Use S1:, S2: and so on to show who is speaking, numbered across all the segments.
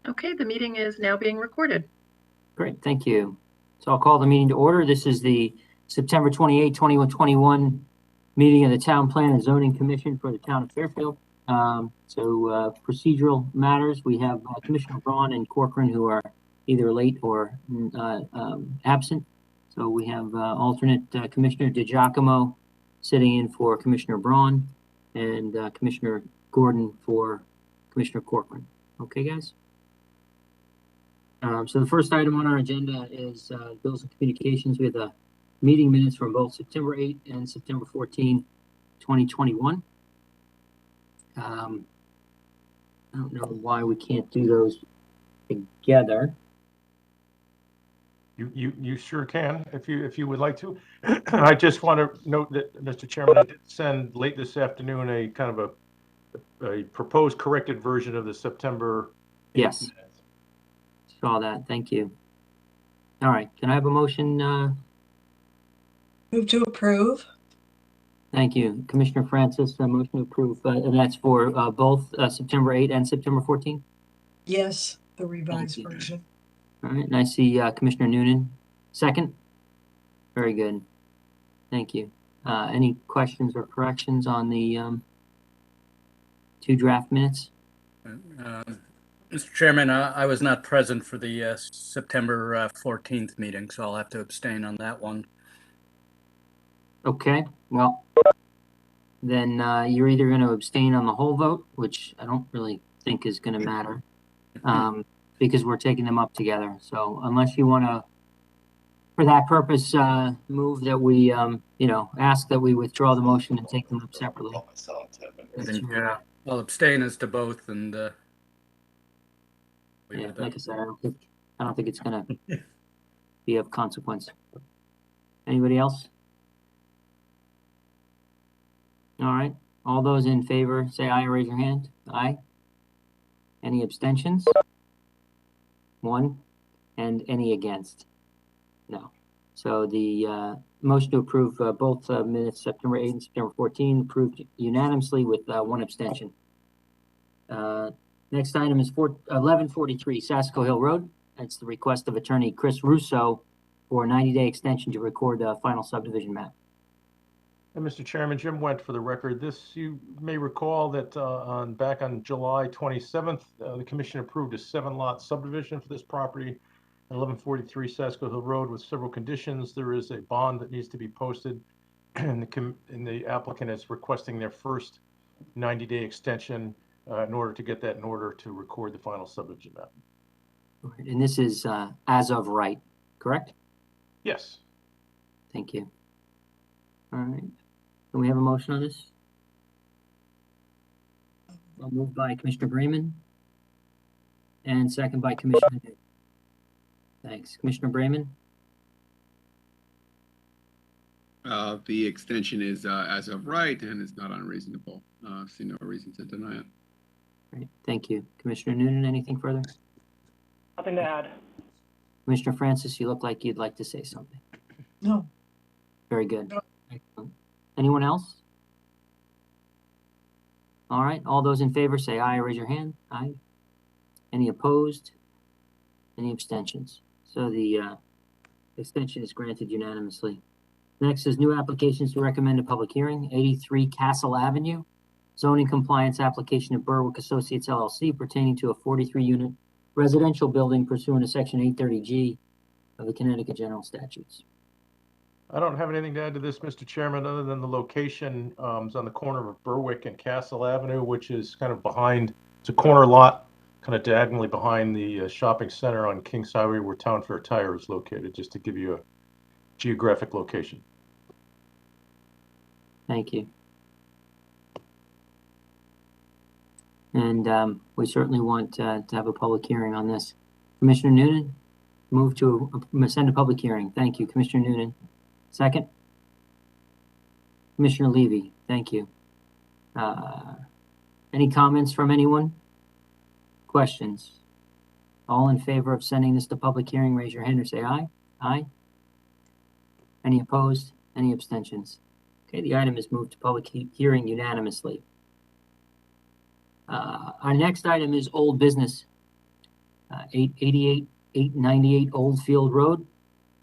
S1: Okay, the meeting is now being recorded.
S2: Great, thank you. So I'll call the meeting to order. This is the September 28, 2021 meeting of the Town Plan and Zoning Commission for the town of Fairfield. Procedural matters, we have Commissioner Braun and Corcoran who are either late or absent. So we have alternate Commissioner DiGiacomo sitting in for Commissioner Braun and Commissioner Gordon for Commissioner Corcoran. Okay, guys? So the first item on our agenda is bills and communications. We have the meeting minutes from both September 8 and September 14, 2021. I don't know why we can't do those together.
S3: You sure can, if you would like to. I just want to note that, Mr. Chairman, I did send late this afternoon a kind of a proposed corrected version of the September.
S2: Yes. Saw that. Thank you. All right. Can I have a motion?
S4: Move to approve.
S2: Thank you. Commissioner Francis, a motion to approve. And that's for both September 8 and September 14?
S4: Yes, the revised version.
S2: All right. And I see Commissioner Noonan. Second? Very good. Thank you. Any questions or corrections on the two draft minutes?
S5: Mr. Chairman, I was not present for the September 14th meeting, so I'll have to abstain on that one.
S2: Okay, well, then you're either going to abstain on the whole vote, which I don't really think is going to matter, because we're taking them up together. So unless you want to, for that purpose, move that we, ask that we withdraw the motion and take them up separately.
S5: Yeah, I'll abstain as to both, and
S2: yeah, like I said, I don't think it's gonna be of consequence. Anybody else? All right, all those in favor say aye or raise your hand. Aye. Any abstentions? One. And any against? No. So the motion to approve both minutes September 8 and September 14 approved unanimously with one abstention. Next item is 1143 Sasko Hill Road. It's the request of attorney Chris Russo for a 90-day extension to record the final subdivision map.
S3: And Mr. Chairman, Jim Went for the record. This, you may recall that back on July 27th, the commission approved a 7-lot subdivision for this property, 1143 Sasko Hill Road, with several conditions. There is a bond that needs to be posted, and the applicant is requesting their first 90-day extension in order to get that in order to record the final subdivision map.
S2: And this is as of right, correct?
S3: Yes.
S2: Thank you. All right. Can we have a motion on this? I'll move by Commissioner Bremen and second by Commissioner New. Thanks. Commissioner Bremen?
S6: The extension is as of right and it's not unreasonable. See no reason to deny it.
S2: Great. Thank you. Commissioner Noonan, anything further?
S7: Nothing to add.
S2: Commissioner Francis, you look like you'd like to say something.
S4: No.
S2: Very good.
S4: No.
S2: Excellent. Anyone else? All right. All those in favor say aye or raise your hand. Aye. Any opposed? Any abstentions? So the extension is granted unanimously. Next is new applications to recommend a public hearing. 83 Castle Avenue. Zoning compliance application of Berwick Associates LLC pertaining to a 43-unit residential building pursuant to Section 830G of the Connecticut General Statutes.
S3: I don't have anything to add to this, Mr. Chairman, other than the location is on the corner of Berwick and Castle Avenue, which is kind of behind, it's a corner lot, kind of diagonally behind the shopping center on Kings Highway where Town Fair Tire is located, just to give you a geographic location.
S2: Thank you. And we certainly want to have a public hearing on this. Commissioner Noonan, move to send a public hearing. Thank you, Commissioner Noonan. Second? Commissioner Levy, thank you. Any comments from anyone? Questions? All in favor of sending this to public hearing, raise your hand or say aye. Aye. Any opposed? Any abstentions? Okay, the item is moved to public hearing unanimously. Our next item is old business. 898 Oldfield Road,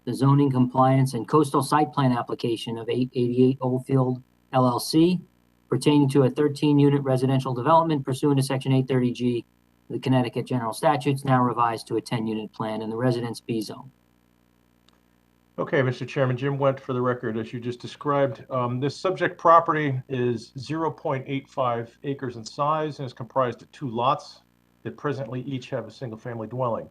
S2: the zoning compliance and coastal site plan application of 888 Oldfield LLC pertaining to a 13-unit residential development pursuant to Section 830G of the Connecticut General Statutes, now revised to a 10-unit plan in the Residence B zone.
S3: Okay, Mr. Chairman, Jim Went for the record, as you just described. This subject property is 0.85 acres in size and is comprised of 2 lots that presently each have a single-family dwelling.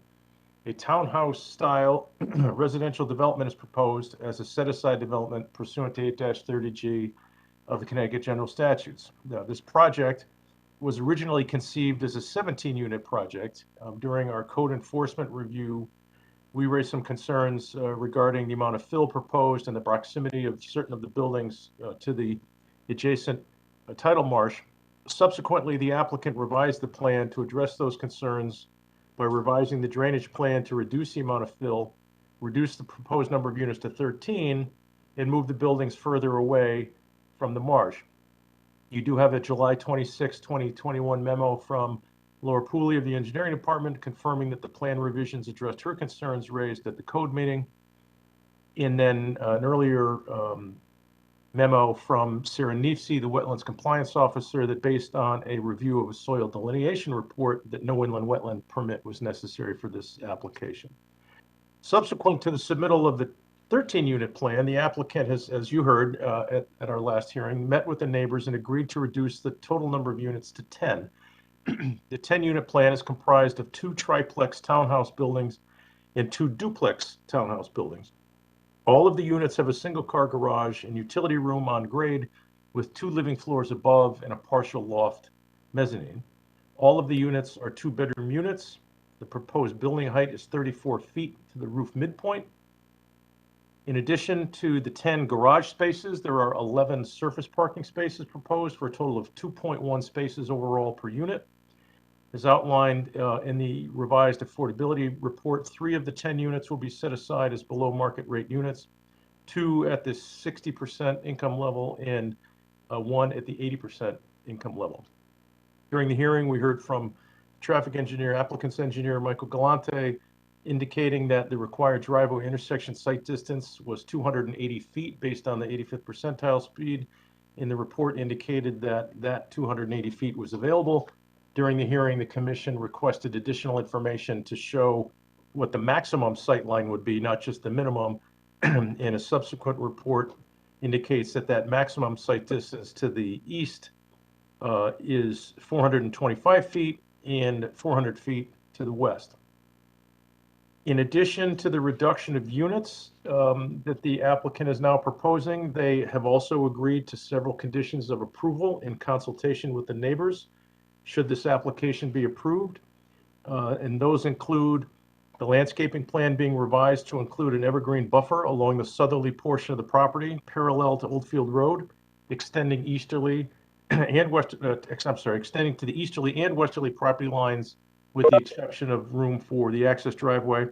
S3: A townhouse-style residential development is proposed as a set-aside development pursuant to 8-30G of the Connecticut General Statutes. Now, this project was originally conceived as a 17-unit project. During our code enforcement review, we raised some concerns regarding the amount of fill proposed and the proximity of certain of the buildings to the adjacent tidal marsh. Subsequently, the applicant revised the plan to address those concerns by revising the drainage plan to reduce the amount of fill, reduce the proposed number of units to 13, and move the buildings further away from the marsh. You do have a July 26, 2021 memo from Laura Pooley of the Engineering Department confirming that the plan revisions addressed her concerns raised at the code meeting. And then an earlier memo from Sarah Neefsey, the Wetlands Compliance Officer, that based on a review of a soil delineation report that no inland wetland permit was necessary for this application. Subsequent to the submittal of the 13-unit plan, the applicant has, as you heard at our last hearing, met with the neighbors and agreed to reduce the total number of units to 10. The 10-unit plan is comprised of 2 triplex townhouse buildings and 2 duplex townhouse buildings. All of the units have a single-car garage and utility room on grade with 2 living floors above and a partial loft mezzanine. All of the units are 2-bedroom units. The proposed building height is 34 feet to the roof midpoint. In addition to the 10 garage spaces, there are 11 surface parking spaces proposed for a total of 2.1 spaces overall per unit. As outlined in the revised affordability report, 3 of the 10 units will be set aside as below market rate units, 2 at the 60% income level and 1 at the 80% income level. During the hearing, we heard from traffic engineer, applicant's engineer, Michael Galante, indicating that the required driveway intersection site distance was 280 feet based on the 85th percentile speed. And the report indicated that 280 feet was available. During the hearing, the commission requested additional information to show what the maximum sight line would be, not just the minimum. And a subsequent report indicates that maximum sight distance to the east is 425 feet and 400 feet to the west. In addition to the reduction of units that the applicant is now proposing, they have also agreed to several conditions of approval in consultation with the neighbors should this application be approved. And those include the landscaping plan being revised to include an evergreen buffer along the southerly portion of the property parallel to Oldfield Road, extending easterly and extending to the easterly and westerly property lines with the exception of room for the access driveway.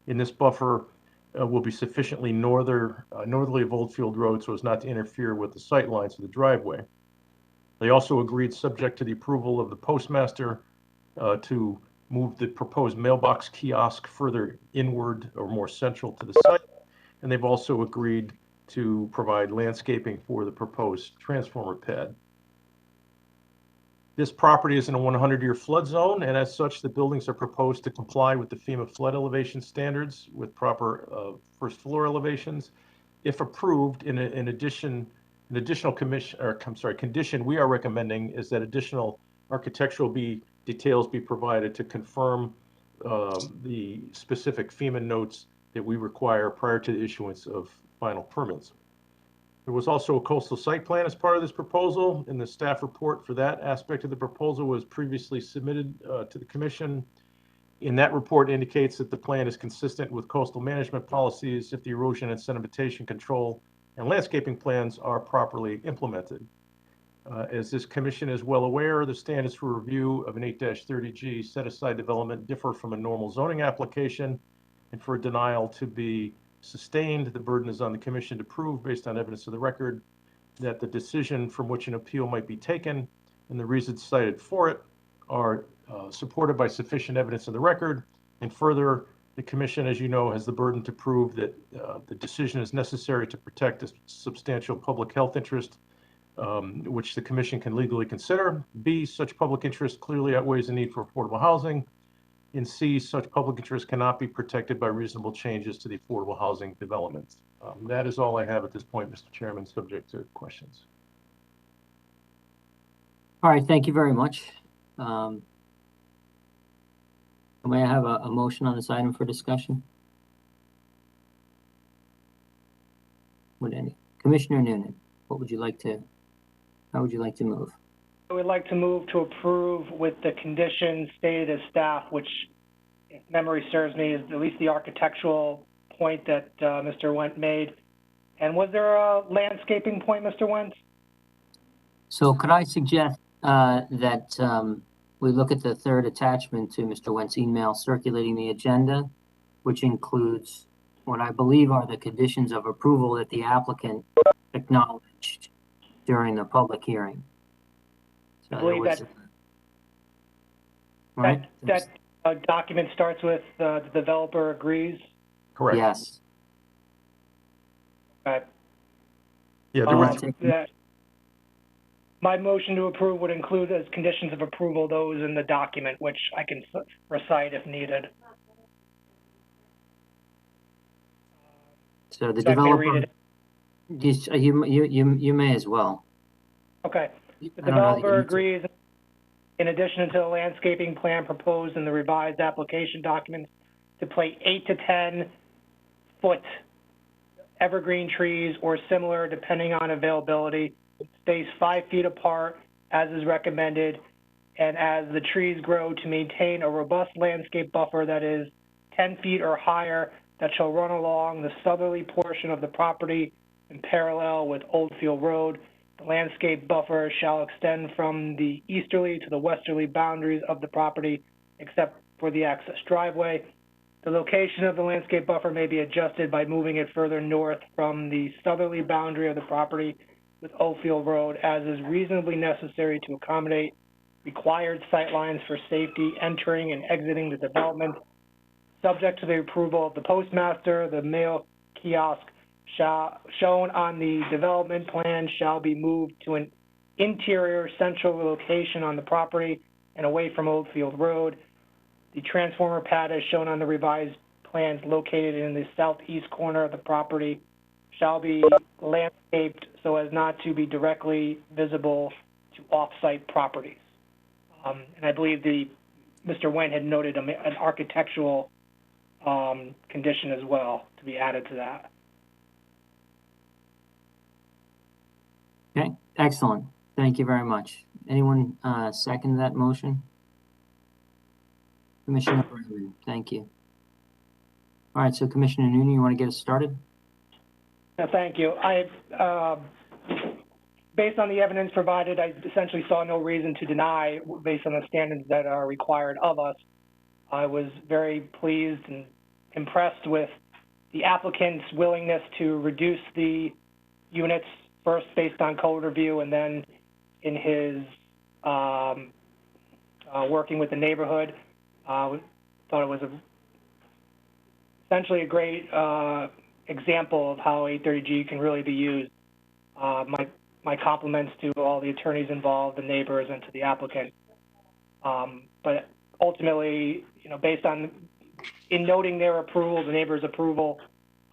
S3: In this buffer will be sufficiently northerly of Oldfield Road so as not to interfere with the sight lines of the driveway. They also agreed, subject to the approval of the postmaster, to move the proposed mailbox kiosk further inward or more central to the site. And they've also agreed to provide landscaping for the proposed transformer pad. This property is in a 100-year flood zone, and as such, the buildings are proposed to comply with the FEMA flood elevation standards with proper first floor elevations. If approved, an additional condition we are recommending is that additional architectural details be provided to confirm the specific FEMA notes that we require prior to the issuance of final permits. There was also a coastal site plan as part of this proposal, and the staff report for that aspect of the proposal was previously submitted to the commission. And that report indicates that the plan is consistent with coastal management policies if the erosion and sedimentation control and landscaping plans are properly implemented. As this commission is well aware, the standards for review of an 8-30G set-aside development differ from a normal zoning application, and for a denial to be sustained, the burden is on the commission to prove, based on evidence of the record, that the decision from which an appeal might be taken and the reasons cited for it are supported by sufficient evidence of the record And further, the commission, as you know, has the burden to prove that the decision is necessary to protect a substantial public health interest, which the commission can legally consider. B, such public interest clearly outweighs the need for affordable housing. And C, such public interest cannot be protected by reasonable changes to the affordable housing developments. That is all I have at this point, Mr. Chairman, subject to questions.
S2: All right, thank you very much. May I have a motion on this item for discussion? Would any? Commissioner Noonan, what would you like to, how would you like to move?
S7: I would like to move to approve with the conditions stated as staff, which, if memory serves me, is at least the architectural point that Mr. Went made. And was there a landscaping point, Mr. Went?
S2: So could I suggest that we look at the third attachment to Mr. Went's email circulating the agenda, which includes what I believe are the conditions of approval that the applicant acknowledged during the public hearing. So
S7: I believe that document starts with the developer agrees.
S3: Correct.
S2: Yes.
S7: Okay.
S3: Yeah, there was,
S7: My motion to approve would include as conditions of approval those in the document, which I can recite if needed.
S2: So the
S7: So I may read
S2: developer,
S7: it.
S2: you may as well.
S7: Okay. The
S2: I don't know that you
S7: developer
S2: need to.
S7: agrees, in addition to the landscaping plan proposed in the revised application documents, to place 8 to 10 foot evergreen trees or similar, depending on availability, spaced 5 feet apart as is recommended, and as the trees grow, to maintain a robust landscape buffer that is 10 feet or higher that shall run along the southerly portion of the property in parallel with Oldfield Road. The landscape buffer shall extend from the easterly to the westerly boundaries of the property, except for the access driveway. The location of the landscape buffer may be adjusted by moving it further north from the southerly boundary of the property with Oldfield Road as is reasonably necessary to accommodate required sightlines for safety entering and exiting the development. Subject to the approval of the postmaster, the mail kiosk shown on the development plan shall be moved to an interior central location on the property and away from Oldfield Road. The transformer pad as shown on the revised plans located in the southeast corner of the property shall be landscaped so as not to be directly visible to off-site properties. And I believe Mr. Wen had noted an architectural condition as well to be added to that.
S2: Okay, excellent. Thank you very much. Anyone second that motion? Commissioner Berwick, thank you. All right, so Commissioner Noonan, you want to get us started?
S7: Thank you. Based on the evidence provided, I essentially saw no reason to deny based on the standards that are required of us. I was very pleased and impressed with the applicant's willingness to reduce the units first based on code review and then in his working with the neighborhood. Thought it was essentially a great example of how 830G can really be used. My compliments to all the attorneys involved, the neighbors, and to the applicant. But ultimately, based on, in noting their approval, the neighbor's approval,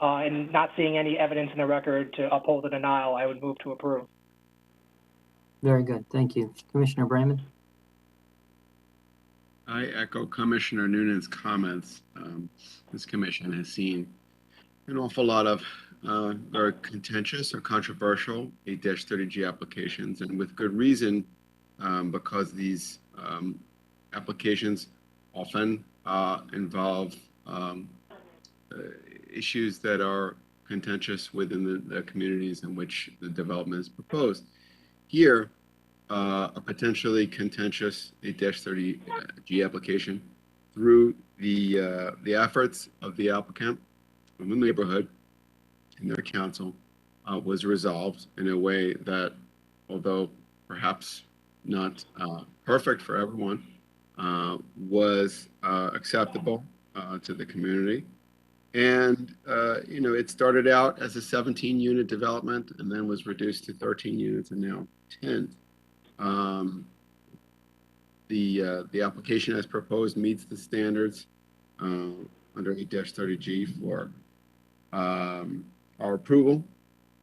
S7: and not seeing any evidence in the record to uphold the denial, I would move to approve.
S2: Very good, thank you. Commissioner Bramman?
S6: I echo Commissioner Noonan's comments. This commission has seen an awful lot of very contentious or controversial 8-30G applications, and with good reason, because these applications often involve issues that are contentious within the communities in which the development is proposed. Here, a potentially contentious 8-30G application through the efforts of the applicant from the neighborhood and their council was resolved in a way that, although perhaps not perfect for everyone, was acceptable to the community. And, it started out as a 17-unit development and then was reduced to 13 units and now 10. The application as proposed meets the standards under 8-30G for our approval.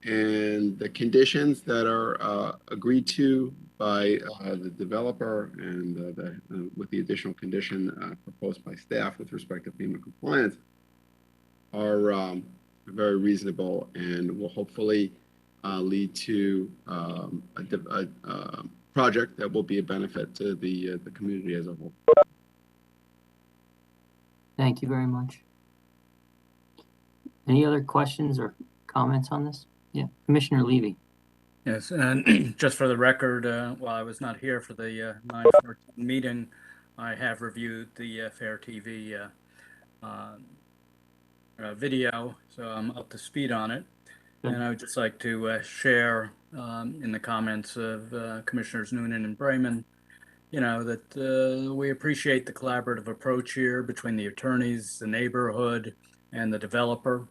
S6: And the conditions that are agreed to by the developer and with the additional condition proposed by staff with respect to FEMA compliance are very reasonable and will hopefully lead to a project that will be a benefit to the community as a whole.
S2: Thank you very much. Any other questions or comments on this? Yeah, Commissioner Levy.
S5: Yes, and just for the record, while I was not here for the 9/14 meeting, I have reviewed the FairTV video, so I'm up to speed on it.
S2: Good.
S5: And I would just like to share in the comments of Commissioners Noonan and Brayman, that we appreciate the collaborative approach here between the attorneys, the neighborhood, and the developer.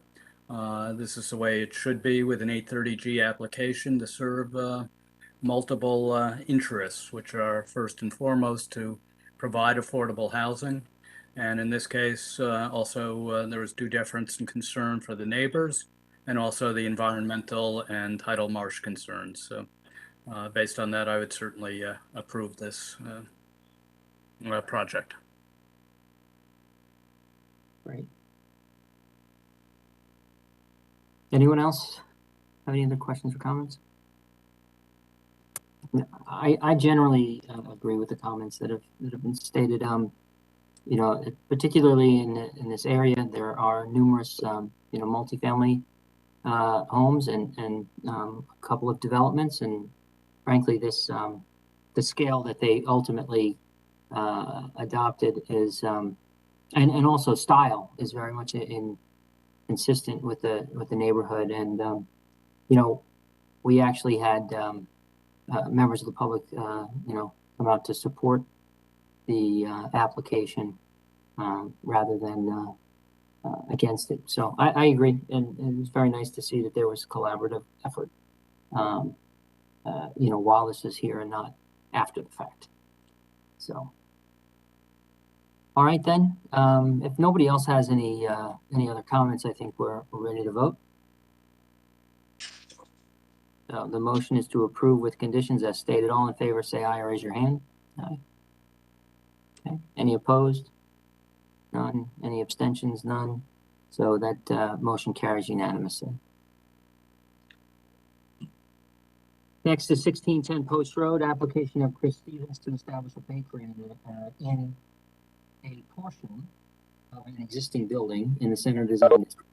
S5: This is the way it should be with an 830G application to serve multiple interests, which are first and foremost to provide affordable housing. And in this case, also there was due deference and concern for the neighbors and also the environmental and tidal marsh concerns. So based on that, I would certainly approve this project.
S2: Great. Anyone else have any other questions or comments? I generally agree with the comments that have been stated. Particularly in this area, there are numerous multifamily homes and a couple of developments, and frankly, this the scale that they ultimately adopted is and also style is very much consistent with the neighborhood. And we actually had members of the public come out to support the application rather than against it. So I agree, and it was very nice to see that there was collaborative effort while this is here and not after the fact. So all right then, if nobody else has any other comments, I think we're ready to vote. The motion is to approve with conditions as stated. All in favor say aye or raise your hand. Aye. Okay. Any opposed? None. Any abstentions? None. So that motion carries unanimously. Next is 1610 Post Road, application of Chris Stevens to establish a bakery in a portion of an existing building in the center design district.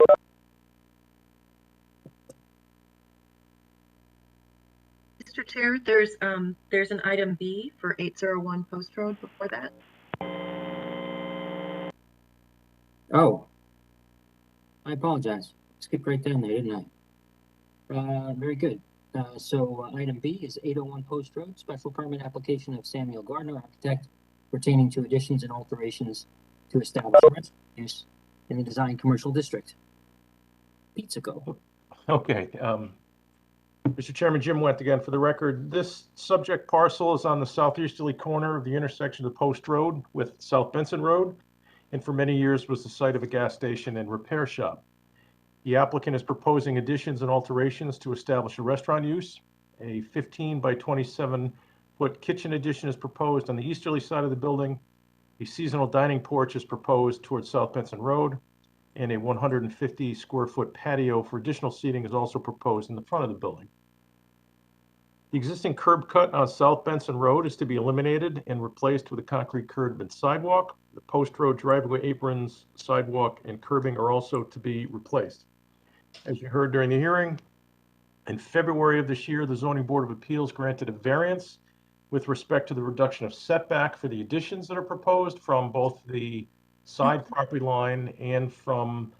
S1: Mr. Chair, there's an item B for 801 Post Road before that.
S2: Oh, I apologize. Skipped right down there, didn't I? Very good. So item B is 801 Post Road, special permit application of Samuel Gardner, architect, pertaining to additions and alterations to establish a restaurant use in the design commercial district. Pizza Go.
S3: Okay. Mr. Chairman, Jim Went again for the record. This subject parcel is on the southeasterly corner of the intersection of Post Road with South Benson Road, and for many years was the site of a gas station and repair shop. The applicant is proposing additions and alterations to establish a restaurant use. A 15 by 27-foot kitchen addition is proposed on the easterly side of the building. A seasonal dining porch is proposed towards South Benson Road, and a 150 square foot patio for additional seating is also proposed in the front of the building. The existing curb cut on South Benson Road is to be eliminated and replaced with a concrete curb and sidewalk. The Post Road driveway aprons, sidewalk, and curbing are also to be replaced. As you heard during the hearing, in February of this year, the Zoning Board of Appeals granted a variance with respect to the reduction of setback for the additions that are proposed from both the side property line and from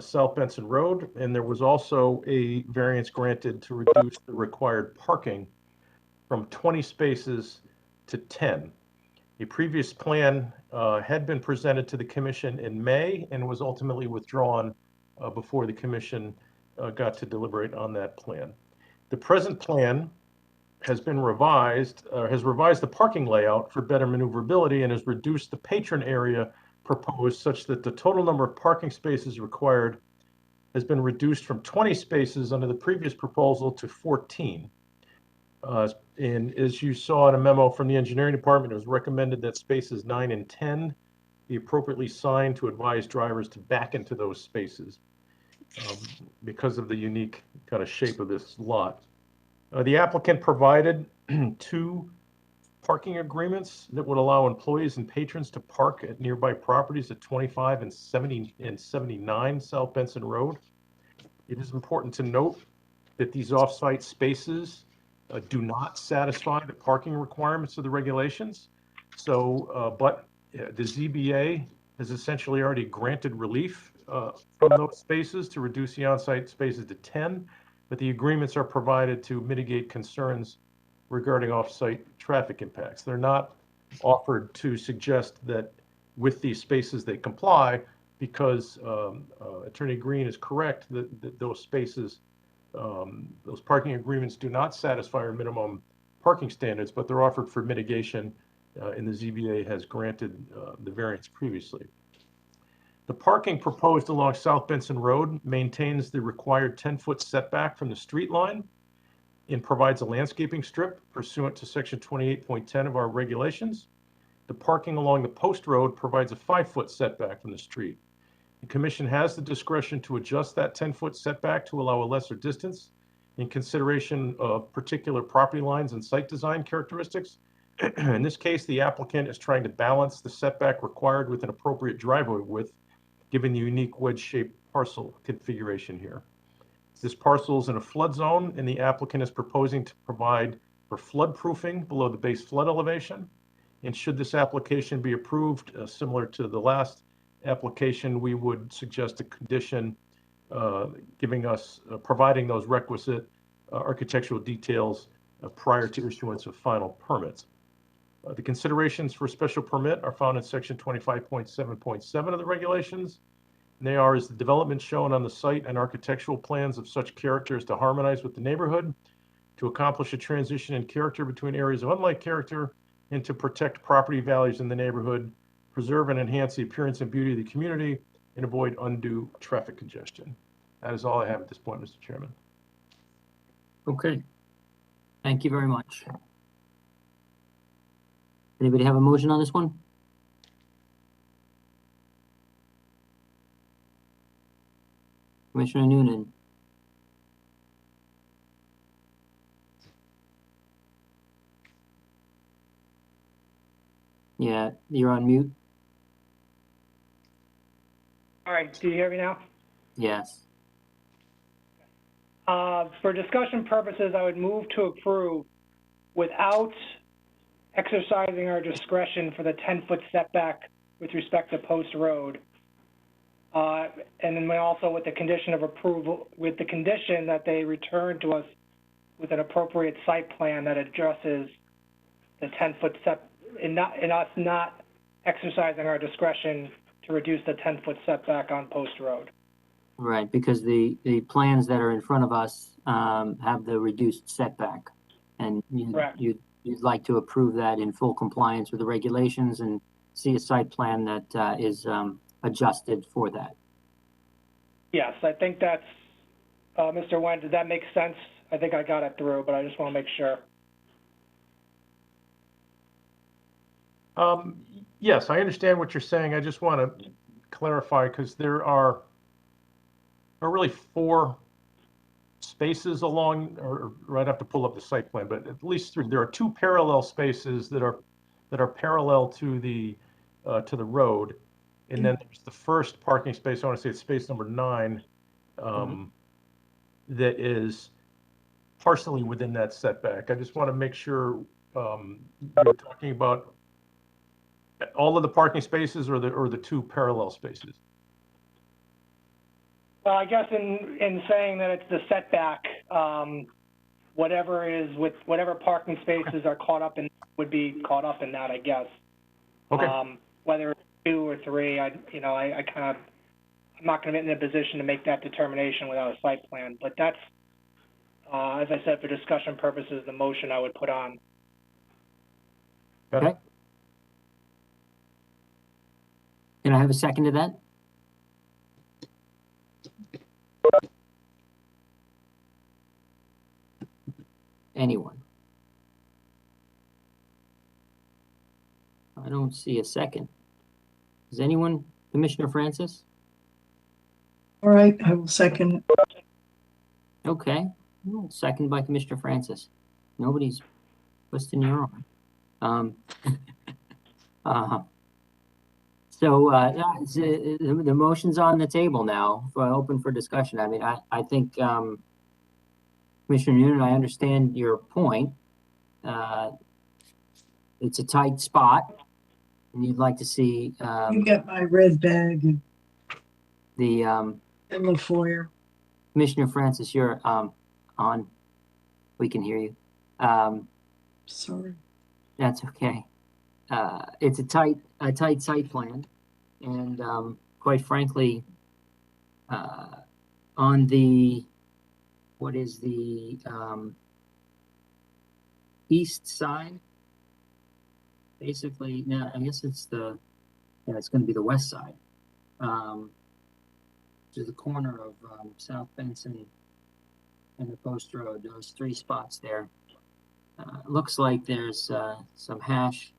S3: South Benson Road. And there was also a variance granted to reduce the required parking from 20 spaces to 10. A previous plan had been presented to the commission in May and was ultimately withdrawn before the commission got to deliberate on that plan. The present plan has been revised, has revised the parking layout for better maneuverability and has reduced the patron area proposed such that the total number of parking spaces required has been reduced from 20 spaces under the previous proposal to 14. And as you saw in a memo from the engineering department, it was recommended that spaces 9 and 10 be appropriately signed to advise drivers to back into those spaces because of the unique kind of shape of this lot. The applicant provided 2 parking agreements that would allow employees and patrons to park at nearby properties at 25 and 70 and 79 South Benson Road. It is important to note that these off-site spaces do not satisfy the parking requirements of the regulations. So, but the ZBA has essentially already granted relief from those spaces to reduce the on-site spaces to 10, but the agreements are provided to mitigate concerns regarding off-site traffic impacts. They're not offered to suggest that with these spaces they comply, because Attorney Green is correct that those spaces, those parking agreements do not satisfy our minimum parking standards, but they're offered for mitigation, and the ZBA has granted the variance previously. The parking proposed along South Benson Road maintains the required 10-foot setback from the street line and provides a landscaping strip pursuant to section 28.10 of our regulations. The parking along the post road provides a 5-foot setback from the street. The commission has the discretion to adjust that 10-foot setback to allow a lesser distance in consideration of particular property lines and site design characteristics. In this case, the applicant is trying to balance the setback required with an appropriate driveway width, given the unique wedge-shaped parcel configuration here. This parcel is in a flood zone, and the applicant is proposing to provide for flood proofing below the base flood elevation. And should this application be approved, similar to the last application, we would suggest a condition giving us, providing those requisite architectural details prior to issuance of final permits. The considerations for special permit are found in section 25.7.7 of the regulations. And they are, is the development shown on the site and architectural plans of such character as to harmonize with the neighborhood, to accomplish a transition in character between areas of unlike character, and to protect property values in the neighborhood, preserve and enhance the appearance and beauty of the community, and avoid undue traffic congestion. That is all I have at this point, Mr. Chairman.
S2: Okay. Thank you very much. Anybody have a motion on this one? Commissioner Noonan. Yeah, you're on mute.
S7: All right, do you hear me now?
S2: Yes.
S7: For discussion purposes, I would move to approve without exercising our discretion for the 10-foot setback with respect to Post Road. And then also with the condition of approval, with the condition that they return to us with an appropriate site plan that addresses the 10-foot set, in us not exercising our discretion to reduce the 10-foot setback on Post Road.
S2: Right, because the plans that are in front of us have the reduced setback. And you'd like to approve that in full compliance with the regulations and see a site plan that is adjusted for that.
S7: Yes, I think that's, Mr. Wen, did that make sense? I think I got it through, but I just want to make sure.
S3: Yes, I understand what you're saying. I just want to clarify, because there are really 4 spaces along, or I'd have to pull up the site plan, but at least 3. There are 2 parallel spaces that are parallel to the road, and then there's the first parking space. I want to say it's space number 9, that is partially within that setback. I just want to make sure you're talking about all of the parking spaces or the 2 parallel spaces.
S7: Well, I guess in saying that it's the setback, whatever parking spaces are caught up in would be caught up in that, I guess.
S3: Okay.
S7: Whether it's 2 or 3, I'm not going to be in a position to make that determination without a site plan. But that's, as I said, for discussion purposes, the motion I would put on.
S3: Got it.
S2: Okay. Can I have a second to that? Anyone? I don't see a second. Does anyone? Commissioner Francis?
S4: All right, I will second.
S2: Okay. Well, second by Commissioner Francis. Nobody's twisting your arm. Yeah, the motion's on the table now, open for discussion. I mean, I think, Commissioner Noonan, I understand your point. It's a tight spot, and you'd like to see,
S4: You got my red bag in
S2: the,
S4: the foyer.
S2: Commissioner Francis, you're, on. We can hear you.
S4: Sorry.
S2: That's okay. It's a tight site plan, and quite frankly, on the what is the east side, basically. Now I guess it's going to be the west side, to the corner of South Benson and the Post Road. Those 3 spots there. Looks like there's some hash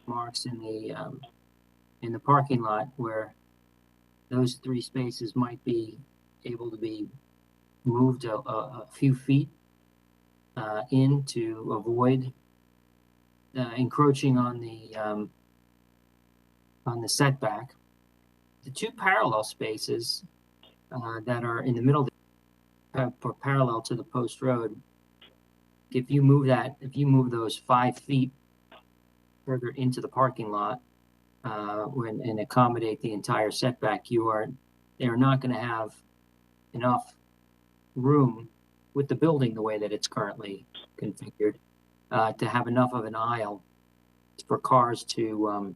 S2: marks in the parking lot where those 3 spaces might be able to be moved a few feet in to avoid encroaching on the setback. The 2 parallel spaces that are in the middle, parallel to the Post Road. If you move those 5 feet further into the parking lot, and accommodate the entire setback, they're not going to have enough room with the building the way that it's currently configured to have enough of an aisle for cars to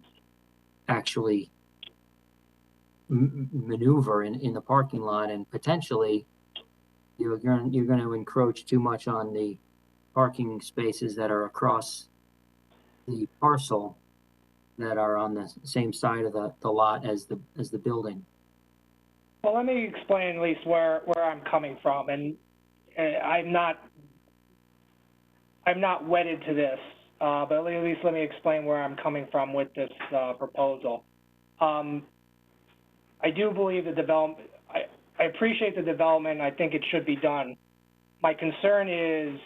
S2: actually maneuver in the parking lot, and potentially you're going to encroach too much on the parking spaces that are across the parcel that are on the same side of the lot as the building.
S7: Well, let me explain at least where I'm coming from, and I'm not wedded to this, but at least let me explain where I'm coming from with this proposal. I do believe the development. I appreciate the development. I think it should be done. My concern is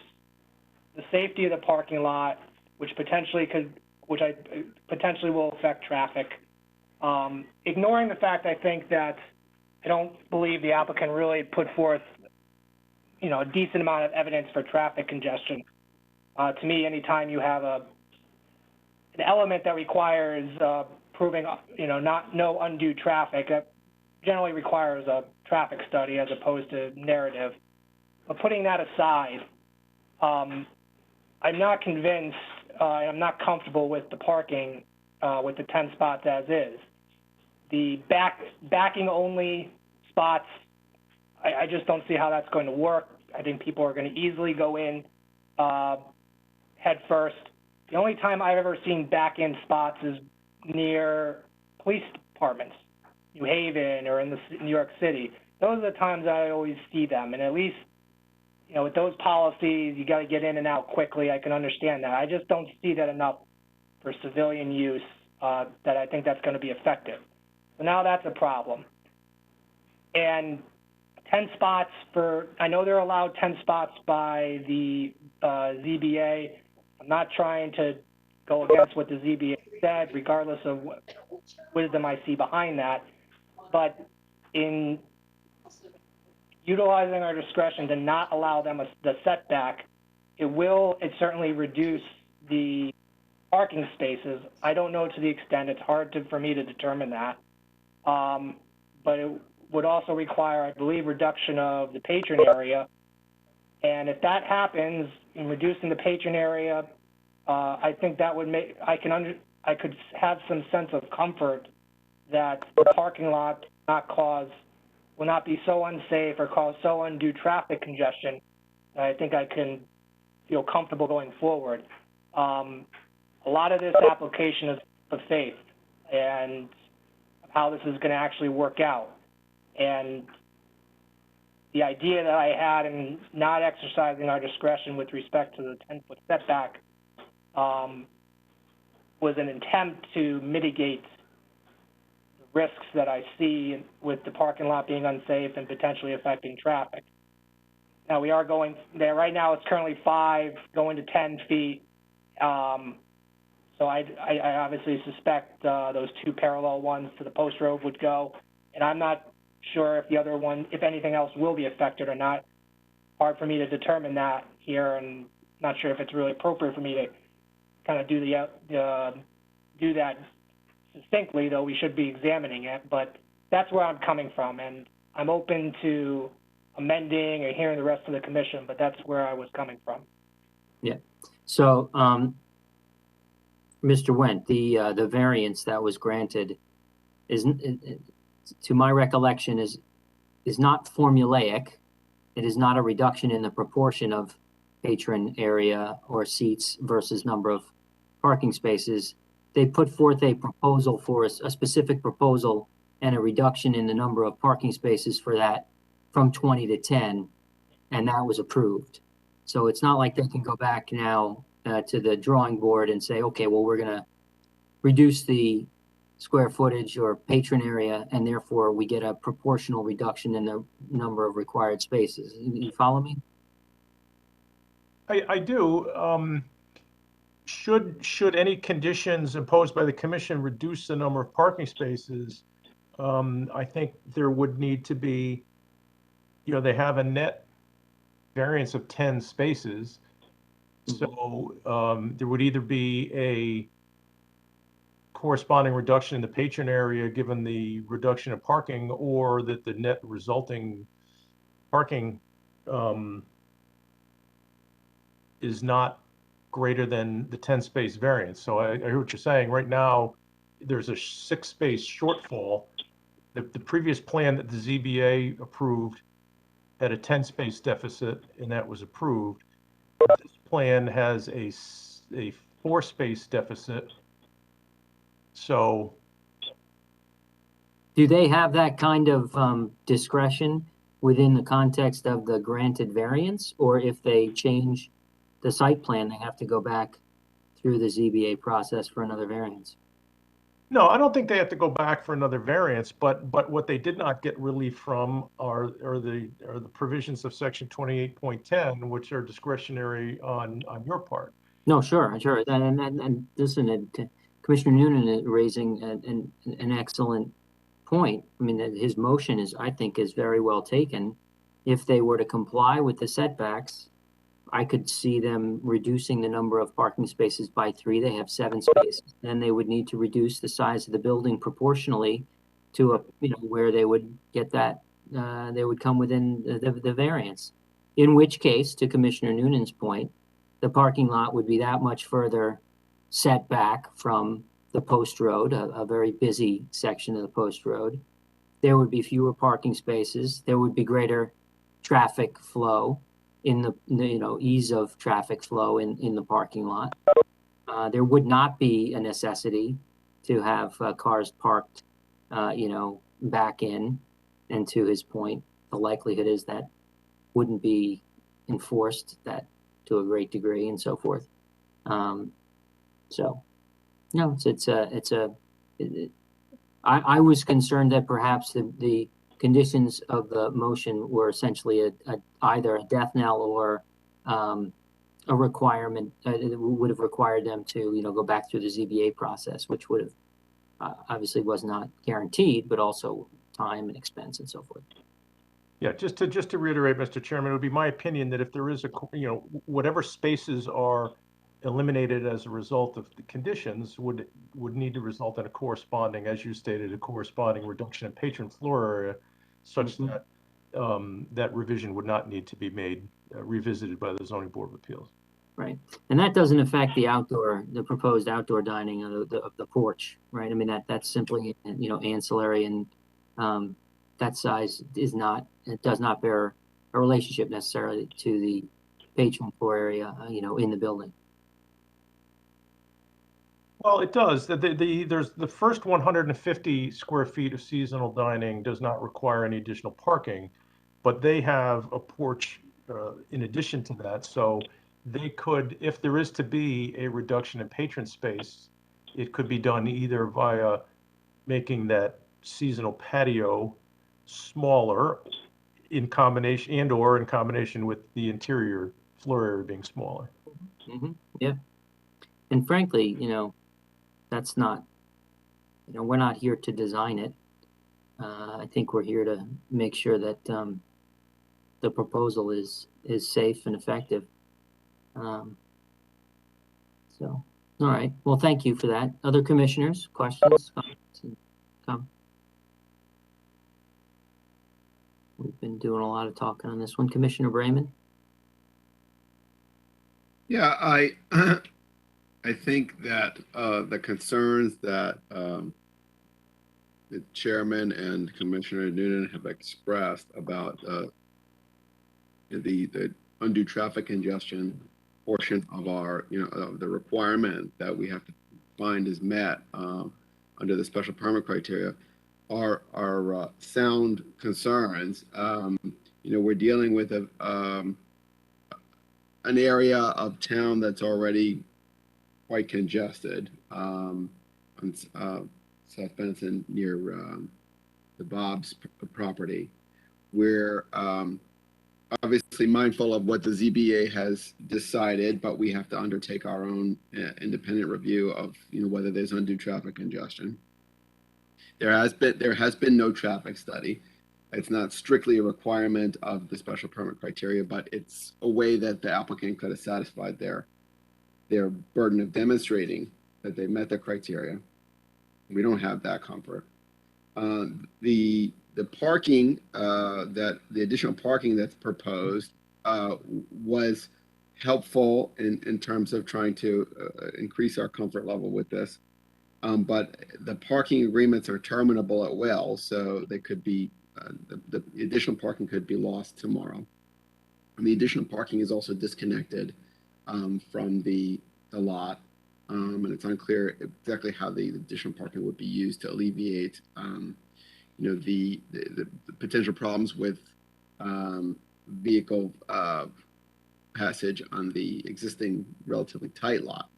S7: the safety of the parking lot, which potentially will affect traffic. Ignoring the fact, I think that I don't believe the applicant really put forth, a decent amount of evidence for traffic congestion. To me, anytime you have an element that requires proving, no undue traffic, that generally requires a traffic study as opposed to narrative. But putting that aside, I'm not convinced, I'm not comfortable with the parking with the 10 spots as is. The backing only spots, I just don't see how that's going to work. I think people are going to easily go in head first. The only time I've ever seen back-in spots is near police departments, New Haven or in New York City. Those are the times I always see them, and at least, with those policies, you got to get in and out quickly. I can understand that. I just don't see that enough for civilian use that I think that's going to be effective. So now that's a problem. And 10 spots I know they're allowed 10 spots by the ZBA. I'm not trying to go against what the ZBA said, regardless of what wisdom I see behind that. But in utilizing our discretion to not allow them the setback, it certainly reduce the parking spaces. I don't know to the extent, it's hard for me to determine that. But it would also require, I believe, reduction of the patron area. And if that happens, in reducing the patron area, I think that would I could have some sense of comfort that the parking lot will not be so unsafe or cause so undue traffic congestion that I think I can feel comfortable going forward. A lot of this application is of faith and how this is going to actually work out. And the idea that I had in not exercising our discretion with respect to the 10-foot setback was an attempt to mitigate the risks that I see with the parking lot being unsafe and potentially affecting traffic. Now, we are going there. Right now, it's currently 5, going to 10 feet. So I obviously suspect those 2 parallel ones to the post road would go. And I'm not sure if the other one, if anything else will be affected or not. Hard for me to determine that here, and not sure if it's really appropriate for me to kind of do that succinctly, though we should be examining it. But that's where I'm coming from, and I'm open to amending or hearing the rest of the commission, but that's where I was coming from.
S2: Yeah. So, Mr. Wendt, the variance that was granted to my recollection, is not formulaic. It is not a reduction in the proportion of patron area or seats versus number of parking spaces. They put forth a proposal for a specific proposal and a reduction in the number of parking spaces for that from 20 to 10, and that was approved. So it's not like they can go back now to the drawing board and say, okay, well, we're going to reduce the square footage or patron area, and therefore we get a proportional reduction in the number of required spaces. You follow me?
S3: I do. Should any conditions imposed by the commission reduce the number of parking spaces, I think there would need to be, they have a net variance of 10 spaces. So there would either be a corresponding reduction in the patron area given the reduction of parking, or that the net resulting parking is not greater than the 10 space variance. So I hear what you're saying. Right now, there's a 6 space shortfall. The previous plan that the ZBA approved had a 10 space deficit, and that was approved. This plan has a 4 space deficit. So
S2: do they have that kind of discretion within the context of the granted variance, or if they change the site plan, they have to go back through the ZBA process for another variance?
S3: no, I don't think they have to go back for another variance, but what they did not get relief from are the provisions of section 28.10, which are discretionary on your part.
S2: No, sure. And listen, Commissioner Noonan is raising an excellent point. I mean, his motion I think is very well taken. If they were to comply with the setbacks, I could see them reducing the number of parking spaces by 3. They have 7 spaces. Then they would need to reduce the size of the building proportionally to where they would get that, they would come within the variance. In which case, to Commissioner Noonan's point, the parking lot would be that much further set back from the post road, a very busy section of the post road. There would be fewer parking spaces. There would be greater traffic flow in the ease of traffic flow in the parking lot. There would not be a necessity to have cars parked, back in. And to his point, the likelihood is that wouldn't be enforced that to a great degree and so forth. So, no, I was concerned that perhaps the conditions of the motion were essentially either a death knell or a requirement. It would have required them to, go back through the ZBA process, which would have obviously was not guaranteed, but also time and expense and so forth.
S3: Yeah, just to reiterate, Mr. Chairman, it would be my opinion that if there is whatever spaces are eliminated as a result of the conditions would need to result in a corresponding, as you stated, a corresponding reduction in patron floor area, such that that revision would not need to be made revisited by the Zoning Board of Appeals.
S2: Right. And that doesn't affect the proposed outdoor dining of the porch, right? I mean, that's simply, ancillary, and that size it does not bear a relationship necessarily to the patron floor area, in the building.
S3: Well, it does. There's the first 150 square feet of seasonal dining does not require any additional parking, but they have a porch in addition to that. So they could, if there is to be a reduction in patron space, it could be done either via making that seasonal patio smaller in combination with the interior floor area being smaller.
S2: Yeah. And frankly, that's not, we're not here to design it. I think we're here to make sure that the proposal is safe and effective. So, all right. Well, thank you for that. Other commissioners, questions, comments? We've been doing a lot of talking on this one. Commissioner Brayman?
S6: Yeah, I think that the concerns that the chairman and Commissioner Noonan have expressed about the undue traffic congestion portion of our, of the requirement that we have to find is met under the special permit criteria are sound concerns. We're dealing with an area of town that's already quite congested. South Benson near the Bob's property. We're obviously mindful of what the ZBA has decided, but we have to undertake our own independent review of whether there's undue traffic congestion. There has been no traffic study. It's not strictly a requirement of the special permit criteria, but it's a way that the applicant could have satisfied their burden of demonstrating that they met the criteria. We don't have that comfort. The parking, the additional parking that's proposed was helpful in terms of trying to increase our comfort level with this. But the parking agreements are terminable at will, so they could be, the additional parking could be lost tomorrow. And the additional parking is also disconnected from the lot. And it's unclear exactly how the additional parking would be used to alleviate, the potential problems with vehicle passage on the existing relatively tight lot.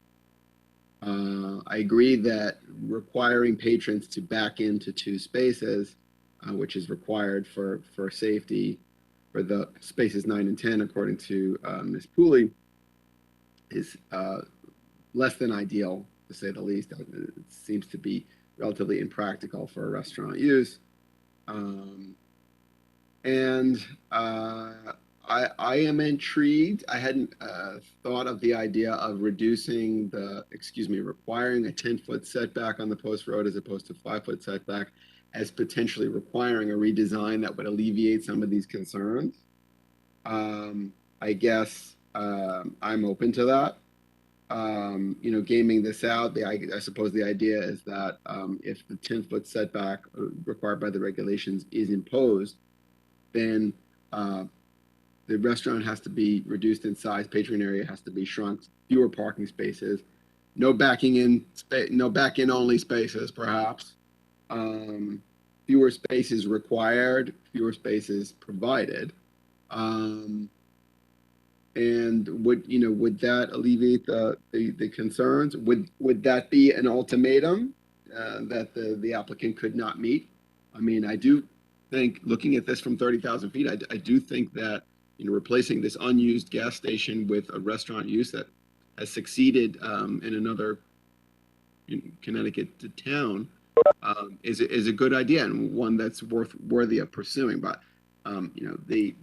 S6: I agree that requiring patrons to back into two spaces, which is required for safety for the spaces 9 and 10, according to Ms. Pooley, is less than ideal, to say the least. It seems to be relatively impractical for a restaurant use. I am intrigued. I hadn't thought of the idea of requiring a 10-foot setback on the post road as opposed to 5-foot setback as potentially requiring a redesign that would alleviate some of these concerns. I guess I'm open to that. Gaming this out, I suppose the idea is that if the 10-foot setback required by the regulations is imposed, then the restaurant has to be reduced in size, patron area has to be shrunk, fewer parking spaces, no backing in only spaces, perhaps, fewer spaces required, fewer spaces provided. And would that alleviate the concerns? Would that be an ultimatum that the applicant could not meet? I mean, I do think, looking at this from 30,000 feet, I do think that replacing this unused gas station with a restaurant use that has succeeded in another Connecticut town is a good idea, and one that's worthy of pursuing. But the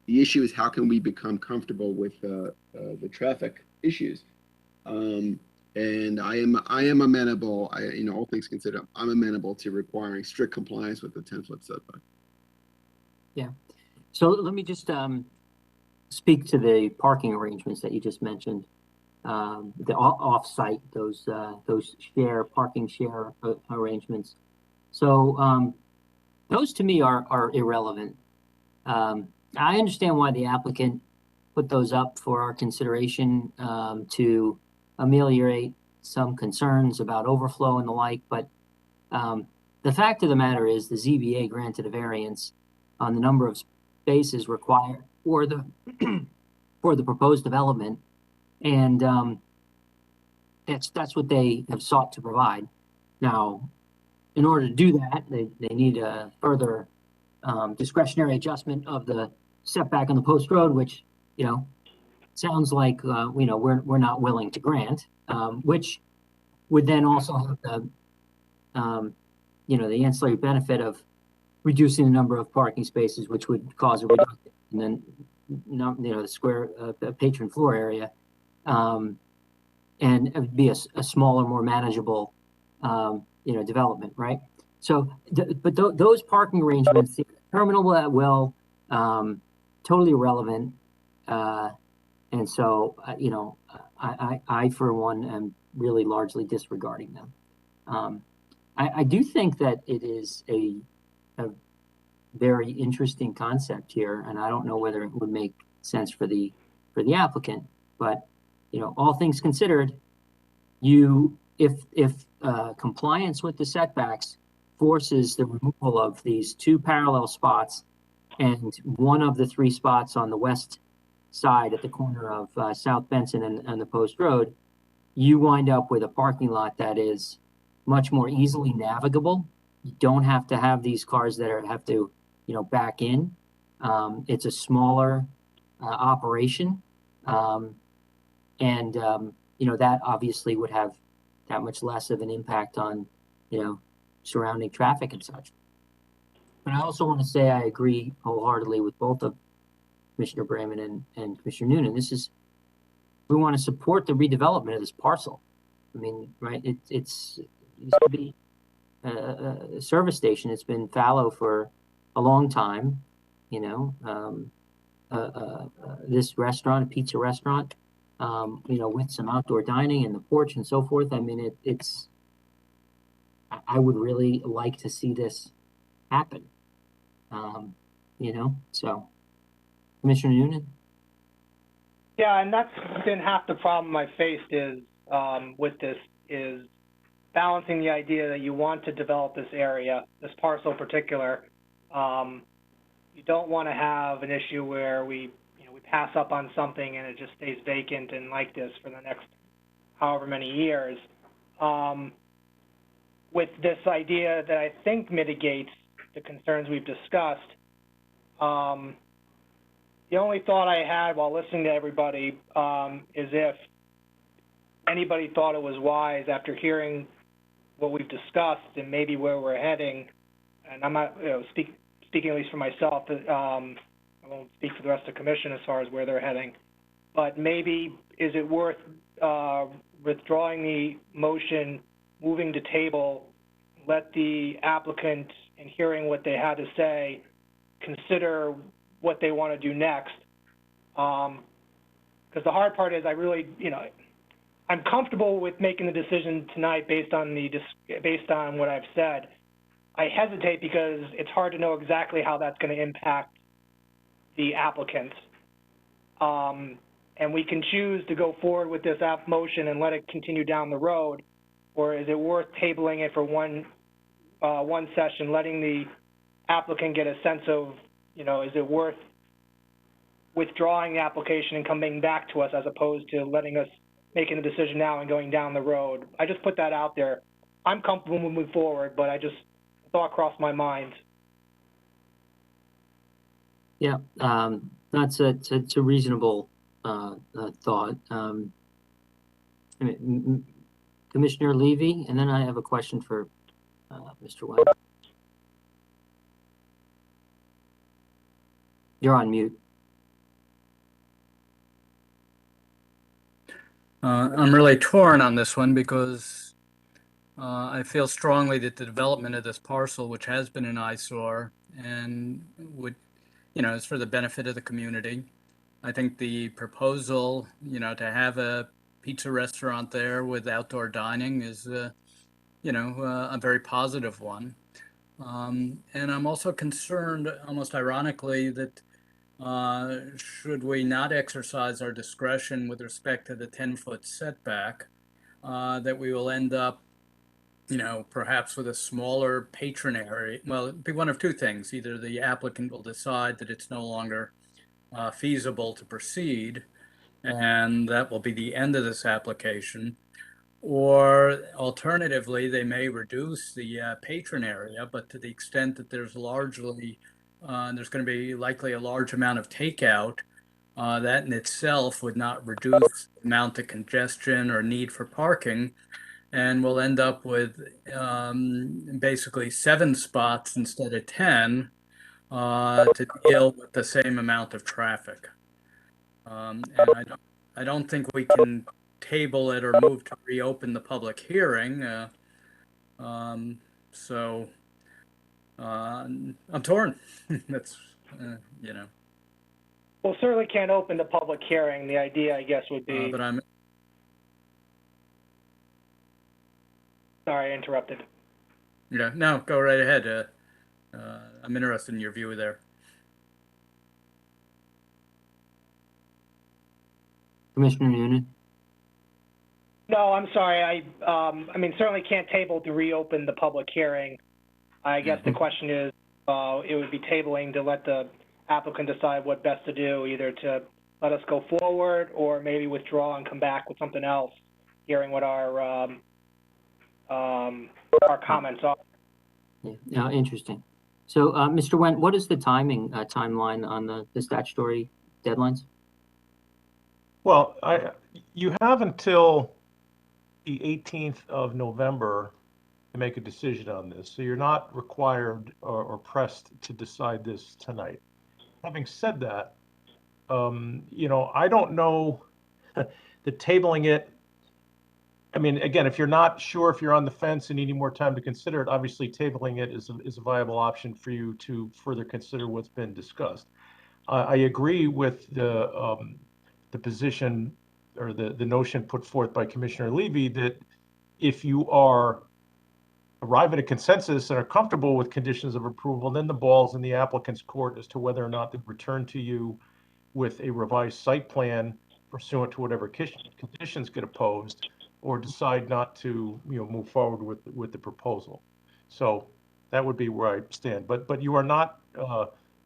S6: issue is, how can we become comfortable with the traffic issues? And I am amenable, all things considered, I'm amenable to requiring strict compliance with the 10-foot setback.
S2: Yeah. So let me just speak to the parking arrangements that you just mentioned. The off-site, those parking share arrangements. So those to me are irrelevant. I understand why the applicant put those up for our consideration to ameliorate some concerns about overflow and the like, but the fact of the matter is the ZBA granted a variance on the number of spaces required for the for the proposed development, and that's what they have sought to provide. Now, in order to do that, they need a further discretionary adjustment of the setback on the post road, which, you know, sounds like, you know, we're not willing to grant, which would then also have the, you know, the ancillary benefit of reducing the number of parking spaces, which would cause a reduction, and then, you know, the square patron floor area, and it would be a smaller, more manageable, you know, development, right? So, but those parking arrangements, terminable at will, totally irrelevant. And so, you know, I for one am really largely disregarding them. I do think that it is a very interesting concept here, and I don't know whether it would make sense for the applicant, but, you know, all things considered, if compliance with the setbacks forces the removal of these two parallel spots and one of the three spots on the west side at the corner of South Benson and the Post Road, you wind up with a parking lot that is much more easily navigable. You don't have to have these cars that have to, you know, back in. It's a smaller operation, and you know, that obviously would have that much less of an impact on, you know, surrounding traffic and such. But I also want to say I agree wholeheartedly with both of Commissioner Brayman and Commissioner Noonan. We want to support the redevelopment of this parcel. I mean, right, it used to be a service station. It's been fallow for a long time, you know. This restaurant, a pizza restaurant, you know, with some outdoor dining and the porch and so forth. I mean, I would really like to see this happen, you know, so. Commissioner Noonan?
S7: Yeah, and that's been half the problem I faced is, with this, is balancing the idea that you want to develop this area, this parcel in particular. You don't want to have an issue where we pass up on something and it just stays vacant and like this for the next however many years. With this idea that I think mitigates the concerns we've discussed, the only thought I had while listening to everybody is if anybody thought it was wise after hearing what we've discussed and maybe where we're heading, and I'm not, you know, speaking at least for myself, I won't speak for the rest of the commission as far as where they're heading, but maybe is it worth withdrawing the motion, moving to table, let the applicant, in hearing what they had to say, consider what they want to do next, because the hard part is I really, you know, I'm comfortable with making the decision tonight based on what I've said. I hesitate because it's hard to know exactly how that's going to impact the applicant, and we can choose to go forward with this motion and let it continue down the road, or is it worth tabling it for one session, letting the applicant get a sense of, you know, is it worth withdrawing the application and coming back to us as opposed to letting us making a decision now and going down the road? I just put that out there. I'm comfortable moving forward, but I just thought crossed my mind.
S2: Yeah, that's a reasonable thought. I mean, Commissioner Levy, and then I have a question for Mr. Webb. You're on mute.
S5: I'm really torn on this one because I feel strongly that the development of this parcel, which has been an eyesore and would, you know, is for the benefit of the community. I think the proposal, to have a pizza restaurant there with outdoor dining is, a very positive one. And I'm also concerned, almost ironically, that should we not exercise our discretion with respect to the 10-foot setback, that we will end up, perhaps with a smaller patron area. Well, it'd be one of two things. Either the applicant will decide that it's no longer feasible to proceed, and that will be the end of this application. Or alternatively, they may reduce the patron area, but to the extent that there's going to be likely a large amount of takeout, that in itself would not reduce the amount of congestion or need for parking. And we'll end up with basically 7 spots instead of 10 to deal with the same amount of traffic. And I don't think we can table it or move to reopen the public hearing. So I'm torn. That's,
S7: Well, certainly can't open the public hearing. The idea, I guess, would be.
S5: but I'm.
S7: Sorry, I interrupted.
S5: Yeah, no, go right ahead. I'm interested in your view there.
S2: Commissioner Noonan?
S7: No, I'm sorry. I mean, certainly can't table to reopen the public hearing. I guess the question is, it would be tabling to let the applicant decide what best to do, either to let us go forward or maybe withdraw and come back with something else, hearing what our comments are.
S2: Yeah, interesting. So, Mr. Wendt, what is the timeline on the statutory deadlines?
S3: Well, you have until the 18th of November to make a decision on this, so you're not required or pressed to decide this tonight. Having said that, I don't know the tabling it. I mean, again, if you're not sure if you're on the fence and needing more time to consider it, obviously tabling it is a viable option for you to further consider what's been discussed. I agree with the position or the notion put forth by Commissioner Levy that if you arrive at a consensus and are comfortable with conditions of approval, then the ball's in the applicant's court as to whether or not to return to you with a revised site plan pursuant to whatever conditions get opposed, or decide not to, move forward with the proposal. So that would be where I stand. But you are not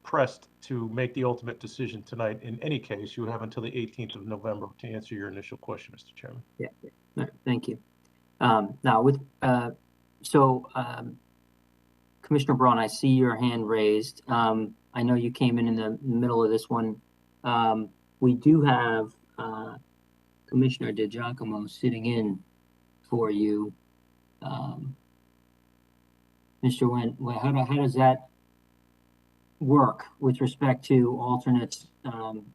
S3: pressed to make the ultimate decision tonight. In any case, you have until the 18th of November to answer your initial question, Mr. Chairman.
S2: Yeah. All right, thank you. Now, Commissioner Braun, I see your hand raised. I know you came in the middle of this one. We do have Commissioner DeGiacomo sitting in for you. Mr. Wendt, how does that work with respect to alternates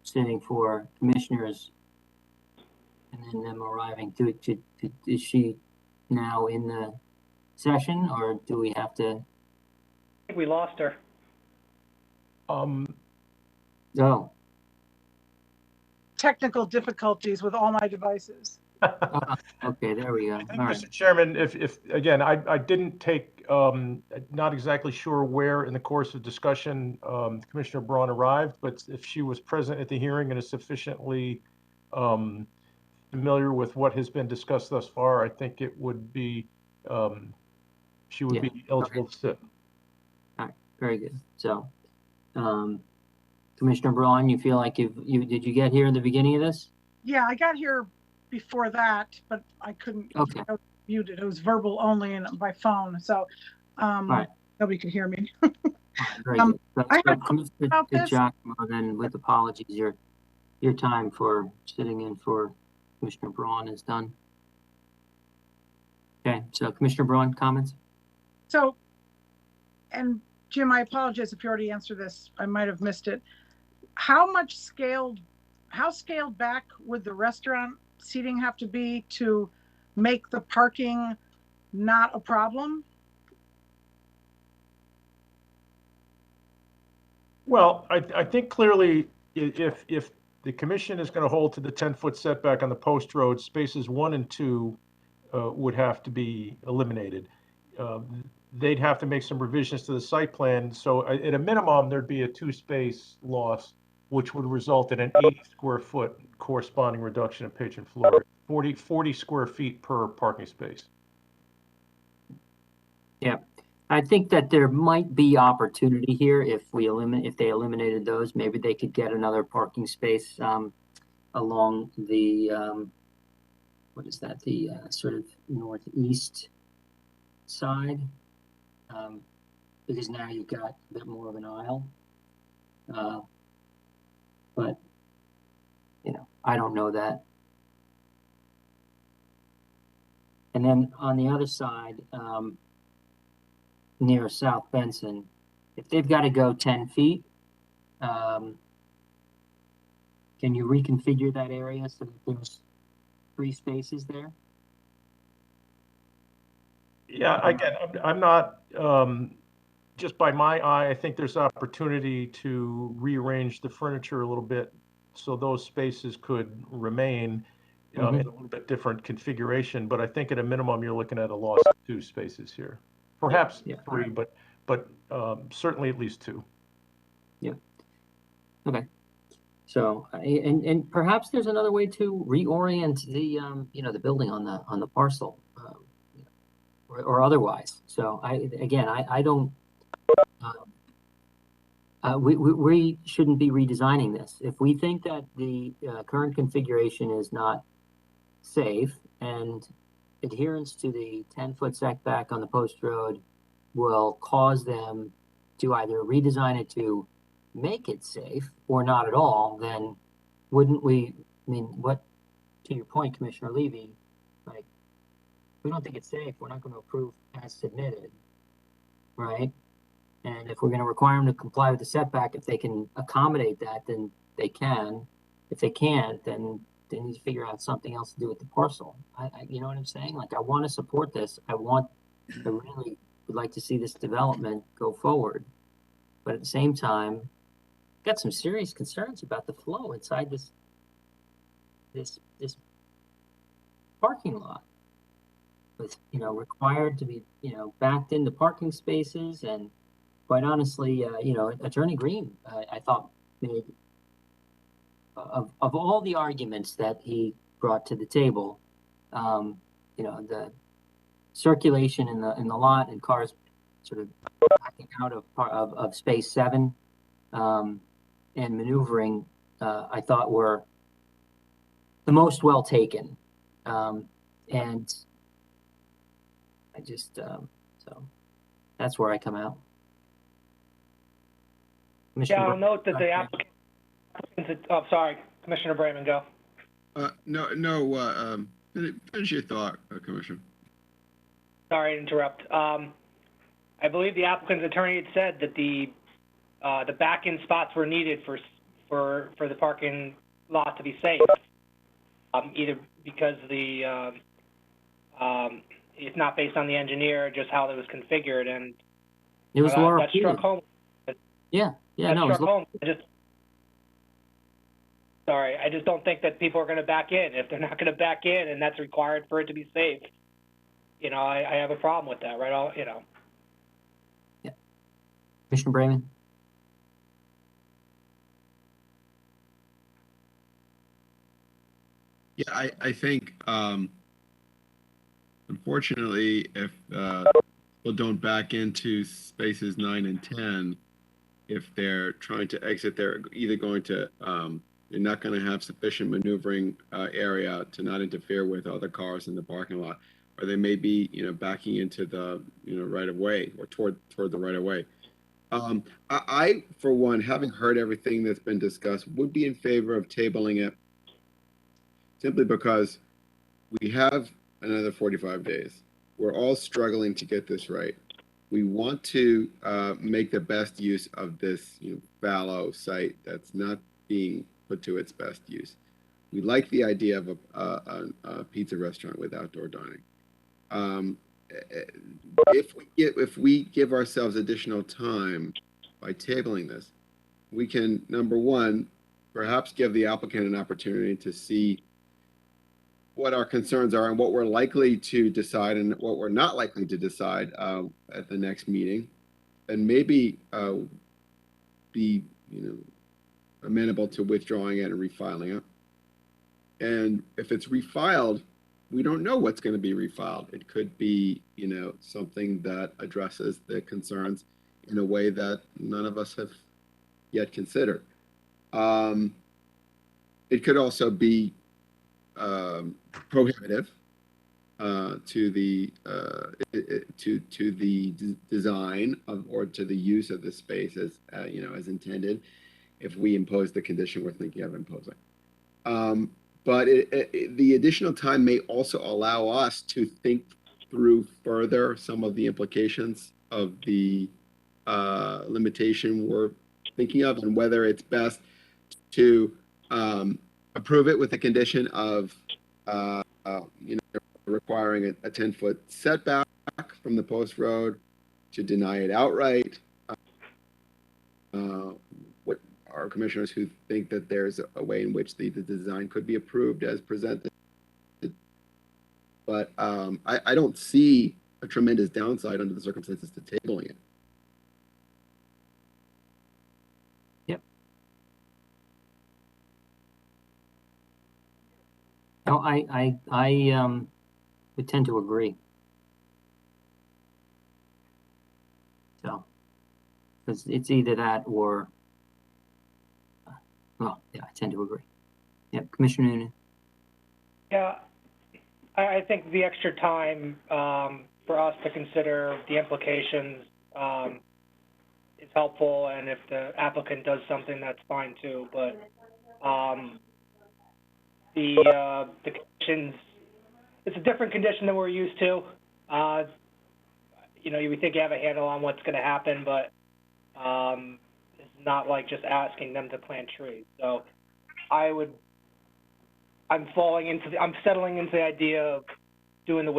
S2: sitting for commissioners and then them arriving? Is she now in the session, or do we have to?
S7: I think we lost her.
S2: No.
S8: Technical difficulties with all my devices.
S2: Okay, there we go.
S3: I think,
S2: All right.
S3: Mr. Chairman, if again, I didn't take, not exactly sure where in the course of discussion Commissioner Braun arrived, but if she was present at the hearing and is sufficiently familiar with what has been discussed thus far, I think it would be, she would be eligible to sit.
S2: All right, very good. So, Commissioner Braun, you feel like did you get here in the beginning of this?
S8: Yeah, I got here before that, but I couldn't.
S2: Okay.
S8: I was muted. It was verbal only and by phone, so
S2: right.
S8: Nobody could hear me.
S2: Very good.
S8: I have
S2: Commissioner
S8: about this.
S2: DeGiacomo, then with apologies, your time for sitting in for Commissioner Braun is done. Okay, so Commissioner Braun, comments?
S8: So, and Jim, I apologize if you already answered this. I might have missed it. How scaled back would the restaurant seating have to be to make the parking not a problem?
S3: Well, I think clearly if The commission is going to hold to the 10-foot setback on the post road. Spaces 1 and 2 would have to be eliminated. They'd have to make some revisions to the site plan. So at a minimum, there'd be a 2-space loss, which would result in an 80 square foot corresponding reduction in patron floor, 40 square feet per parking space.
S2: Yeah, I think that there might be opportunity here if they eliminated those. Maybe they could get another parking space along the what is that? The sort of northeast side, because now you've got a bit more of an aisle. But I don't know that. And then on the other side, near South Benson, if they've got to go 10 feet, can you reconfigure that area so that there's 3 spaces there?
S3: Yeah, again, I'm not, just by my eye, I think there's opportunity to rearrange the furniture a little bit so those spaces could remain in a little bit different configuration. But I think at a minimum, you're looking at a loss of 2 spaces here. Perhaps 3, but certainly at least 2.
S2: Yeah. Okay. So, and perhaps there's another way to reorient the the building on the parcel, or otherwise. So I don't. We shouldn't be redesigning this. If we think that the current configuration is not safe and adherence to the 10-foot setback on the post road will cause them to either redesign it to make it safe or not at all, then wouldn't we, to your point, Commissioner Levy, like, we don't think it's safe, we're not going to approve as submitted, right? And if we're going to require them to comply with the setback, if they can accommodate that, then they can. If they can't, then they need to figure out something else to do with the parcel. You know what I'm saying? Like, I want to support this. I really would like to see this development go forward. But at the same time, got some serious concerns about the flow inside this parking lot. With, required to be, backed into parking spaces, and quite honestly, Attorney Green, I thought made of all the arguments that he brought to the table, the circulation in the lot and cars sort of backing out of space 7, and maneuvering, I thought were the most well taken, and I just so that's where I come out.
S7: I'll note that the applicants. Oh, sorry, Commissioner Brayman, go.
S6: No. Finish your thought, Commissioner.
S7: Sorry to interrupt. I believe the applicant's attorney had said that the back-in spots were needed for the parking lot to be safe, either because it's not based on the engineer, just how it was configured, and
S2: it was
S7: that struck home. I just don't think that people are going to back in. If they're not going to back in, and that's required for it to be safe, I have a problem with that, right?
S2: Yeah. Commissioner Brayman.
S6: Yeah, I think, unfortunately, if people don't back into spaces 9 and 10, if they're trying to exit, they're either going to, they're not going to have sufficient maneuvering area to not interfere with other cars in the parking lot, or they may be, backing into the, right of way, or toward the right of way. I, for one, having heard everything that's been discussed, would be in favor of tabling it, simply because we have another 45 days. We're all struggling to get this right. We want to make the best use of this fallow site that's not being put to its best use. We like the idea of a pizza restaurant with outdoor dining. If we give ourselves additional time by tabling this, we can, number one, perhaps give the applicant an opportunity to see what our concerns are and what we're likely to decide and what we're not likely to decide at the next meeting, and maybe be, amenable to withdrawing it and refiling it. And if it's refiled, we don't know what's going to be refiled. It could be, something that addresses the concerns in a way that none of us have yet considered. It could also be prohibitive to the design of, or to the use of the space as as intended, if we impose the condition we're thinking of imposing. But the additional time may also allow us to think through further some of the implications of the limitation we're thinking of, and whether it's best to approve it with the condition of requiring a 10-foot setback from the post road, to deny it outright. What are commissioners who think that there's a way in which the design could be approved as presented? But I don't see a tremendous downside under the circumstances to tabling it.
S2: Yep. No, I would tend to agree. So, because it's either that or, well, yeah, I tend to agree. Yep, Commissioner Noonan.
S7: Yeah, I think the extra time for us to consider the implications is helpful, and if the applicant does something, that's fine too. But the conditions, it's a different condition than we're used to. We think you have a handle on what's going to happen, but it's not like just asking them to plant trees. So I'm settling into the idea of doing the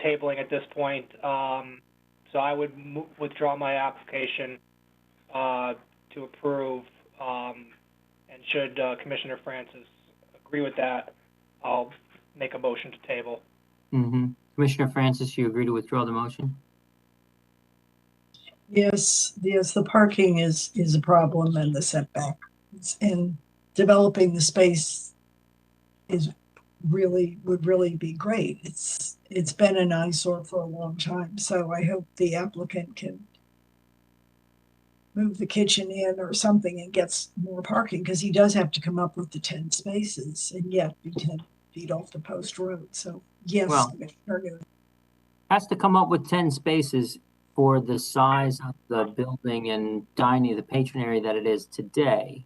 S7: tabling at this point. So I would withdraw my application to approve, and should Commissioner Francis agree with that, I'll make a motion to table.
S2: Mm-hmm. Commissioner Francis, you agree to withdraw the motion?
S4: Yes, the parking is a problem, and the setback. And developing the space would really be great. It's been an eyesore for a long time, so I hope the applicant can move the kitchen in or something and gets more parking, because he does have to come up with the 10 spaces and yet be 10 feet off the post road. So yes,
S2: Well,
S4: Commissioner Newman.
S2: Has to come up with 10 spaces for the size of the building and dining, the patron area that it is today.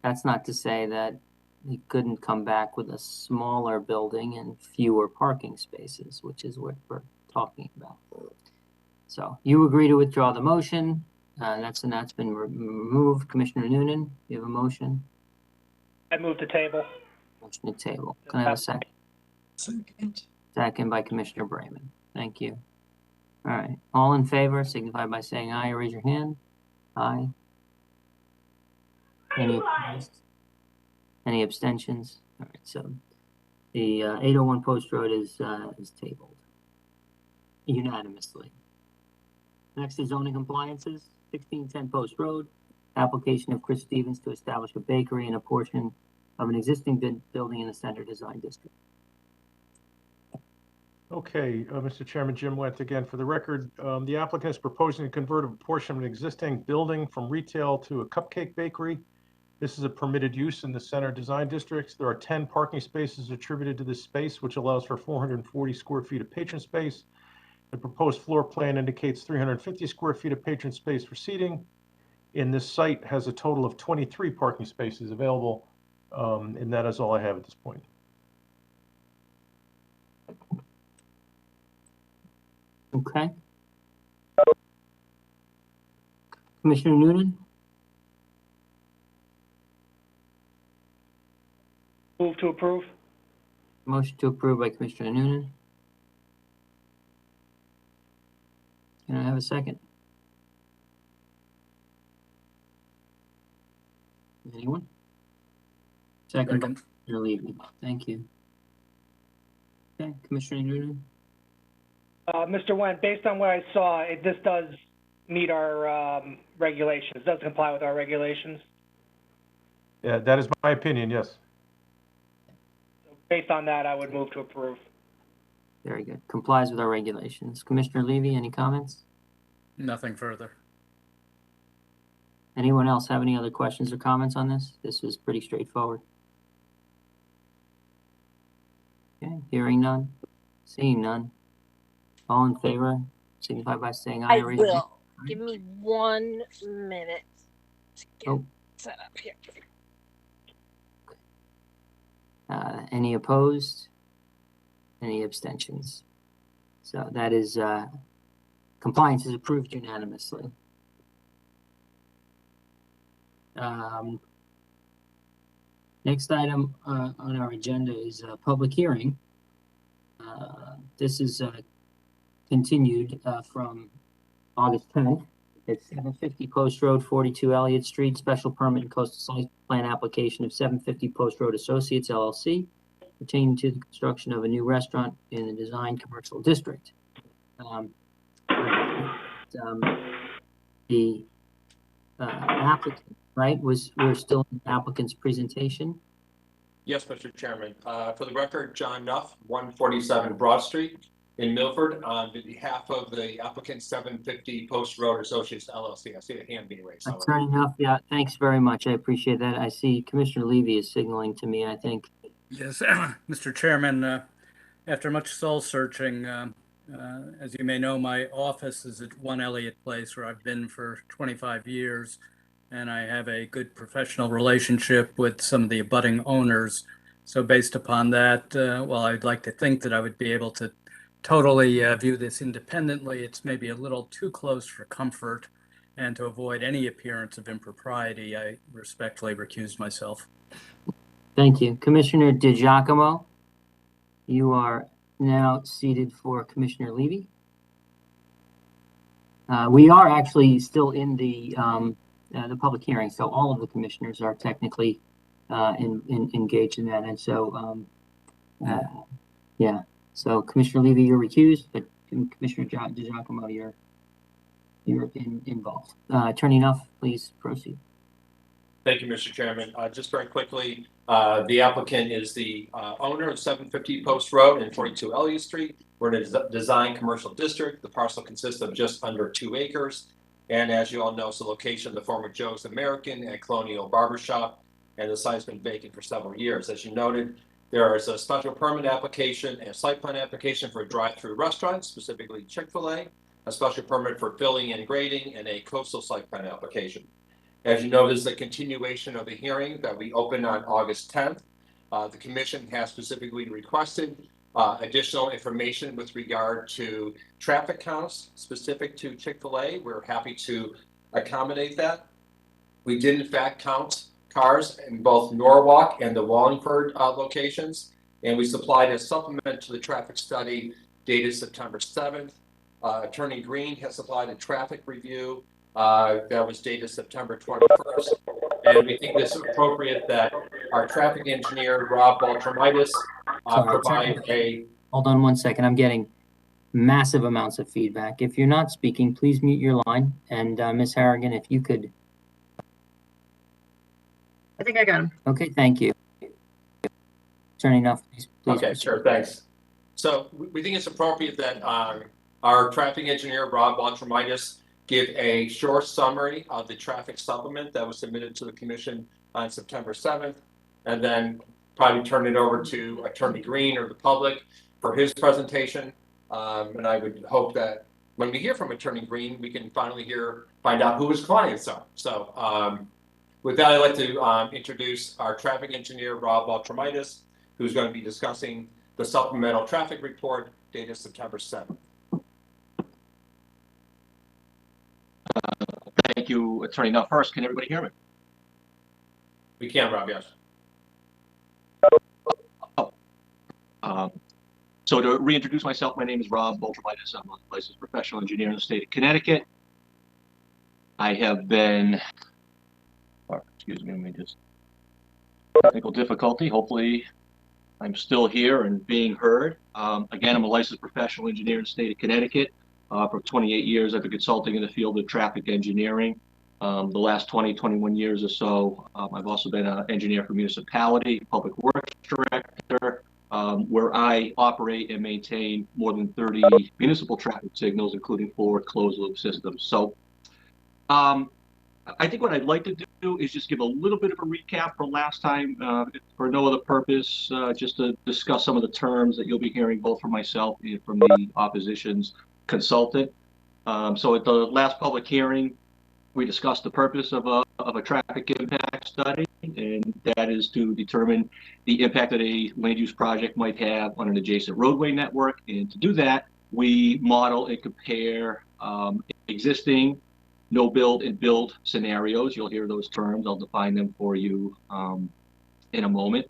S2: That's not to say that he couldn't come back with a smaller building and fewer parking spaces, which is what we're talking about. So you agree to withdraw the motion. That's been removed. Commissioner Noonan, you have a motion?
S7: I move to table.
S2: Motion to table. Can I have a second?
S4: Second.
S2: Second by Commissioner Brayman. Thank you. All right. All in favor, signify by saying aye or raise your hand. Aye. Any opposed? Any abstentions? All right. So the 801 Post Road is tabled unanimously. Next is zoning compliances. 1610 Post Road. Application of Chris Stevens to establish a bakery in a portion of an existing building in the Center Design District.
S3: Okay, Mr. Chairman, Jim Wendt again. For the record, the applicant is proposing to convert a portion of an existing building from retail to a cupcake bakery. This is a permitted use in the Center Design Districts. There are 10 parking spaces attributed to this space, which allows for 440 square feet of patron space. The proposed floor plan indicates 350 square feet of patron space for seating. And this site has a total of 23 parking spaces available, and that is all I have at this point.
S2: Okay. Commissioner Noonan?
S7: Move to approve.
S2: Motion to approve by Commissioner Noonan. Can I have a second? Anyone? Second by
S5: Second.
S2: Commissioner Levy. Thank you. Okay, Commissioner Noonan?
S7: Mr. Went, based on what I saw, this does meet our regulations, does comply with our regulations.
S3: Yeah, that is my opinion, yes.
S7: Based on that, I would move to approve.
S2: Very good. Complies with our regulations. Commissioner Levy, any comments?
S5: Nothing further.
S2: Anyone else have any other questions or comments on this? This is pretty straightforward. Okay, hearing none, seeing none. All in favor, signify by saying aye.
S9: I
S2: Raise your hand.
S9: will. Give me 1 minute to get
S2: Oh.
S9: set up here.
S2: Any opposed? Any abstentions? So that is, compliance is approved unanimously. Next item on our agenda is a public hearing. This is continued from August 10th. It's 750 Post Road, 42 Elliott Street, special permit and coastal site plan application of 750 Post Road Associates LLC, pertaining to the construction of a new restaurant in the design commercial district. The applicant, right, we're still in the applicant's presentation.
S10: Yes, Mr. Chairman. For the record, John Nuff, 147 Broad Street in Milford, on behalf of the applicant 750 Post Road Associates LLC. I see a hand being raised.
S2: Attorney Nuff, yeah, thanks very much. I appreciate that. I see Commissioner Levy is signaling to me, I think.
S5: Yes, Mr. Chairman, after much soul searching, as you may know, my office is at 1 Elliott Place, where I've been for 25 years, and I have a good professional relationship with some of the abutting owners. So based upon that, while I'd like to think that I would be able to totally view this independently, it's maybe a little too close for comfort, and to avoid any appearance of impropriety, I respectfully recused myself.
S2: Thank you. Commissioner DiGiacomo, you are now seated for Commissioner Levy. We are actually still in the public hearing, so all of the commissioners are technically engaged in that. And so, yeah. So Commissioner Levy, you're recused, but Commissioner DiGiacomo, you're involved. Attorney Nuff, please proceed.
S10: Thank you, Mr. Chairman. Just very quickly, the applicant is the owner of 750 Post Road and 42 Elliott Street. We're in a design commercial district. The parcel consists of just under 2 acres. And as you all know, it's the location of the former Joe's American and Colonial Barbershop, and the site's been vacant for several years. As you noted, there is a special permit application and a site plan application for a drive-through restaurant, specifically Chick-fil-A, a special permit for filling and grading, and a coastal site plan application. As you know, this is a continuation of the hearing that we opened on August 10th. The commission has specifically requested additional information with regard to traffic counts specific to Chick-fil-A. We're happy to accommodate that. We did in fact count cars in both Norwalk and the Wallingford locations, and we supplied a supplement to the traffic study dated September 7th. Attorney Green has supplied a traffic review that was dated September 21st, and we think it's appropriate that our traffic engineer, Rob Baltramitis, provide a...
S2: Hold on 1 second. I'm getting massive amounts of feedback. If you're not speaking, please mute your line. And Ms. Harrigan, if you could...
S1: I think I got him.
S2: Okay, thank you. Attorney Nuff, please.
S10: Okay,
S2: proceed.
S10: sure, thanks. So we think it's appropriate that our traffic engineer, Rob Baltramitis, give a short summary of the traffic supplement that was submitted to the commission on September 7th, and then probably turn it over to Attorney Green or the public for his presentation. And I would hope that when we hear from Attorney Green, we can finally find out who his clients are. So with that, I'd like to introduce our traffic engineer, Rob Baltramitis, who's going to be discussing the supplemental traffic report dated September 7th.
S11: Thank you, Attorney Nuff. First, can everybody hear me?
S10: We can, Rob, yes.
S11: So to reintroduce myself, my name is Rob Baltramitis. I'm a licensed professional engineer in the state of Connecticut. I have been, excuse me, let me just technical difficulty. Hopefully I'm still here and being heard. Again, I'm a licensed professional engineer in the state of Connecticut. For 28 years, I've been consulting in the field of traffic engineering. The last 21 years or so, I've also been an engineer for municipality, public works director, where I operate and maintain more than 30 municipal traffic signals, including 4 closed loop systems. So I think what I'd like to do is just give a little bit of a recap from last time, for no other purpose, just to discuss some of the terms that you'll be hearing both from myself and from the opposition's consultant. So at the last public hearing, we discussed the purpose of a traffic impact study, and that is to determine the impact that a land use project might have on an adjacent roadway network. And to do that, we model and compare existing no build and build scenarios. You'll hear those terms. I'll define them for you in a moment.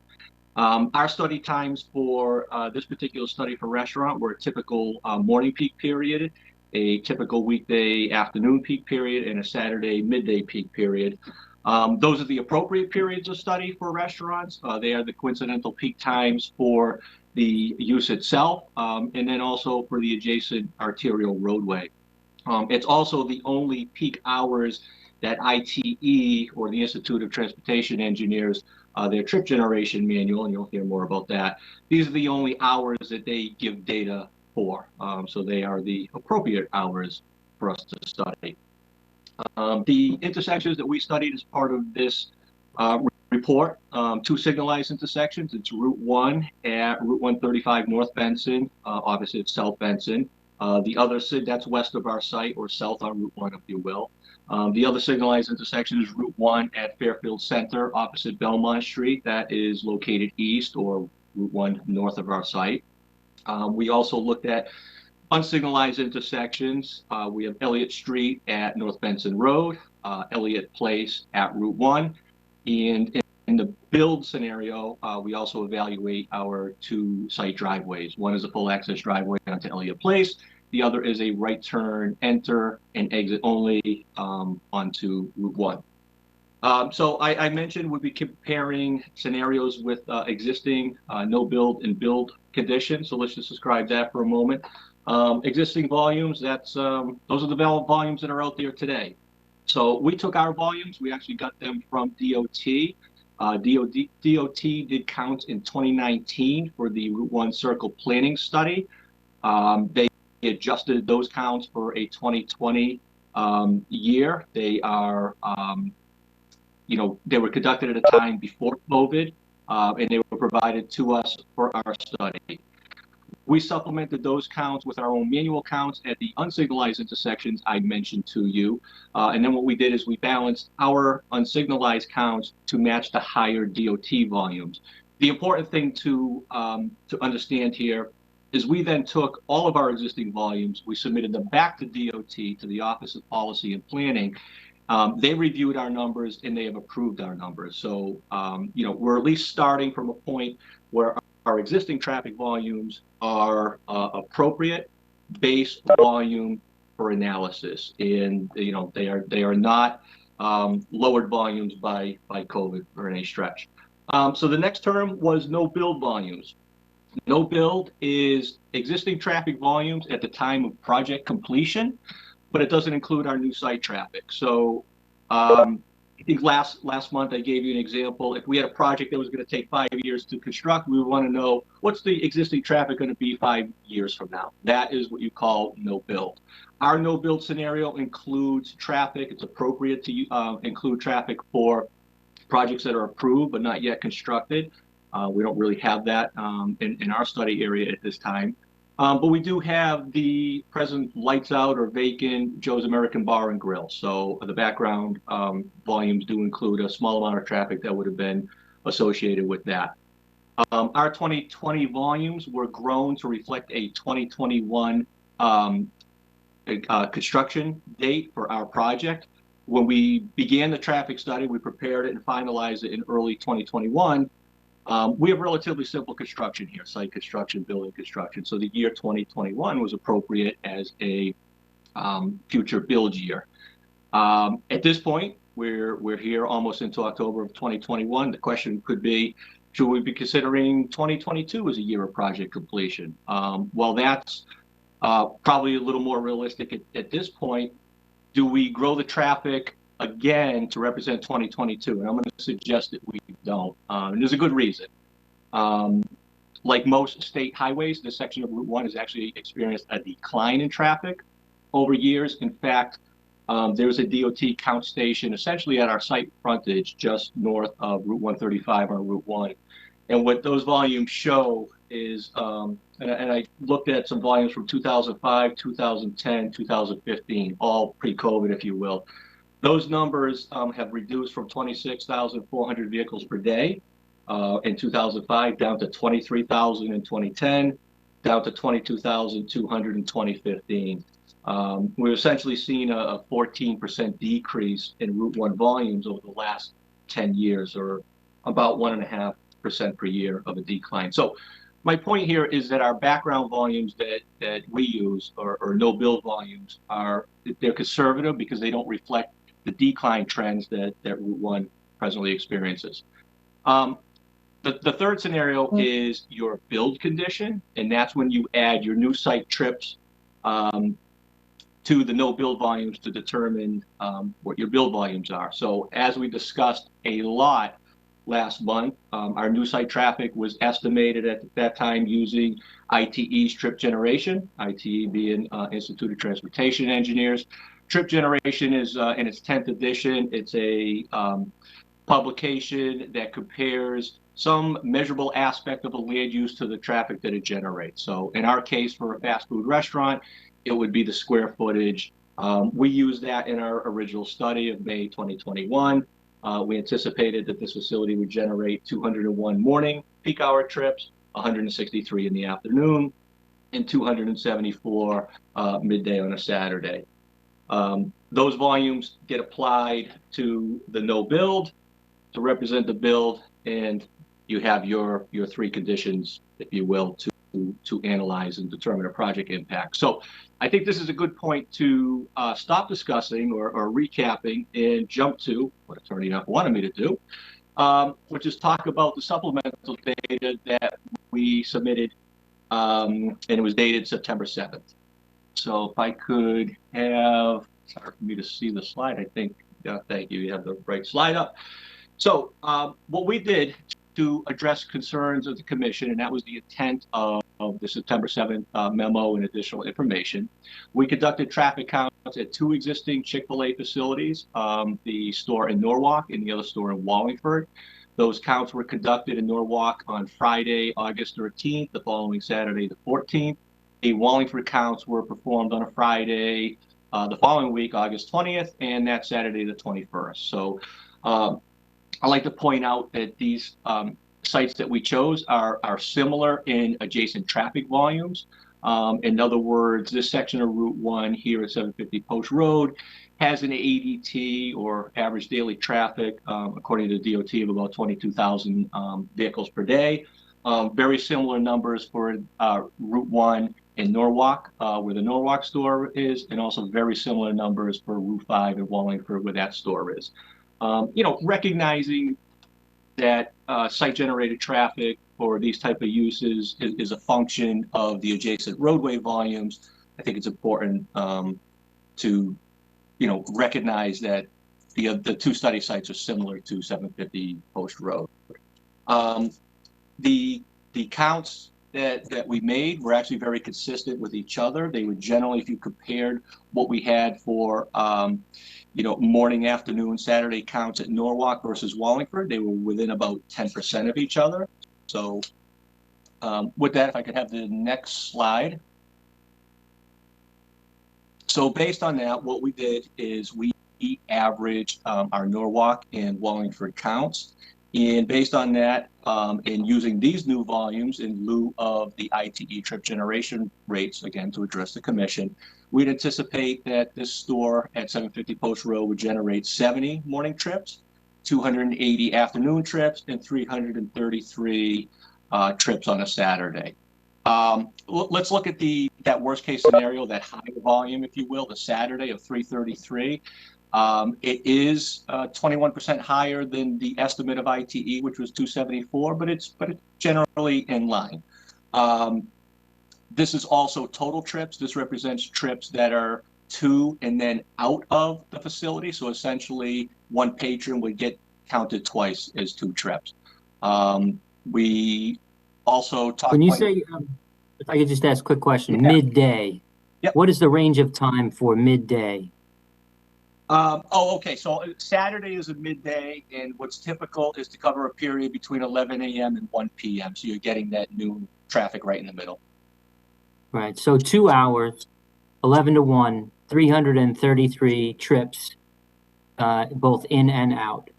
S11: Our study times for this particular study for restaurant were a typical morning peak period, a typical weekday afternoon peak period, and a Saturday midday peak period. Those are the appropriate periods of study for restaurants. They are the coincidental peak times for the use itself, and then also for the adjacent arterial roadway. It's also the only peak hours that ITE, or the Institute of Transportation Engineers, their trip generation manual, and you'll hear more about that. These are the only hours that they give data for. So they are the appropriate hours for us to study. The intersections that we studied as part of this report, 2 signalized intersections. It's Route 1 at Route 135 North Benson, opposite South Benson. The other that's west of our site, or south on Route 1, if you will. The other signalized intersection is Route 1 at Fairfield Center, opposite Belmont Street. That is located east, or Route 1 north of our site. We also looked at unsignalized intersections. We have Elliott Street at North Benson Road, Elliott Place at Route 1. And in the build scenario, we also evaluate our 2 site driveways. One is a full access driveway onto Elliott Place. The other is a right turn, enter, and exit only onto Route 1. So I mentioned we'd be comparing scenarios with existing no build and build conditions. So let's just describe that for a moment. Existing volumes, those are the volumes that are out there today. So we took our volumes, we actually got them from DOT. DOT did count in 2019 for the Route 1 Circle Planning Study. They adjusted those counts for a 2020 year. They are, they were conducted at a time before COVID, and they were provided to us for our study. We supplemented those counts with our own manual counts at the unsignalized intersections I mentioned to you. And then what we did is we balanced our unsignalized counts to match the higher DOT volumes. The important thing to understand here is we then took all of our existing volumes, we submitted them back to DOT, to the Office of Policy and Planning. They reviewed our numbers and they have approved our numbers. So, we're at least starting from a point where our existing traffic volumes are appropriate base volume for analysis, and they are not lowered volumes by COVID or any stretch. So the next term was no build volumes. No build is existing traffic volumes at the time of project completion, but it doesn't include our new site traffic. So I think last month I gave you an example. If we had a project that was going to take 5 years to construct, we would want to know what's the existing traffic going to be 5 years from now. That is what you call no build. Our no build scenario includes traffic. It's appropriate to include traffic for projects that are approved but not yet constructed. We don't really have that in our study area at this time. But we do have the present lights out or vacant Joe's American Bar and Grill. So the background volumes do include a small amount of traffic that would have been associated with that. Our 2020 volumes were grown to reflect a 2021 construction date for our project. When we began the traffic study, we prepared it and finalized it in early 2021. We have relatively simple construction here, site construction, building construction. So the year 2021 was appropriate as a future build year. At this point, We're here almost into October of 2021. The question could be, should we be considering 2022 as a year of project completion? Well, that's probably a little more realistic at this point. Do we grow the traffic again to represent 2022? And I'm going to suggest that we don't. And there's a good reason. Like most state highways, this section of Route 1 has actually experienced a decline in traffic over years. In fact, there was a DOT count station essentially at our site frontage just north of Route 135 on Route 1. And what those volumes show is, and I looked at some volumes from 2005, 2010, 2015, all pre-COVID, if you will. Those numbers have reduced from 26,400 vehicles per day in 2005 down to 23,000 in 2010, down to 22,200 in 2015. We're essentially seeing a 14% decrease in Route 1 volumes over the last 10 years, or about 1.5% per year of a decline. So my point here is that our background volumes that we use, or no build volumes, they're conservative because they don't reflect the decline trends that Route 1 presently experiences. The third scenario is your build condition, and that's when you add your new site trips to the no build volumes to determine what your build volumes are. So as we discussed a lot last month, our new site traffic was estimated at that time using ITE's trip generation, ITE being Institute of Transportation Engineers. Trip generation is in its 10th edition. It's a publication that compares some measurable aspect of a land use to the traffic that it generates. So in our case, for a fast food restaurant, it would be the square footage. We used that in our original study of May 2021. We anticipated that this facility would generate 201 morning peak hour trips, 163 in the afternoon, and 274 midday on a Saturday. Those volumes get applied to the no build to represent the build, and you have your three conditions, if you will, to analyze and determine a project impact. So I think this is a good point to stop discussing or recapping and jump to what Attorney Knapp wanted me to do, which is talk about the supplemental data that we submitted, and it was dated September 7th. So if I could have, sorry for me to see the slide, I think, thank you, you have the right slide up. So what we did to address concerns of the commission, and that was the intent of the September 7th memo and additional information. We conducted traffic counts at two existing Chick-fil-A facilities, the store in Norwalk and the other store in Wallingford. Those counts were conducted in Norwalk on Friday, August 13th, the following Saturday, the 14th. The Wallingford counts were performed on a Friday, the following week, August 20th, and that Saturday, the 21st. So I like to point out that these sites that we chose are similar in adjacent traffic volumes. In other words, this section of Route 1 here at 750 Post Road has an ADT, or average daily traffic, according to the DOT, of about 22,000 vehicles per day. Very similar numbers for Route 1 in Norwalk, where the Norwalk store is, and also very similar numbers for Route 5 in Wallingford, where that store is. Recognizing that site-generated traffic for these type of uses is a function of the adjacent roadway volumes, I think it's important to, recognize that the two study sites are similar to 750 Post Road. The counts that we made were actually very consistent with each other. They were generally, if you compared what we had for morning, afternoon, Saturday counts at Norwalk versus Wallingford, they were within about 10% of each other. So with that, if I could have the next slide. So based on that, what we did is we averaged our Norwalk and Wallingford counts. And based on that, and using these new volumes in lieu of the ITE trip generation rates, again, to address the commission, we'd anticipate that this store at 750 Post Road would generate 70 morning trips, 280 afternoon trips, and 333 trips on a Saturday. Let's look at that worst case scenario, that high volume, if you will, the Saturday of 333. It is 21% higher than the estimate of ITE, which was 274, but it's generally in line. This is also total trips. This represents trips that are to and then out of the facility. So essentially, one patron would get counted twice as 2 trips. We also talked.
S2: When you say, if I could just ask a quick question,
S11: Yeah.
S2: midday,
S11: Yep.
S2: What is the range of time for midday?
S11: Okay. So Saturday is a midday, and what's typical is to cover a period between 11 a.m. and 1 p.m. So you're getting that noon traffic right in the middle.
S2: Right. So 2 hours, 11 to 1, 333 trips, both in and out.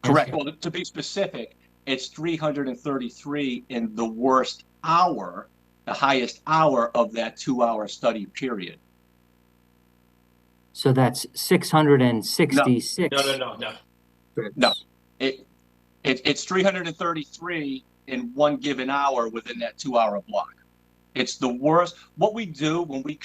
S11: Correct. Well, to be specific, it's 333 in the worst hour, the highest hour of that 2-hour study period.
S2: So that's 666.
S10: No.
S2: trips.
S11: No, it's 333 in one given hour within that 2-hour block. It's the worst. What we do when we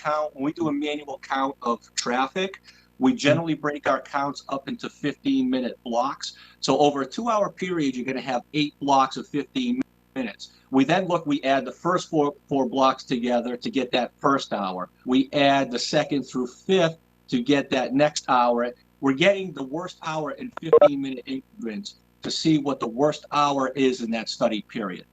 S11: do a manual count of traffic, we generally break our counts up into 15-minute blocks. So over a 2-hour period, you're going to have 8 blocks of 15 minutes. We then we add the first four blocks together to get that first hour. We add the second through fifth to get that next hour. We're getting the worst hour in 15-minute increments to see what the worst hour is in that study period.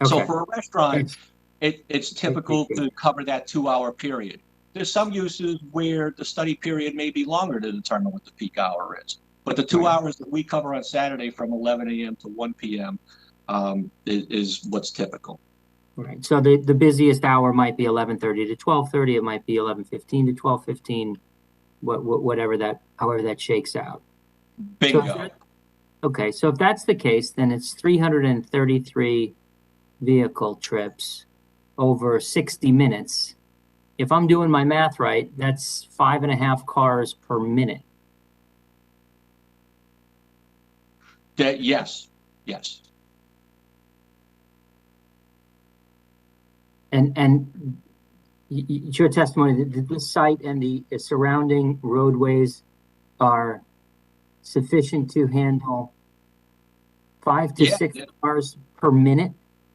S11: Okay. So for a restaurant, it's typical to cover that 2-hour period. There's some uses where the study period may be longer to determine what the peak hour is. But the 2 hours that we cover on Saturday from 11 a.m. to 1 p.m. Is what's typical.
S2: Right. So the busiest hour might be 11:30 to 12:30. It might be 11:15 to 12:15. However that shakes out.
S11: Bingo.
S2: Okay. So if that's the case, then it's 333 vehicle trips over 60 minutes. If I'm doing my math right, that's 5.5 cars per minute.
S11: Yes.
S2: And your testimony that this site and the surrounding roadways are sufficient to handle 5 to 6 cars per minute?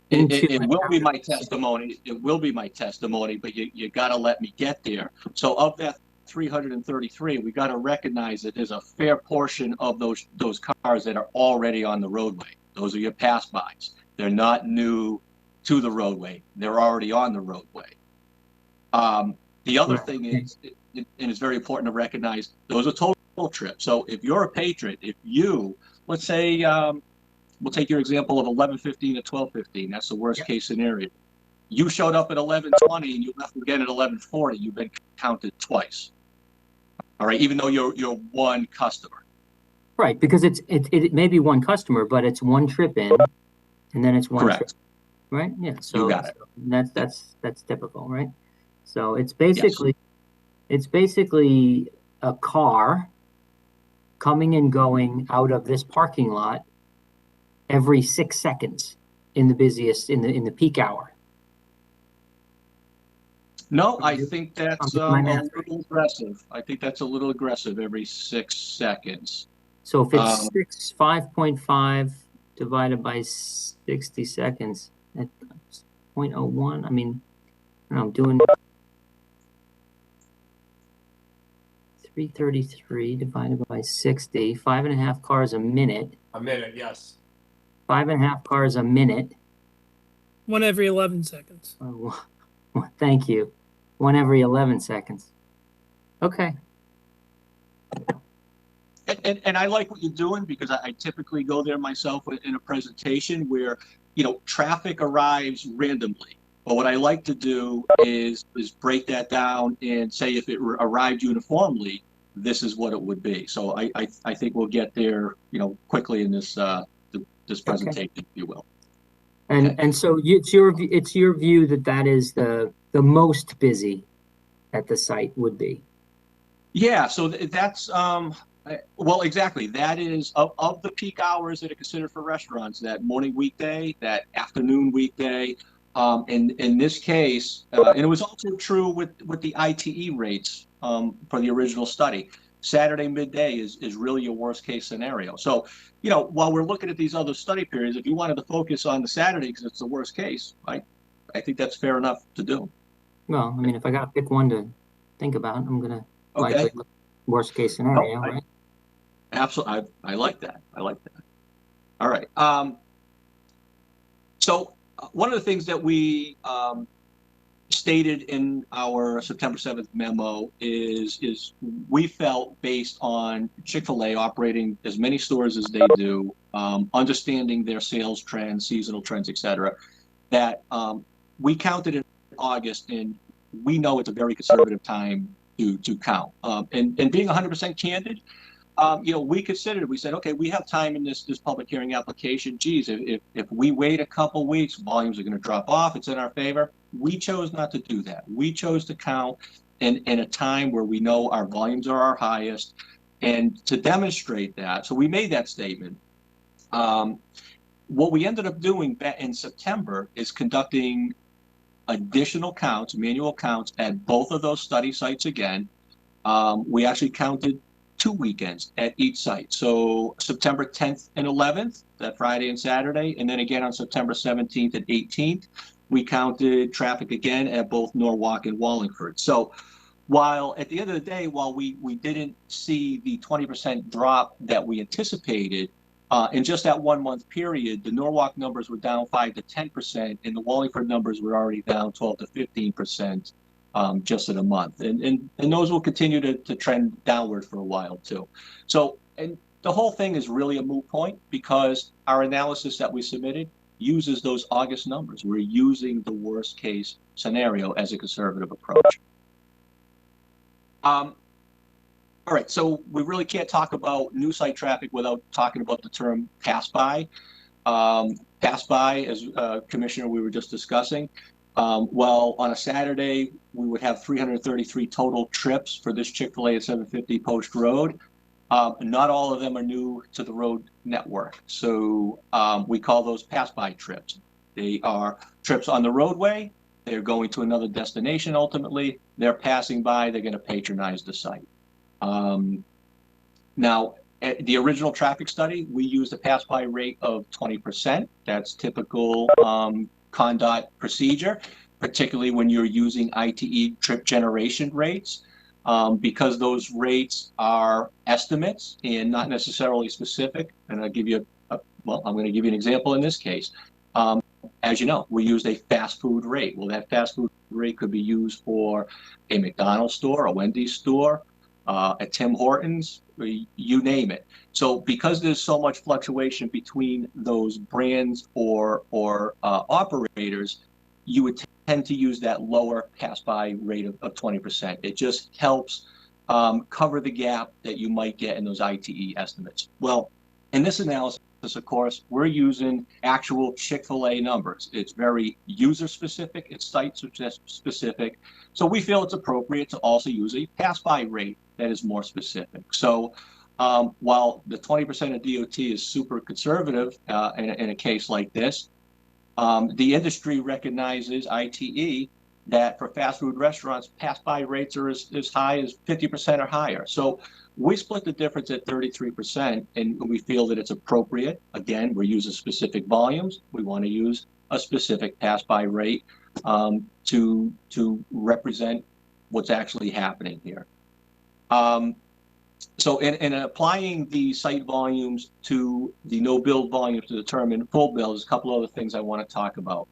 S11: It will be my testimony. It will be my testimony, but you got to let me get there. So of that 333, we got to recognize that there's a fair portion of those cars that are already on the roadway. Those are your pass-bys. They're not new to the roadway. They're already on the roadway. The other thing is, and it's very important to recognize, those are total trips. So if you're a patron, let's say, we'll take your example of 11:15 to 12:15. That's the worst case scenario. You showed up at 11:20 and you left again at 11:40. You've been counted twice. All right, even though you're one customer.
S2: Right, because it may be one customer, but it's one trip in, and then it's one
S11: Correct.
S2: trip. Right? Yeah. So
S11: you got it.
S2: That's typical, right? So it's basically a car coming and going out of this parking lot every 6 seconds in the busiest in the peak hour.
S11: No, I think that's a little aggressive. I think that's a little aggressive every 6 seconds.
S2: So if it's 5.5 divided by 60 seconds, that's 0.01. I mean, I'm doing 333 divided by 60, 5.5 cars a minute.
S10: A minute, yes.
S2: 5.5 cars a minute.
S12: One every 11 seconds.
S2: Thank you. One every 11 seconds. Okay.
S11: And I like what you're doing because I typically go there myself in a presentation where, traffic arrives randomly. But what I like to do is break that down and say if it arrived uniformly, this is what it would be. So I think we'll get there, quickly in this this presentation, if you will.
S2: And so it's your view that is the most busy at the site would be.
S11: Yeah. So that's well, exactly. That is of the peak hours that are considered for restaurants. That morning weekday, that afternoon weekday. In this case, and it was also true with the ITE rates for the original study. Saturday midday is really your worst case scenario. So, you know, while we're looking at these other study periods, if you wanted to focus on the Saturday because it's the worst case, I think that's fair enough to do.
S2: Well, I mean, if I got to pick one to think about, I'm gonna
S11: Okay.
S2: likely look worst case scenario, right?
S11: Absolutely, I like that. I like that. All right. So one of the things that we stated in our September 7th memo is we felt, based on Chick-fil-A operating as many stores as they do, understanding their sales trends, seasonal trends, et cetera, that we counted in August, and we know it's a very conservative time to count. And being 100% candid, you know, we considered it. We said, okay, we have time in this public hearing application. Geez, if we wait a couple weeks, volumes are going to drop off. It's in our favor. We chose not to do that. We chose to count in a time where we know our volumes are our highest, and to demonstrate that. So we made that statement. What we ended up doing back in September is conducting additional counts, manual counts, at both of those study sites again. We actually counted 2 weekends at each site. So September 10th and 11th, that Friday and Saturday, and then again on September 17th and 18th, we counted traffic again at both Norwalk and Wallingford. So while at the end of the day, while we didn't see the 20% drop that we anticipated, in just that 1 month period, the Norwalk numbers were down 5 to 10%, and the Wallingford numbers were already down 12 to 15%. Just in a month, and those will continue to trend downward for a while too. So, and the whole thing is really a moot point because our analysis that we submitted uses those August numbers. We're using the worst case scenario as a conservative approach. All right, so we really can't talk about new site traffic without talking about the term pass by. Pass by, as Commissioner, we were just discussing. Well, on a Saturday, we would have 333 total trips for this Chick-fil-A at 750 Post Road. Not all of them are new to the road network. So we call those pass-by trips. They are trips on the roadway. They're going to another destination ultimately. They're passing by. They're going to patronize the site. Now, at the original traffic study, we used a pass-by rate of 20%. That's typical CONDOT procedure, particularly when you're using ITE trip generation rates, because those rates are estimates and not necessarily specific. And I'll give you well, I'm going to give you an example in this case. As you know, we used a fast food rate. Well, that fast food rate could be used for a McDonald's store, a Wendy's store, a Tim Hortons, you name it. So because there's so much fluctuation between those brands or operators, you would tend to use that lower pass-by rate of 20%. It just helps cover the gap that you might get in those ITE estimates. Well, in this analysis, of course, we're using actual Chick-fil-A numbers. It's very user-specific, it's site-specific. So we feel it's appropriate to also use a pass-by rate that is more specific. So while the 20% of DOT is super conservative in a case like this, the industry recognizes, ITE, that for fast food restaurants, pass-by rates are as high as 50% or higher. So we split the difference at 33%, and we feel that it's appropriate. Again, we're using specific volumes. We want to use a specific pass-by rate to represent what's actually happening here. So in applying the site volumes to the no-build volumes to determine full build, there's a couple other things I want to talk about.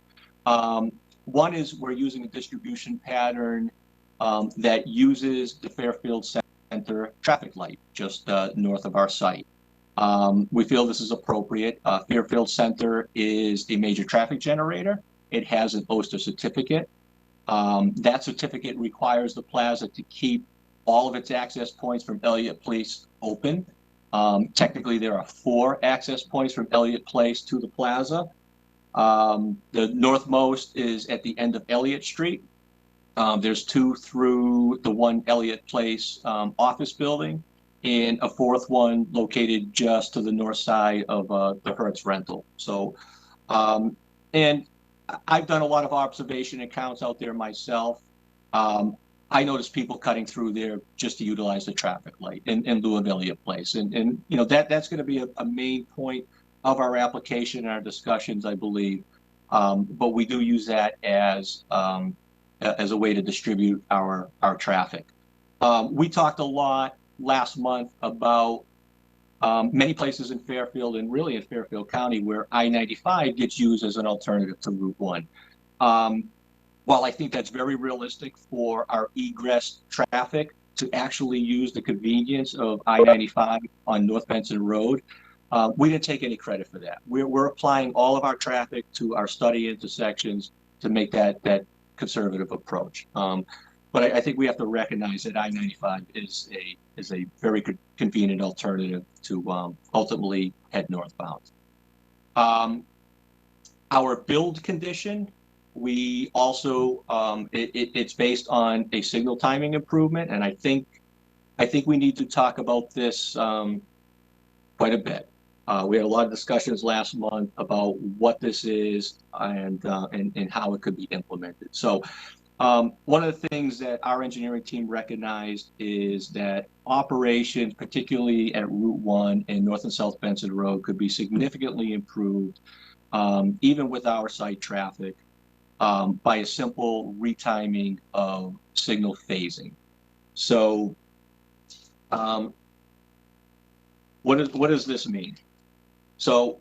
S11: One is we're using a distribution pattern that uses the Fairfield Center traffic light just north of our site. We feel this is appropriate. Fairfield Center is a major traffic generator. It has an OSTR certificate. That certificate requires the plaza to keep all of its access points from Elliott Place open. Technically, there are 4 access points from Elliott Place to the plaza. The northmost is at the end of Elliott Street. There's 2 through the one Elliott Place office building, and a 4th one located just to the north side of the Hertz rental. So, and I've done a lot of observation and counts out there myself. I noticed people cutting through there just to utilize the traffic light in lieu of Elliott Place. And you know, that's going to be a main point of our application and our discussions, I believe. But we do use that as a way to distribute our traffic. We talked a lot last month about many places in Fairfield and really in Fairfield County where I-95 gets used as an alternative to Route 1. While I think that's very realistic for our egress traffic to actually use the convenience of I-95 on North Benson Road, we didn't take any credit for that. We're applying all of our traffic to our study intersections to make that conservative approach. But I think we have to recognize that I-95 is a very convenient alternative to ultimately head northbound. Our build condition, we also it's based on a signal timing improvement, and I think we need to talk about this quite a bit. We had a lot of discussions last month about what this is and how it could be implemented. So one of the things that our engineering team recognized is that operations, particularly at Route 1 and North and South Benson Road, could be significantly improved, even with our site traffic, by a simple retiming of signal phasing. So what does this mean? So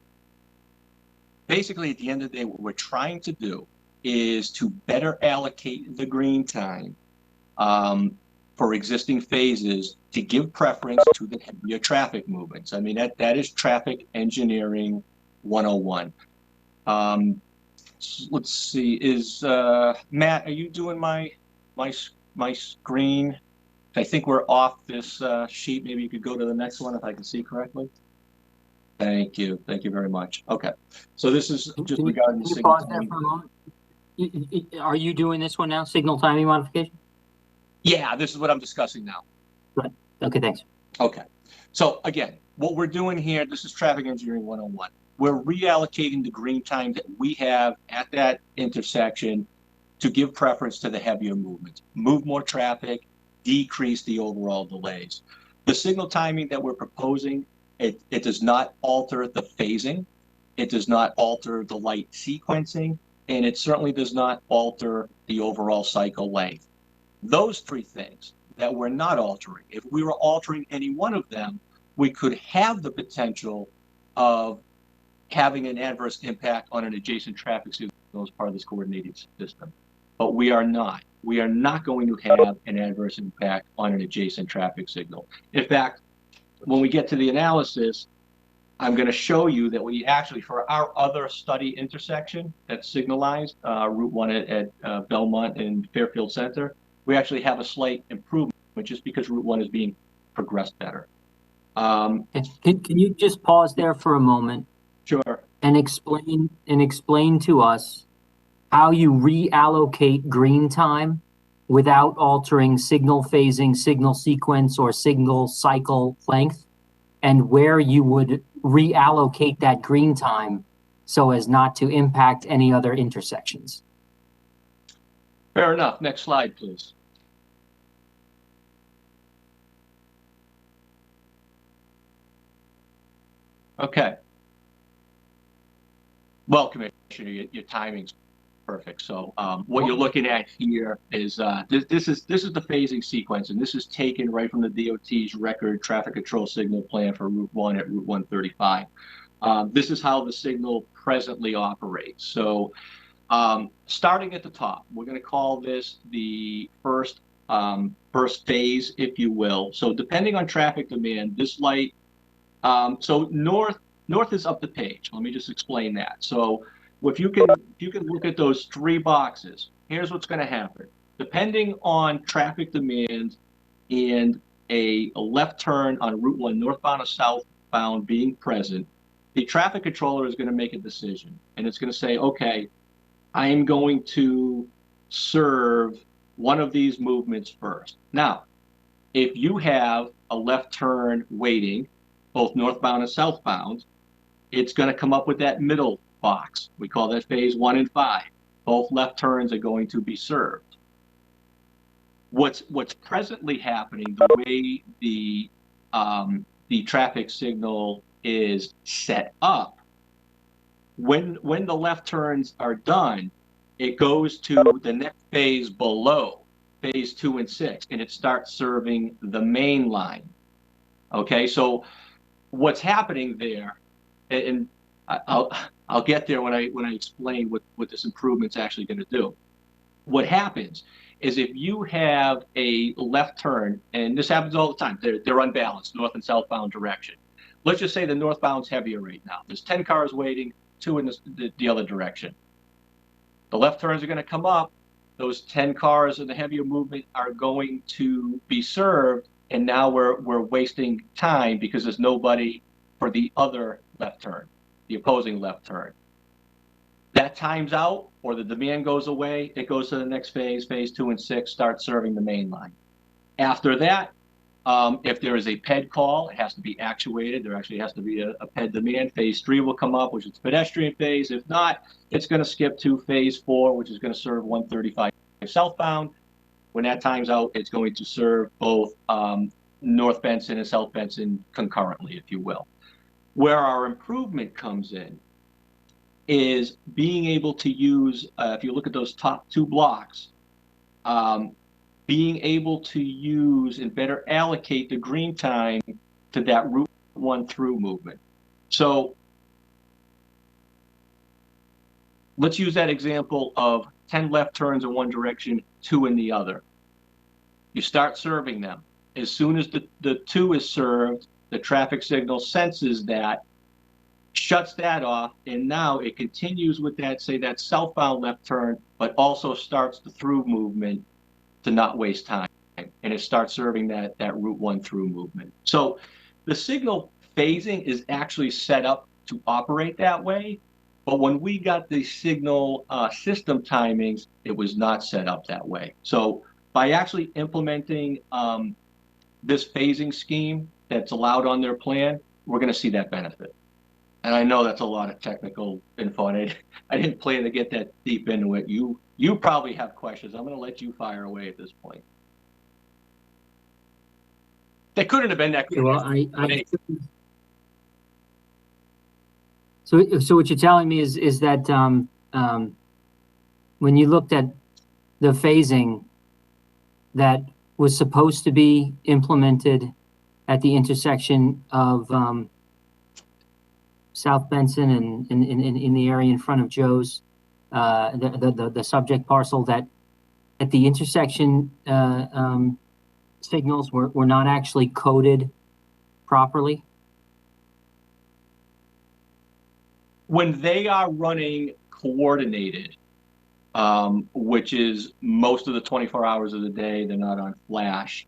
S11: basically, at the end of the day, what we're trying to do is to better allocate the green time for existing phases to give preference to the heavier traffic movements. I mean, that is traffic engineering 101. Let's see, is Matt, are you doing my screen? I think we're off this sheet. Maybe you could go to the next one if I can see correctly. Thank you very much. Okay, so this is just regarding the signal timing.
S2: For a moment? Are you doing this one now, signal timing modification?
S11: Yeah, this is what I'm discussing now.
S2: Right. Okay, thanks.
S11: Okay, so again, what we're doing here, this is traffic engineering 101. We're reallocating the green time that we have at that intersection to give preference to the heavier movements, move more traffic, decrease the overall delays. The signal timing that we're proposing, it does not alter the phasing, it does not alter the light sequencing, and it certainly does not alter the overall cycle length. Those three things that we're not altering, if we were altering any one of them, we could have the potential of having an adverse impact on an adjacent traffic signal as part of this coordinated system. But we are not. We are not going to have an adverse impact on an adjacent traffic signal. In fact, when we get to the analysis, I'm going to show you that we actually, for our other study intersection that's signalized, Route 1 at Belmont and Fairfield Center, we actually have a slight improvement just because Route 1 is being progressed better.
S2: Can you just pause there for a moment?
S11: Sure.
S2: And explain to us how you reallocate green time without altering signal phasing, signal sequence, or signal cycle length, and where you would reallocate that green time so as not to impact any other intersections.
S11: Fair enough. Next slide, please. Okay. Well, Commissioner, your timing's perfect. So what you're looking at here is this is the phasing sequence, and this is taken right from the DOT's record traffic control signal plan for Route 1 at Route 135. This is how the signal presently operates. So starting at the top, we're going to call this the first phase, if you will. So depending on traffic demand, this light, so north is up the page. Let me just explain that. So if you can look at those three boxes, here's what's going to happen. Depending on traffic demand and a left turn on Route 1 northbound or southbound being present, the traffic controller is going to make a decision. And it's going to say, okay, I am going to serve one of these movements first. Now, if you have a left turn waiting, both northbound and southbound, it's going to come up with that middle box. We call that phase 1 and 5. Both left turns are going to be served. What's presently happening, the way the traffic signal is set up, when the left turns are done, it goes to the next phase below, phase 2 and 6, and it starts serving the main line. Okay, so what's happening there, and I'll get there when I explain what this improvement's actually going to do. What happens is if you have a left turn, and this happens all the time, they're unbalanced, north and southbound direction. Let's just say the northbound's heavier right now. There's 10 cars waiting, 2 in the other direction. The left turns are going to come up. Those 10 cars in the heavier movement are going to be served, and now we're wasting time because there's nobody for the other left turn, the opposing left turn. That times out, or the demand goes away, it goes to the next phase, phase 2 and 6, start serving the main line. After that, if there is a PED call, it has to be actuated. There actually has to be a PED demand. Phase 3 will come up, which is pedestrian phase. If not, it's going to skip to phase 4, which is going to serve 135 southbound. When that times out, it's going to serve both North Benson and South Benson concurrently, if you will. Where our improvement comes in is being able to use, if you look at those top 2 blocks, being able to use and better allocate the green time to that Route 1 through movement. So let's use that example of 10 left turns in one direction, 2 in the other. You start serving them. As soon as the 2 is served, the traffic signal senses that, shuts that off, and now it continues with that, say, that southbound left turn, but also starts the through movement to not waste time, and it starts serving that Route 1 through movement. So the signal phasing is actually set up to operate that way, but when we got the signal system timings, it was not set up that way. So by actually implementing this phasing scheme that's allowed on their plan, we're going to see that benefit. And I know that's a lot of technical info, and I didn't plan to get that deep into it. You probably have questions. I'm going to let you fire away at this point. They couldn't have been that good.
S2: Well, So what you're telling me is that when you looked at the phasing that was supposed to be implemented at the intersection of South Benson and in the area in front of Joe's, the subject parcel, that at the intersection signals were not actually coded properly?
S11: When they are running coordinated, which is most of the 24 hours of the day, they're not on flash,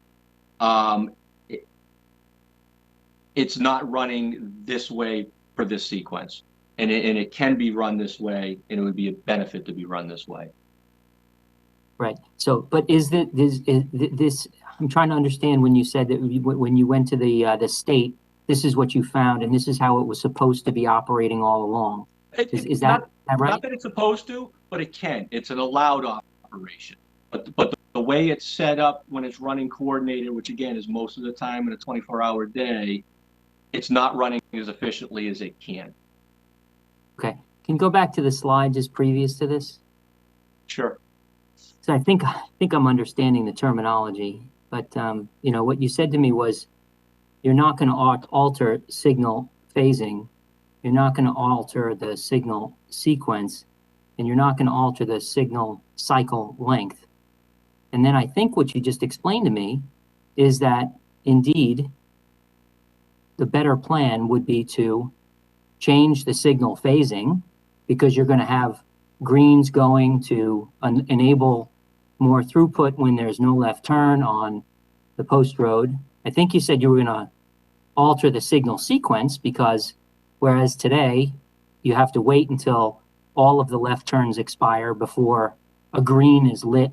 S11: it's not running this way for this sequence. And it can be run this way, and it would be a benefit to be run this way.
S2: Right. So, but is this, I'm trying to understand when you said that when you went to the state, this is what you found, and this is how it was supposed to be operating all along. Is that right?
S11: Not that it's supposed to, but it can. It's an allowed operation. But the way it's set up when it's running coordinated, which again is most of the time in a 24-hour day, it's not running as efficiently as it can.
S2: Okay. Can you go back to the slide just previous to this?
S11: Sure.
S2: So I think I'm understanding the terminology, but you know, what you said to me was you're not going to alter signal phasing, you're not going to alter the signal sequence, and you're not going to alter the signal cycle length. And then I think what you just explained to me is that indeed the better plan would be to change the signal phasing, because you're going to have greens going to enable more throughput when there's no left turn on the post road. I think you said you were going to alter the signal sequence, because whereas today you have to wait until all of the left turns expire before a green is lit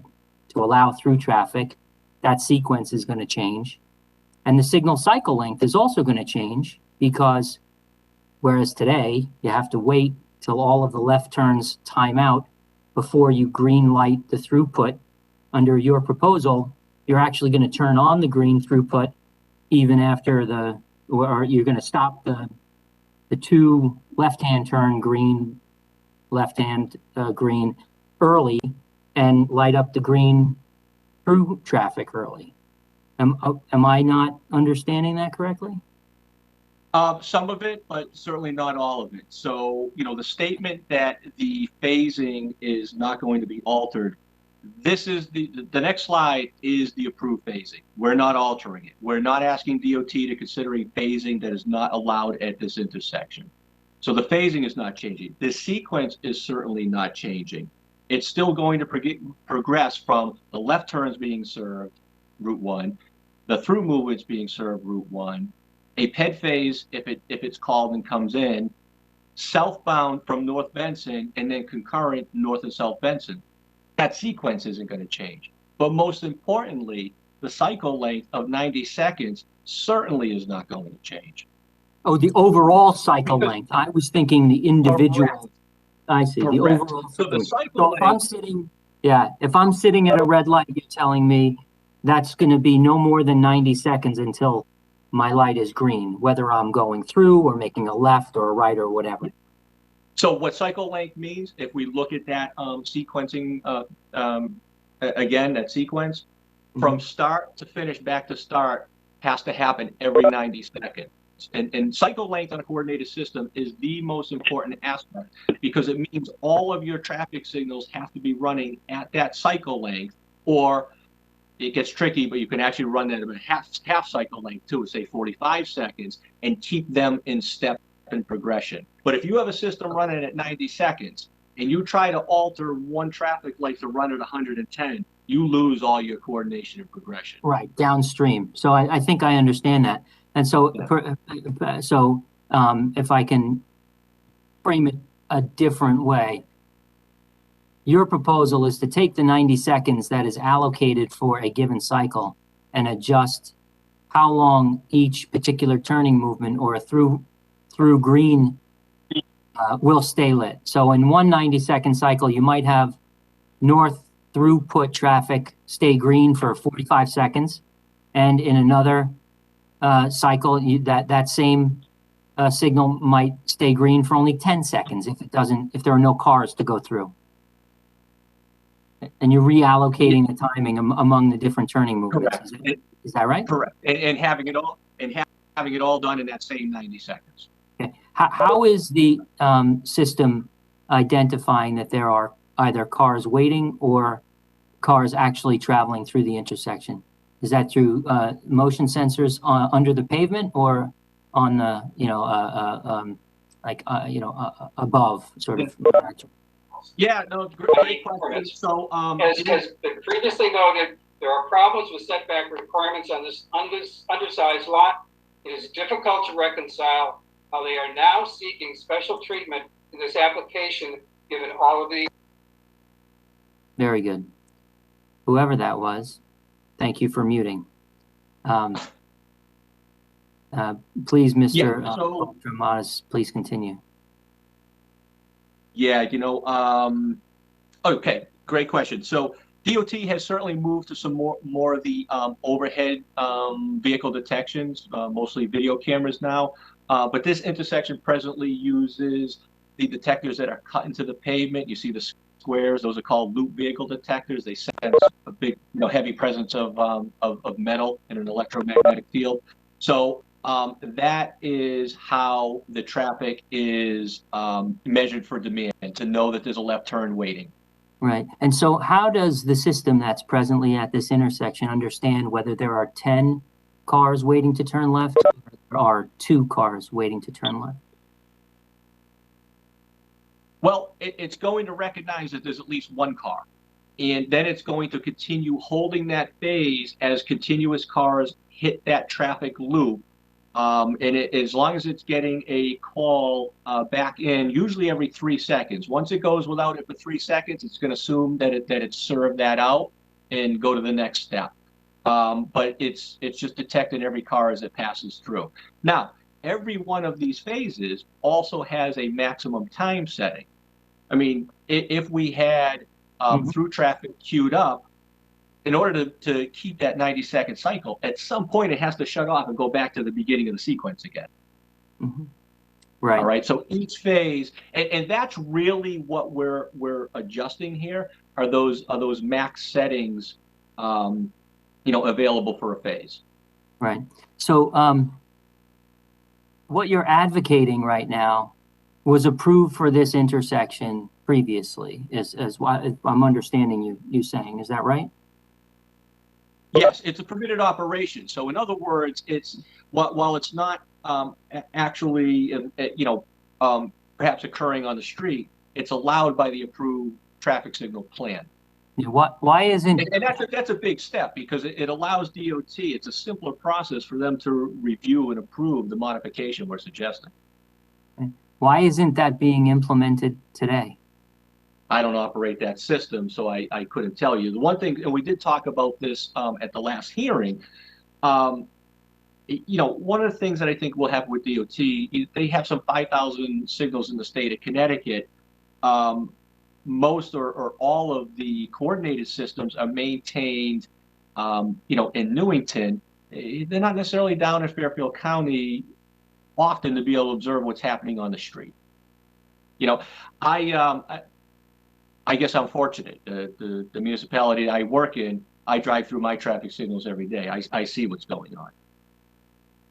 S2: to allow through traffic, that sequence is going to change. And the signal cycle length is also going to change, because whereas today you have to wait till all of the left turns time out before you green light the throughput. Under your proposal, you're actually going to turn on the green throughput even after or you're going to stop the two left-hand turn green, left-hand green early and light up the green through traffic early. Am I not understanding that correctly?
S11: Some of it, but certainly not all of it. So, the statement that the phasing is not going to be altered, this is the next slide is the approved phasing. We're not altering it. We're not asking DOT to consider a phasing that is not allowed at this intersection. So the phasing is not changing. The sequence is certainly not changing. It's still going to progress from the left turns being served, Route 1, the through movements being served, Route 1, a PED phase, if it's called and comes in, southbound from North Benson, and then concurrent North and South Benson. That sequence isn't going to change. But most importantly, the cycle length of 90 seconds certainly is not going to change.
S2: Oh, the overall cycle length. I was thinking the individual.
S11: Correct.
S2: I see.
S11: Correct.
S2: The overall.
S11: So the cycle
S2: So
S11: length.
S2: if I'm sitting at a red light, you're telling me that's going to be no more than 90 seconds until my light is green, whether I'm going through or making a left or a right or whatever.
S11: So what cycle length means, if we look at that sequencing, again, that sequence, from start to finish, back to start, has to happen every 90 seconds. And cycle length on a coordinated system is the most important aspect because it means all of your traffic signals have to be running at that cycle length, or it gets tricky, but you can actually run that at a half cycle length too, say 45 seconds, and keep them in step and progression. But if you have a system running at 90 seconds and you try to alter one traffic light to run at 110, you lose all your coordination and progression.
S2: Right, downstream. So I think I understand that. And so, if I can frame it a different way, your proposal is to take the 90 seconds that is allocated for a given cycle and adjust how long each particular turning movement or a through green will stay lit. So in one 90-second cycle, you might have north throughput traffic stay green for 45 seconds. And in another cycle, that same signal might stay green for only 10 seconds if there are no cars to go through. And you're reallocating the timing among the different turning movements. Is that right?
S11: Correct. And having it all done in that same 90 seconds.
S2: Okay. How is the system identifying that there are either cars waiting or cars actually traveling through the intersection? Is that through motion sensors under the pavement or on the above sort of?
S11: Yeah, no, great question. So,
S13: as previously noted, there are problems with setback requirements on this undersized lot. It is difficult to reconcile how they are now seeking special treatment in this application, given all of the.
S2: Very good. Whoever that was, thank you for muting. Please, Mr. Dramatis, please continue.
S11: Yeah, okay, great question. So DOT has certainly moved to some more of the overhead vehicle detections, mostly video cameras now. But this intersection presently uses the detectors that are cut into the pavement. You see the squares; those are called loop vehicle detectors. They sense a big, heavy presence of metal in an electromagnetic field. So that is how the traffic is measured for demand, to know that there's a left turn waiting.
S2: Right. And so how does the system that's presently at this intersection understand whether there are 10 cars waiting to turn left or there are 2 cars waiting to turn left?
S11: Well, it's going to recognize that there's at least 1 car. And then it's going to continue holding that phase as continuous cars hit that traffic loop. As long as it's getting a call back in, usually every 3 seconds. Once it goes without it for 3 seconds, it's going to assume that it's served that out and go to the next step. But it's just detecting every car as it passes through. Now, every one of these phases also has a maximum time setting. I mean, if we had through traffic queued up, in order to keep that 90-second cycle, at some point it has to shut off and go back to the beginning of the sequence again.
S2: Right.
S11: All right. So each phase, and that's really what we're adjusting here, are those max settings, available for a phase.
S2: Right. So what you're advocating right now was approved for this intersection previously, as what I'm understanding you saying. Is that right?
S11: Yes, it's a permitted operation. So in other words, it's while it's not actually perhaps occurring on the street, it's allowed by the approved traffic signal plan.
S2: Yeah, why isn't?
S11: And that's a big step, because it allows DOT. It's a simpler process for them to review and approve the modification we're suggesting.
S2: Why isn't that being implemented today?
S11: I don't operate that system, so I couldn't tell you. The one thing, and we did talk about this at the last hearing, one of the things that I think we'll have with DOT, they have some 5,000 signals in the state of Connecticut. Most or all of the coordinated systems are maintained, in Newington. They're not necessarily down in Fairfield County often to be able to observe what's happening on the street. I guess I'm fortunate. The municipality I work in, I drive through my traffic signals every day. I see what's going on.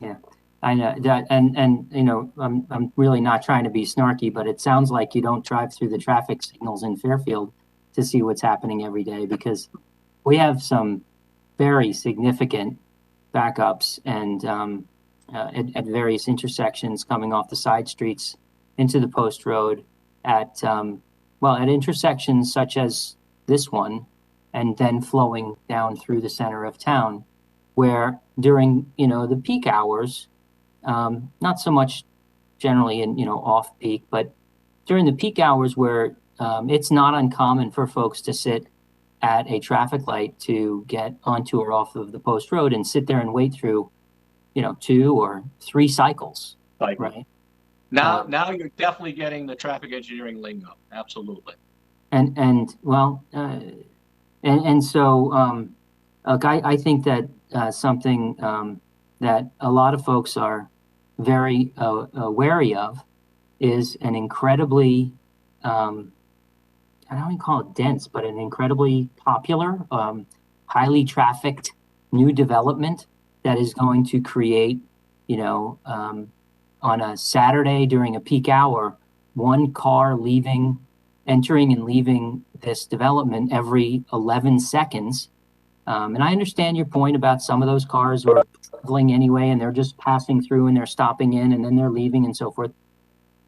S2: Yeah, I know that, and I'm really not trying to be snarky, but it sounds like you don't drive through the traffic signals in Fairfield to see what's happening every day, because we have some very significant backups and at various intersections coming off the side streets into the post road at intersections such as this one, and then flowing down through the center of town, where during the peak hours, not so much generally in off peak, but during the peak hours where it's not uncommon for folks to sit at a traffic light to get onto or off of the post road and sit there and wait through 2 or 3 cycles. Right.
S11: Now you're definitely getting the traffic engineering lingo. Absolutely.
S2: So I think that something that a lot of folks are very wary of is an incredibly, I don't even call it dense, but an incredibly popular, highly trafficked new development that is going to create, on a Saturday during a peak hour, one car entering and leaving this development every 11 seconds. And I understand your point about some of those cars are traveling anyway, and they're just passing through and they're stopping in and then they're leaving and so forth.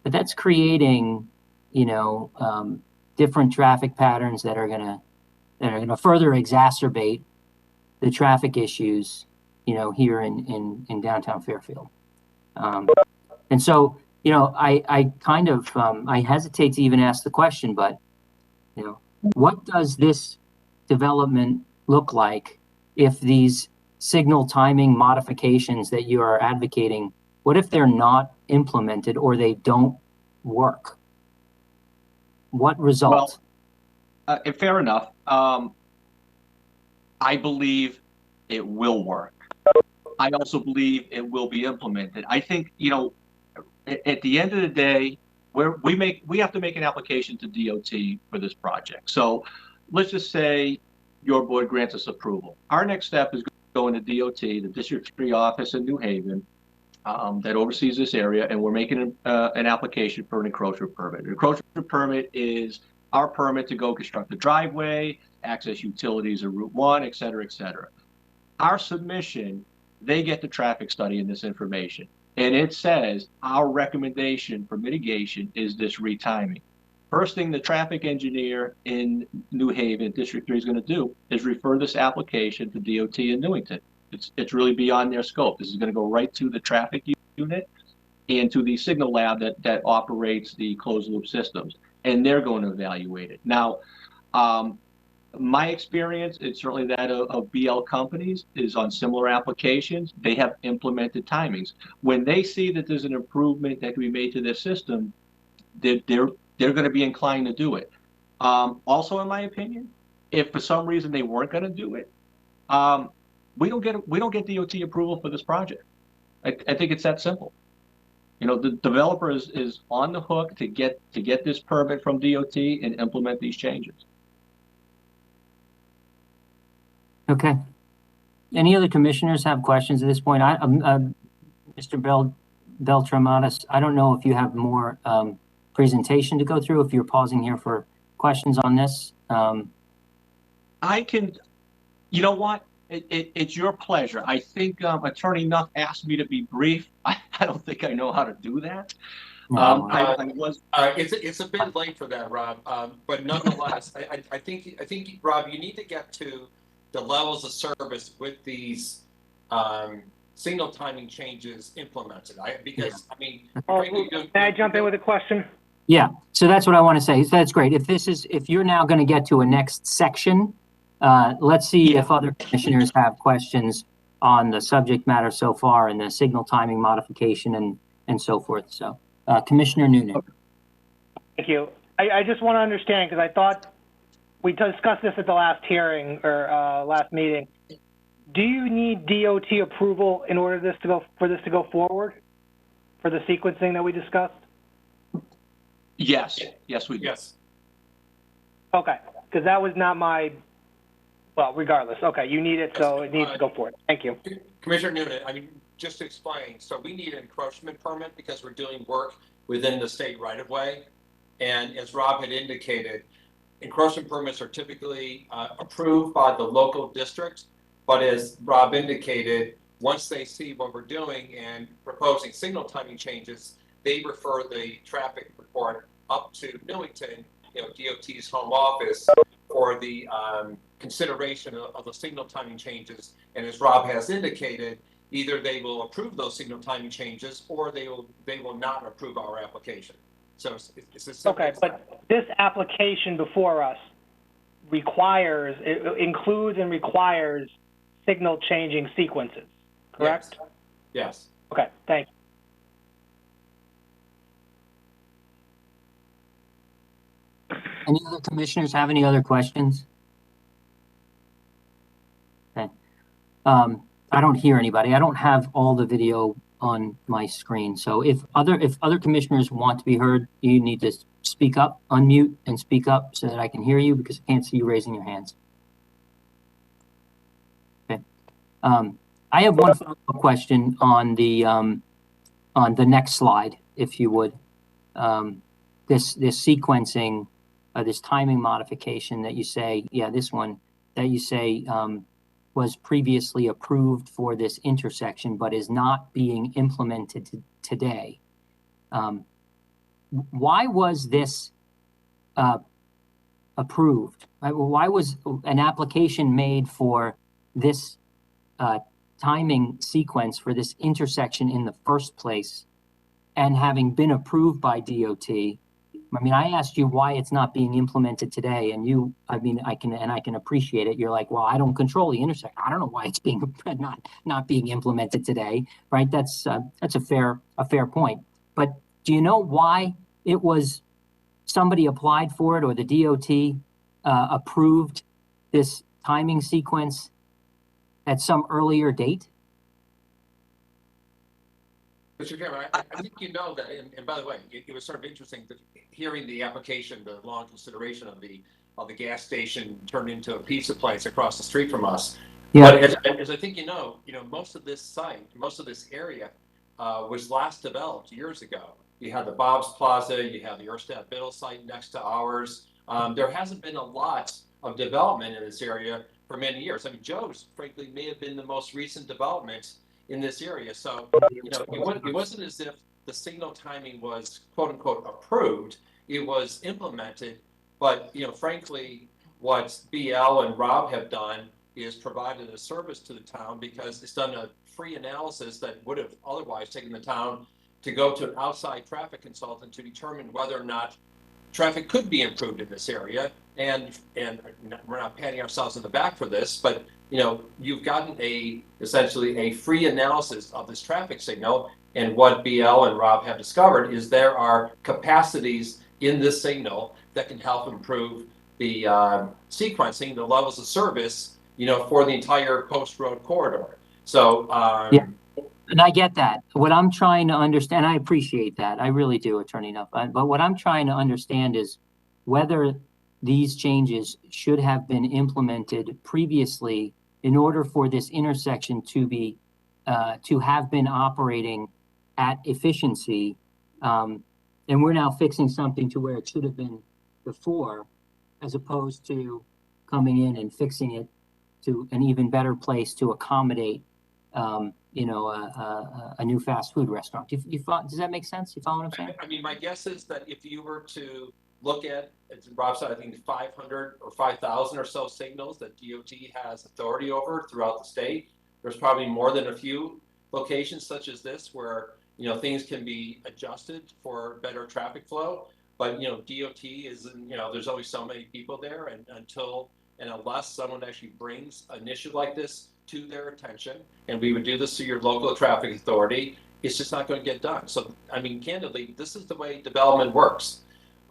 S2: But that's creating, different traffic patterns that are gonna further exacerbate the traffic issues, here in downtown Fairfield. And so, I kind of, I hesitate to even ask the question, but, what does this development look like if these signal timing modifications that you are advocating, what if they're not implemented or they don't work? What result?
S11: Well, fair enough. I believe it will work. I also believe it will be implemented. I think, at the end of the day, we have to make an application to DOT for this project. So let's just say your board grants us approval. Our next step is going to DOT, the District 3 office in New Haven, that oversees this area, and we're making an application for an encroachment permit. An encroachment permit is our permit to go construct the driveway, access utilities of Route 1, et cetera, et cetera. Our submission, they get the traffic study and this information. And it says our recommendation for mitigation is this retiming. First thing the traffic engineer in New Haven, District 3 is going to do is refer this application to DOT in Newington. It's really beyond their scope. This is going to go right to the traffic unit and to the signal lab that operates the closed loop systems. And they're going to evaluate it. Now, my experience, it's certainly that of BL companies, is on similar applications. They have implemented timings. When they see that there's an improvement that can be made to their system, they're they're going to be inclined to do it. Also, in my opinion, if for some reason they weren't going to do it, we don't get DOT approval for this project. I think it's that simple. You know, the developer is on the hook to get this permit from DOT and implement these changes.
S2: Okay. Any other commissioners have questions at this point? Mr. Beltramatis, I don't know if you have more presentation to go through, if you're pausing here for questions on this.
S11: I can, you know what? It's your pleasure. I think Attorney Nuff asked me to be brief. I don't think I know how to do that.
S2: No.
S10: It's a bit late for that, Rob. But nonetheless, I think Rob, you need to get to the levels of service with these signal timing changes implemented.
S7: Can I jump in with a question?
S2: Yeah. So that's what I want to say. So that's great. If you're now going to get to a next section, let's see if other commissioners have questions on the subject matter so far and the signal timing modification and so forth. So, Commissioner Noonan.
S7: Thank you. I just want to understand, because I thought we discussed this at the last hearing or last meeting. Do you need DOT approval in order for this to go forward for the sequencing that we discussed?
S11: Yes, we do.
S10: Yes.
S7: Okay, because that was not my. Well, regardless. Okay, you need it, so it needs to go forward. Thank you.
S10: Commissioner Noonan, just to explain, so we need an encroachment permit because we're doing work within the state right-of-way. And as Rob had indicated, encroachment permits are typically approved by the local district. But as Rob indicated, once they see what we're doing and proposing signal timing changes, they refer the traffic report up to Newington, DOT's home office, for the consideration of the signal timing changes. And as Rob has indicated, either they will approve those signal timing changes or they will not approve our application. So it's as simple as that.
S7: But this application before us includes and requires signal changing sequences, correct?
S10: Yes.
S7: Okay, thank you.
S2: Any other commissioners have any other questions? Okay. I don't hear anybody. I don't have all the video on my screen. So if other commissioners want to be heard, you need to speak up, unmute and speak up so that I can hear you, because I can't see you raising your hands. Okay. I have one follow-up question on the next slide, if you would. This sequencing, this timing modification that you say, this one that you say was previously approved for this intersection, but is not being implemented today. Why was this approved? Why was an application made for this timing sequence for this intersection in the first place, and having been approved by DOT? I mean, I asked you why it's not being implemented today, and I can appreciate it. You're like, well, I don't control the intersection. I don't know why it's being not being implemented today, right? That's a fair point. But do you know why it was somebody applied for it, or the DOT approved this timing sequence at some earlier date?
S10: Mr. Chairman, I think you know that, and by the way, it was sort of interesting that hearing the application, the long consideration of the gas station turned into a pizza place across the street from us. Yeah. But as I think you know, most of this site, most of this area was last developed years ago. You had the Bob's Plaza, you have the Erstadt Biddle site next to ours. There hasn't been a lot of development in this area for many years. I mean, Joe's, frankly, may have been the most recent development in this area. So, it wasn't as if the signal timing was quote unquote approved, it was implemented. But, frankly, what BL and Rob have done is provided a service to the town, because it's done a free analysis that would have otherwise taken the town to go to an outside traffic consultant to determine whether or not traffic could be improved in this area. And we're not patting ourselves on the back for this, but you've gotten essentially a free analysis of this traffic signal. And what BL and Rob have discovered is there are capacities in this signal that can help improve the sequencing, the levels of service, for the entire post road corridor. So,
S2: Yeah. And I get that. What I'm trying to understand, I appreciate that. I really do, Attorney Nuff. But what I'm trying to understand is whether these changes should have been implemented previously in order for this intersection to have been operating at efficiency. And we're now fixing something to where it should have been before, as opposed to coming in and fixing it to an even better place to accommodate a new fast food restaurant. Does that make sense? You follow what I'm saying?
S10: I mean, my guess is that if you were to look at, as Rob said, I think 500 or 5,000 or so signals that DOT has authority over throughout the state, there's probably more than a few locations such as this where, things can be adjusted for better traffic flow. But, DOT is, there's always so many people there, and unless someone actually brings an issue like this to their attention, and we would do this through your local traffic authority, it's just not going to get done. So, I mean, candidly, this is the way development works.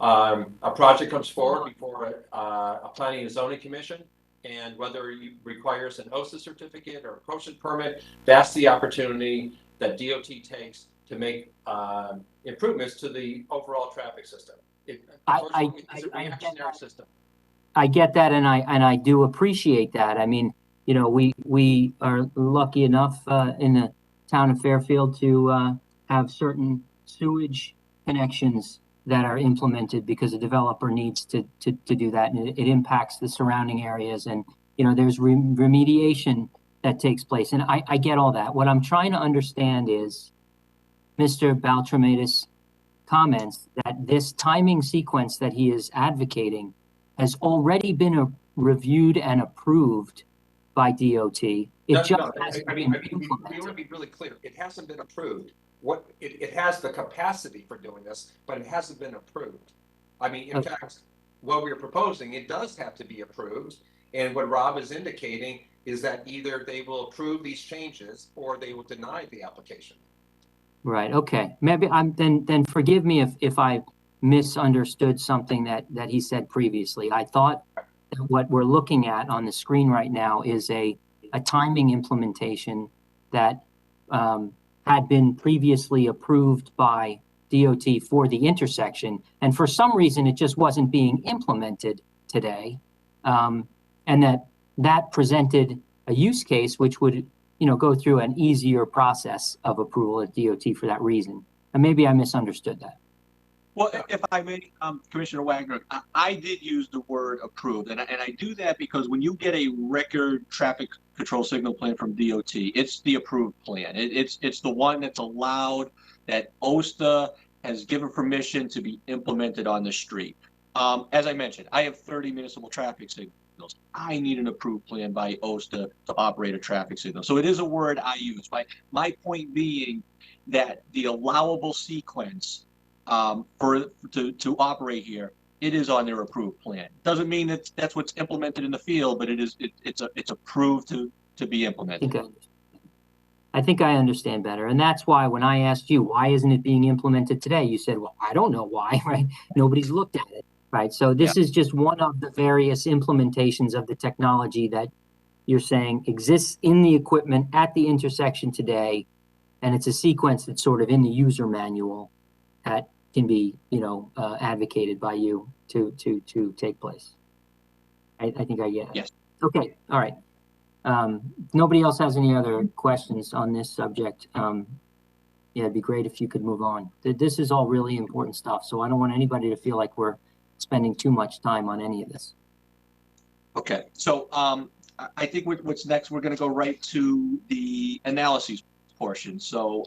S10: A project comes forward before a planning and zoning commission, and whether it requires an OSA certificate or a approach permit, that's the opportunity that DOT takes to make improvements to the overall traffic system. It's a reactionary system.
S2: I get that, and I do appreciate that. I mean, we are lucky enough in the town of Fairfield to have certain sewage connections that are implemented because a developer needs to do that, and it impacts the surrounding areas, and there's remediation that takes place, and I get all that. What I'm trying to understand is Mr. Baltramides' comments that this timing sequence that he is advocating has already been reviewed and approved by DOT. We want
S10: to be really clear. It hasn't been approved. It has the capacity for doing this, but it hasn't been approved. I mean, in fact, what we're proposing, it does have to be approved. And what Rob is indicating is that either they will approve these changes or they will deny the application.
S2: Right. Okay. Maybe then forgive me if I misunderstood something that he said previously. I thought that what we're looking at on the screen right now is a timing implementation that had been previously approved by DOT for the intersection, and for some reason it just wasn't being implemented today, and that presented a use case which would go through an easier process of approval at DOT for that reason. And maybe I misunderstood that.
S11: Well, if I may, Commissioner Wagner, I did use the word approved, and I do that because when you get a record traffic control signal plan from DOT, it's the approved plan. It's the one that's allowed, that OSTA has given permission to be implemented on the street. As I mentioned, I have 30 municipal traffic signals. I need an approved plan by OSTA to operate a traffic signal. So it is a word I use. My point being that the allowable sequence to operate here, it is on their approved plan. Doesn't mean that's what's implemented in the field, but it's approved to be implemented.
S2: I think I understand better, and that's why when I asked you why isn't it being implemented today, you said, well, I don't know why, right? Nobody's looked at it, right? So this is just one of the various implementations of the technology that you're saying exists in the equipment at the intersection today, and it's a sequence that's sort of in the user manual that can be, advocated by you to take place. I think I get it.
S11: Yes.
S2: Okay. All right. Nobody else has any other questions on this subject. It'd be great if you could move on. This is all really important stuff, so I don't want anybody to feel like we're spending too much time on any of this.
S11: Okay. So I think what's next, we're going to go right to the analyses portion. So,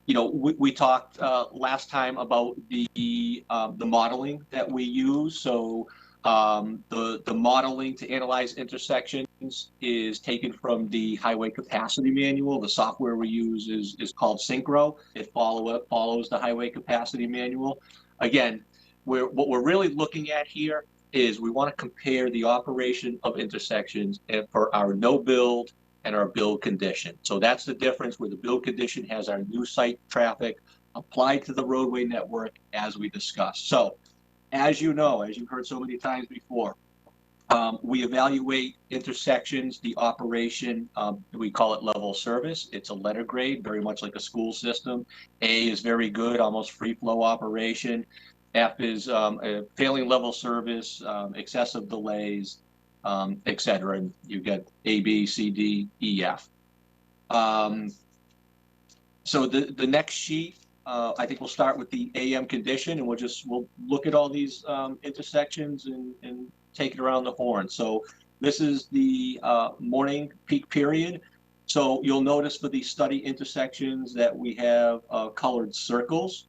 S11: we talked last time about the modeling that we use. So the modeling to analyze intersections is taken from the highway capacity manual. The software we use is called Synchro. It follows the highway capacity manual. Again, what we're really looking at here is we want to compare the operation of intersections for our no build and our build condition. So that's the difference, where the build condition has our new site traffic applied to the roadway network as we discussed. So, as you know, as you've heard so many times before, we evaluate intersections, the operation, we call it level service. It's a letter grade, very much like a school system. A is very good, almost free flow operation. F is a failing level service, excessive delays, et cetera. And you get A, B, C, D, E, F. So the next sheet, I think we'll start with the AM condition, and we'll look at all these intersections and take it around the horn. So this is the morning peak period. So you'll notice for these study intersections that we have colored circles,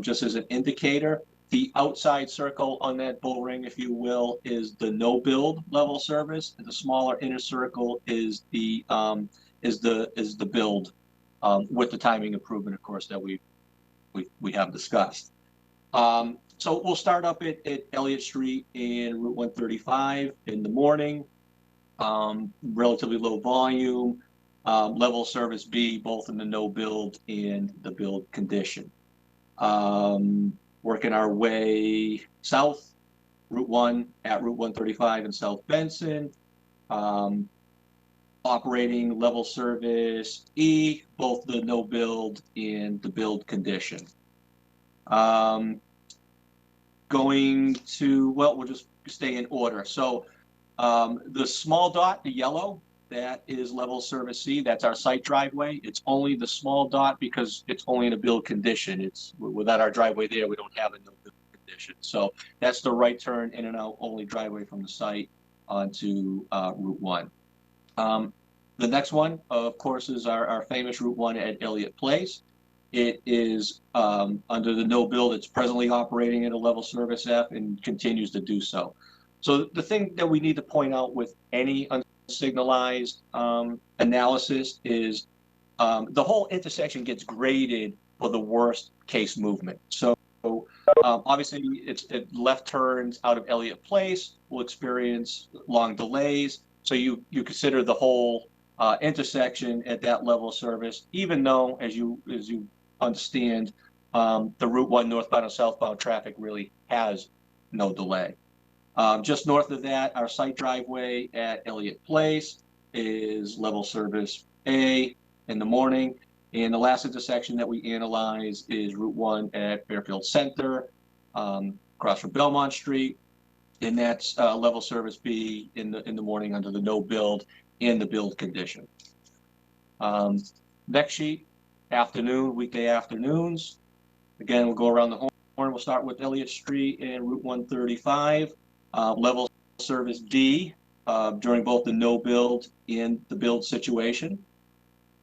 S11: just as an indicator. The outside circle on that bull ring, if you will, is the no build level service, and the smaller inner circle is the build, with the timing improvement, of course, that we have discussed. So we'll start up at Elliott Street and Route 135 in the morning. Relatively low volume, level service B, both in the no build and the build condition. Working our way south, Route 1 at Route 135 in South Benson. Operating level service E, both the no build and the build condition. Going to, well, we'll just stay in order. So the small dot, the yellow, that is level service C. That's our site driveway. It's only the small dot because it's only in a build condition. It's without our driveway there, we don't have a no build condition. So that's the right turn in and out only driveway from the site onto Route 1. The next one, of course, is our famous Route 1 at Elliott Place. It is under the no build. It's presently operating at a level service F and continues to do so. So the thing that we need to point out with any unsignalized analysis is the whole intersection gets graded for the worst case movement. So obviously, left turns out of Elliott Place will experience long delays. So you consider the whole intersection at that level of service, even though, as you understand, the Route 1 northbound and southbound traffic really has no delay. Just north of that, our site driveway at Elliott Place is level service A in the morning. And the last intersection that we analyze is Route 1 at Fairfield Center, across from Belmont Street. And that's level service B in the morning under the no build and the build condition. Next sheet, afternoon, weekday afternoons. Again, we'll go around the horn. We'll start with Elliott Street and Route 135. Level service D during both the no build and the build situation.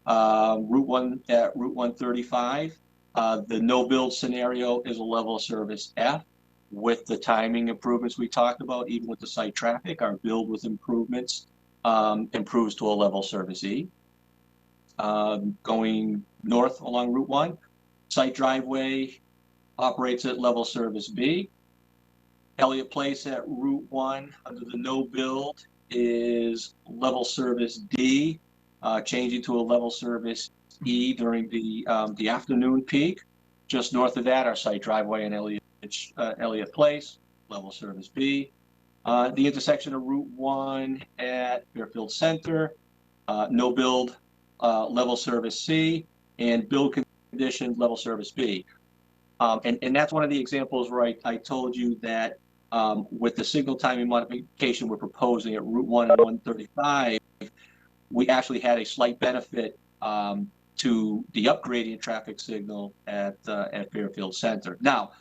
S11: Route 1 at Route 135. The no build scenario is a level of service F. With the timing improvements we talked about, even with the site traffic, our build with improvements improves to a level service E. Going north along Route 1, site driveway operates at level service B. Elliott Place at Route 1 under the no build is level service D, changing to a level service E during the afternoon peak. Just north of that, our site driveway in Elliott Place, level service B. The intersection of Route 1 at Fairfield Center, no build, level service C, and build condition, level service B. And that's one of the examples where I told you that with the signal timing modification we're proposing at Route 1 and 135, we actually had a slight benefit to the upgrading traffic signal at Fairfield Center. Now,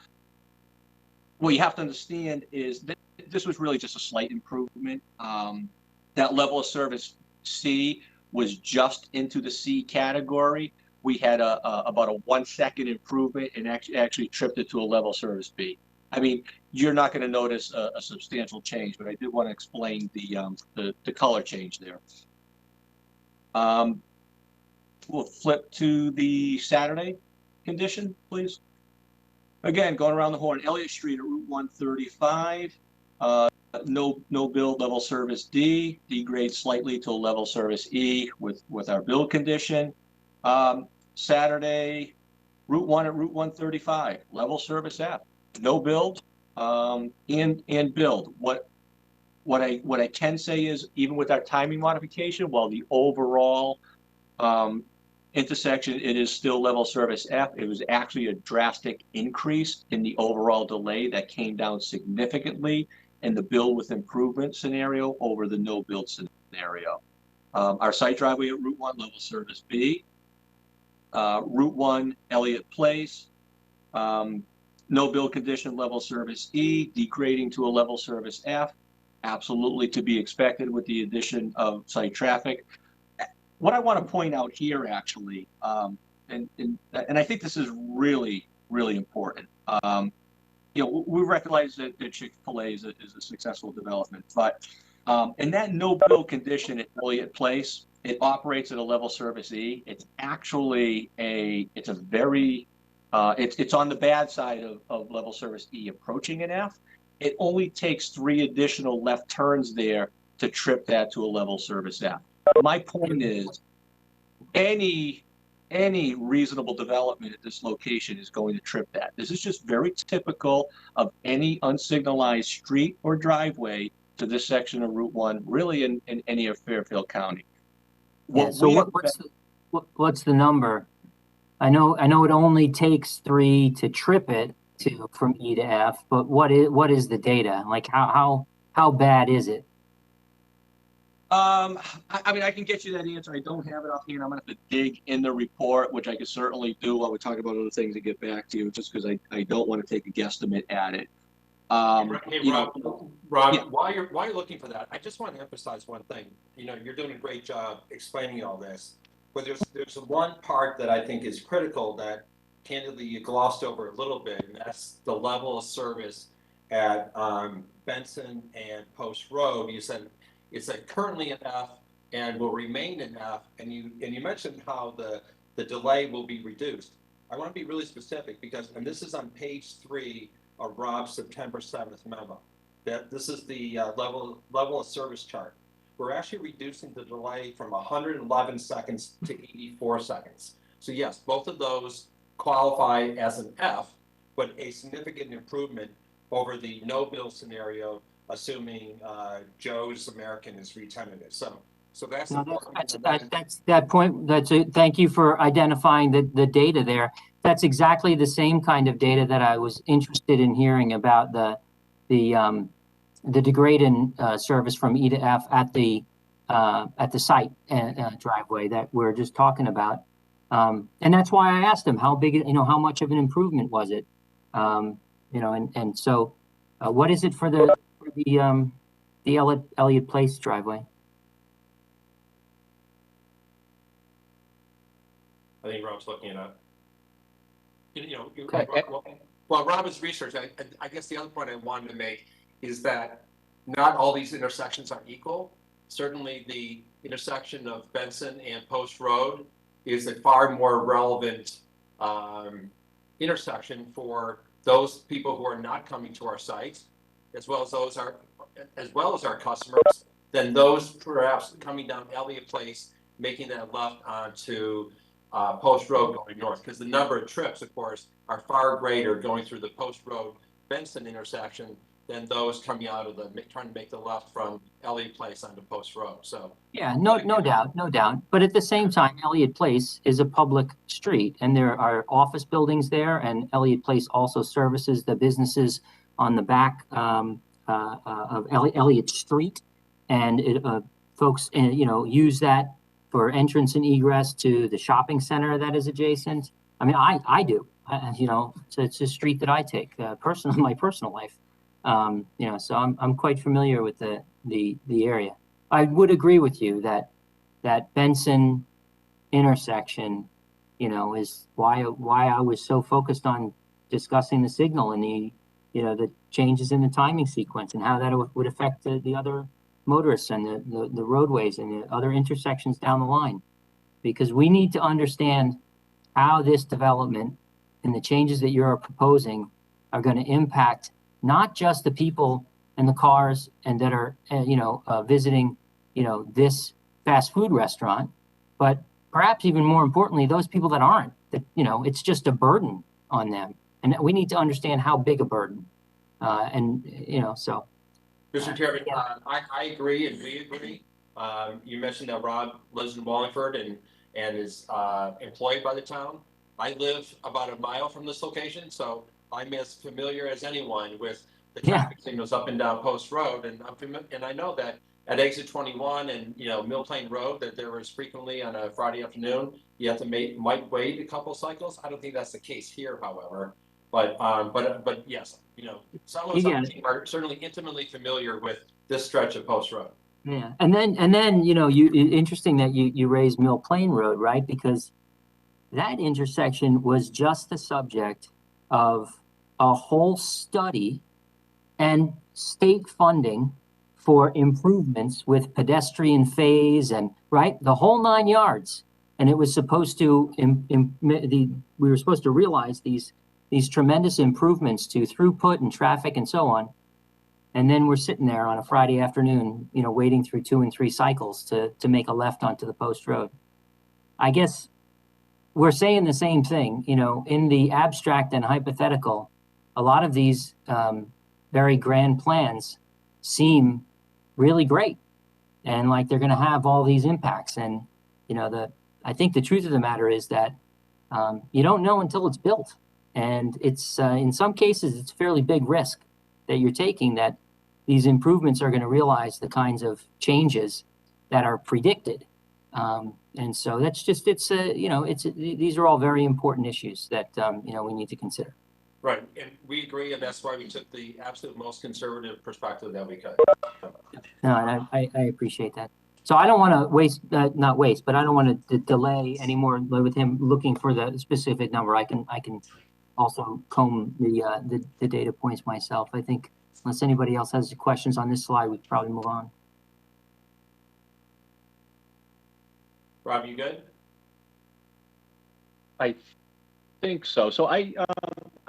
S11: what you have to understand is that this was really just a slight improvement. That level of service C was just into the C category. We had about a 1 second improvement and actually tripped it to a level service B. I mean, you're not going to notice a substantial change, but I did want to explain the color change there. We'll flip to the Saturday condition, please. Again, going around the horn, Elliott Street at Route 135, no build, level service D, degrades slightly to a level service E with our build condition. Saturday, Route 1 at Route 135, level service F, no build, and build. What I can say is, even with our timing modification, while the overall intersection, it is still level service F, it was actually a drastic increase in the overall delay that came down significantly in the build with improvement scenario over the no build scenario. Our site driveway at Route 1, level service B. Route 1, Elliott Place, no build condition, level service E, degrading to a level service F, absolutely to be expected with the addition of site traffic. What I want to point out here, actually, and I think this is really, really important. You know, we recognize that Chick-fil-A is a successful development, but in that no build condition at Elliott Place, it operates at a level service E. It's actually it's on the bad side of level service E approaching an F. It only takes 3 additional left turns there to trip that to a level service F. My point is, any reasonable development at this location is going to trip that. This is just very typical of any unsignalized street or driveway to this section of Route 1, really in any of Fairfield County.
S2: What's the number? I know it only takes 3 to trip it from E to F, but what is the data? Like how bad is it?
S11: I mean, I can get you that answer. I don't have it offhand. I'm gonna have to dig in the report, which I could certainly do while we talk about other things and get back to you, just because I don't want to take a guesstimate at it.
S10: Hey, Rob,
S11: yeah.
S10: while you're looking for that, I just want to emphasize one thing. You know, you're doing a great job explaining all this, but there's one part that I think is critical that candidly you glossed over a little bit, and that's the level of service at Benson and Post Road. You said it's currently an F and will remain an F, and you mentioned how the delay will be reduced. I want to be really specific because, and this is on page 3 of Rob's September 7th memo, that this is the level of service chart. We're actually reducing the delay from 111 seconds to 84 seconds. So yes, both of those qualify as an F, but a significant improvement over the no bill scenario, assuming Joe's American is re-tenanted. So that's
S2: that point. Thank you for identifying the data there. That's exactly the same kind of data that I was interested in hearing about the degrade in service from E to F at the site driveway that we're just talking about. And that's why I asked him how big, how much of an improvement was it? And so what is it for the Elliott Place driveway?
S10: I think Rob's looking it up.
S2: Okay.
S10: Well, Rob's research, I guess the other point I wanted to make is that not all these intersections are equal. Certainly the intersection of Benson and Post Road is a far more relevant intersection for those people who are not coming to our sites, as well as our customers, than those perhaps coming down Elliott Place, making that left onto Post Road going north, because the number of trips, of course, are far greater going through the Post Road Benson intersection than those coming out of trying to make the left from Elliott Place onto Post Road. So
S2: yeah, no doubt. But at the same time, Elliott Place is a public street, and there are office buildings there, and Elliott Place also services the businesses on the back of Elliott Street, and folks, use that for entrance and egress to the shopping center that is adjacent. I mean, I do. So it's a street that I take in my personal life. So I'm quite familiar with the area. I would agree with you that Benson intersection, is why I was so focused on discussing the signal and the changes in the timing sequence and how that would affect the other motorists and the roadways and the other intersections down the line, because we need to understand how this development and the changes that you're proposing are going to impact not just the people and the cars and that are visiting this fast food restaurant, but perhaps even more importantly, those people that aren't that, you know, it's just a burden on them. And we need to understand how big a burden. And, you know, so.
S10: Mr. Chairman, I agree and we agree. You mentioned that Rob lives in Wallingford and is employed by the town. I live about a mile from this location, so I'm as familiar as anyone with the traffic signals up and down Post Road, and I know that at exit 21 and, you know, Mill Plain Road, that there is frequently on a Friday afternoon, you have to might wait a couple cycles. I don't think that's the case here, however. But yes, you know, some of us on the team are certainly intimately familiar with this stretch of Post Road.
S2: Yeah, and then you know, interesting that you raised Mill Plain Road, right? Because that intersection was just the subject of a whole study and state funding for improvements with pedestrian phase and, right, the whole 9 yards. And it was supposed to we were supposed to realize these tremendous improvements to throughput and traffic and so on. And then we're sitting there on a Friday afternoon, you know, waiting through 2 and 3 cycles to make a left onto the Post Road. I guess we're saying the same thing, you know, in the abstract and hypothetical. A lot of these very grand plans seem really great and like they're going to have all these impacts. And, you know, I think the truth of the matter is that you don't know until it's built. And it's in some cases, it's a fairly big risk that you're taking, that these improvements are going to realize the kinds of changes that are predicted. And so that's just, you know, these are all very important issues that, you know, we need to consider.
S10: Right, and we agree, and that's why we took the absolute most conservative perspective that we could.
S2: No, and I appreciate that. So I don't want to not waste, but I don't want to delay anymore with him looking for the specific number. I can also comb the data points myself. I think unless anybody else has questions on this slide, we could probably move on.
S10: Rob, you good?
S11: I think so. So I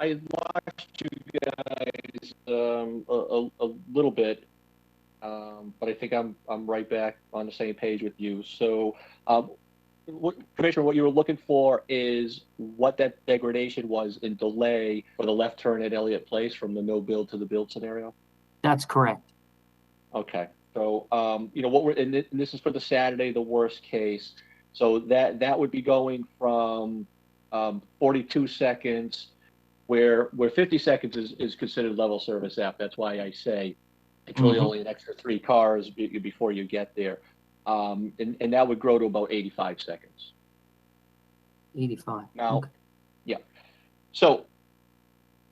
S11: lost you guys a little bit, but I think I'm right back on the same page with you. So, Commissioner, what you were looking for is what that degradation was in delay for the left turn at Elliott Place from the no build to the build scenario.
S2: That's correct.
S11: Okay. So, you know, what and this is for the Saturday, the worst case. So that would be going from 42 seconds, where 50 seconds is considered level service app. That's why I say it's really only an extra 3 cars before you get there. And that would grow to about 85 seconds.
S2: 85.
S11: Now,
S2: okay.
S11: Yeah. So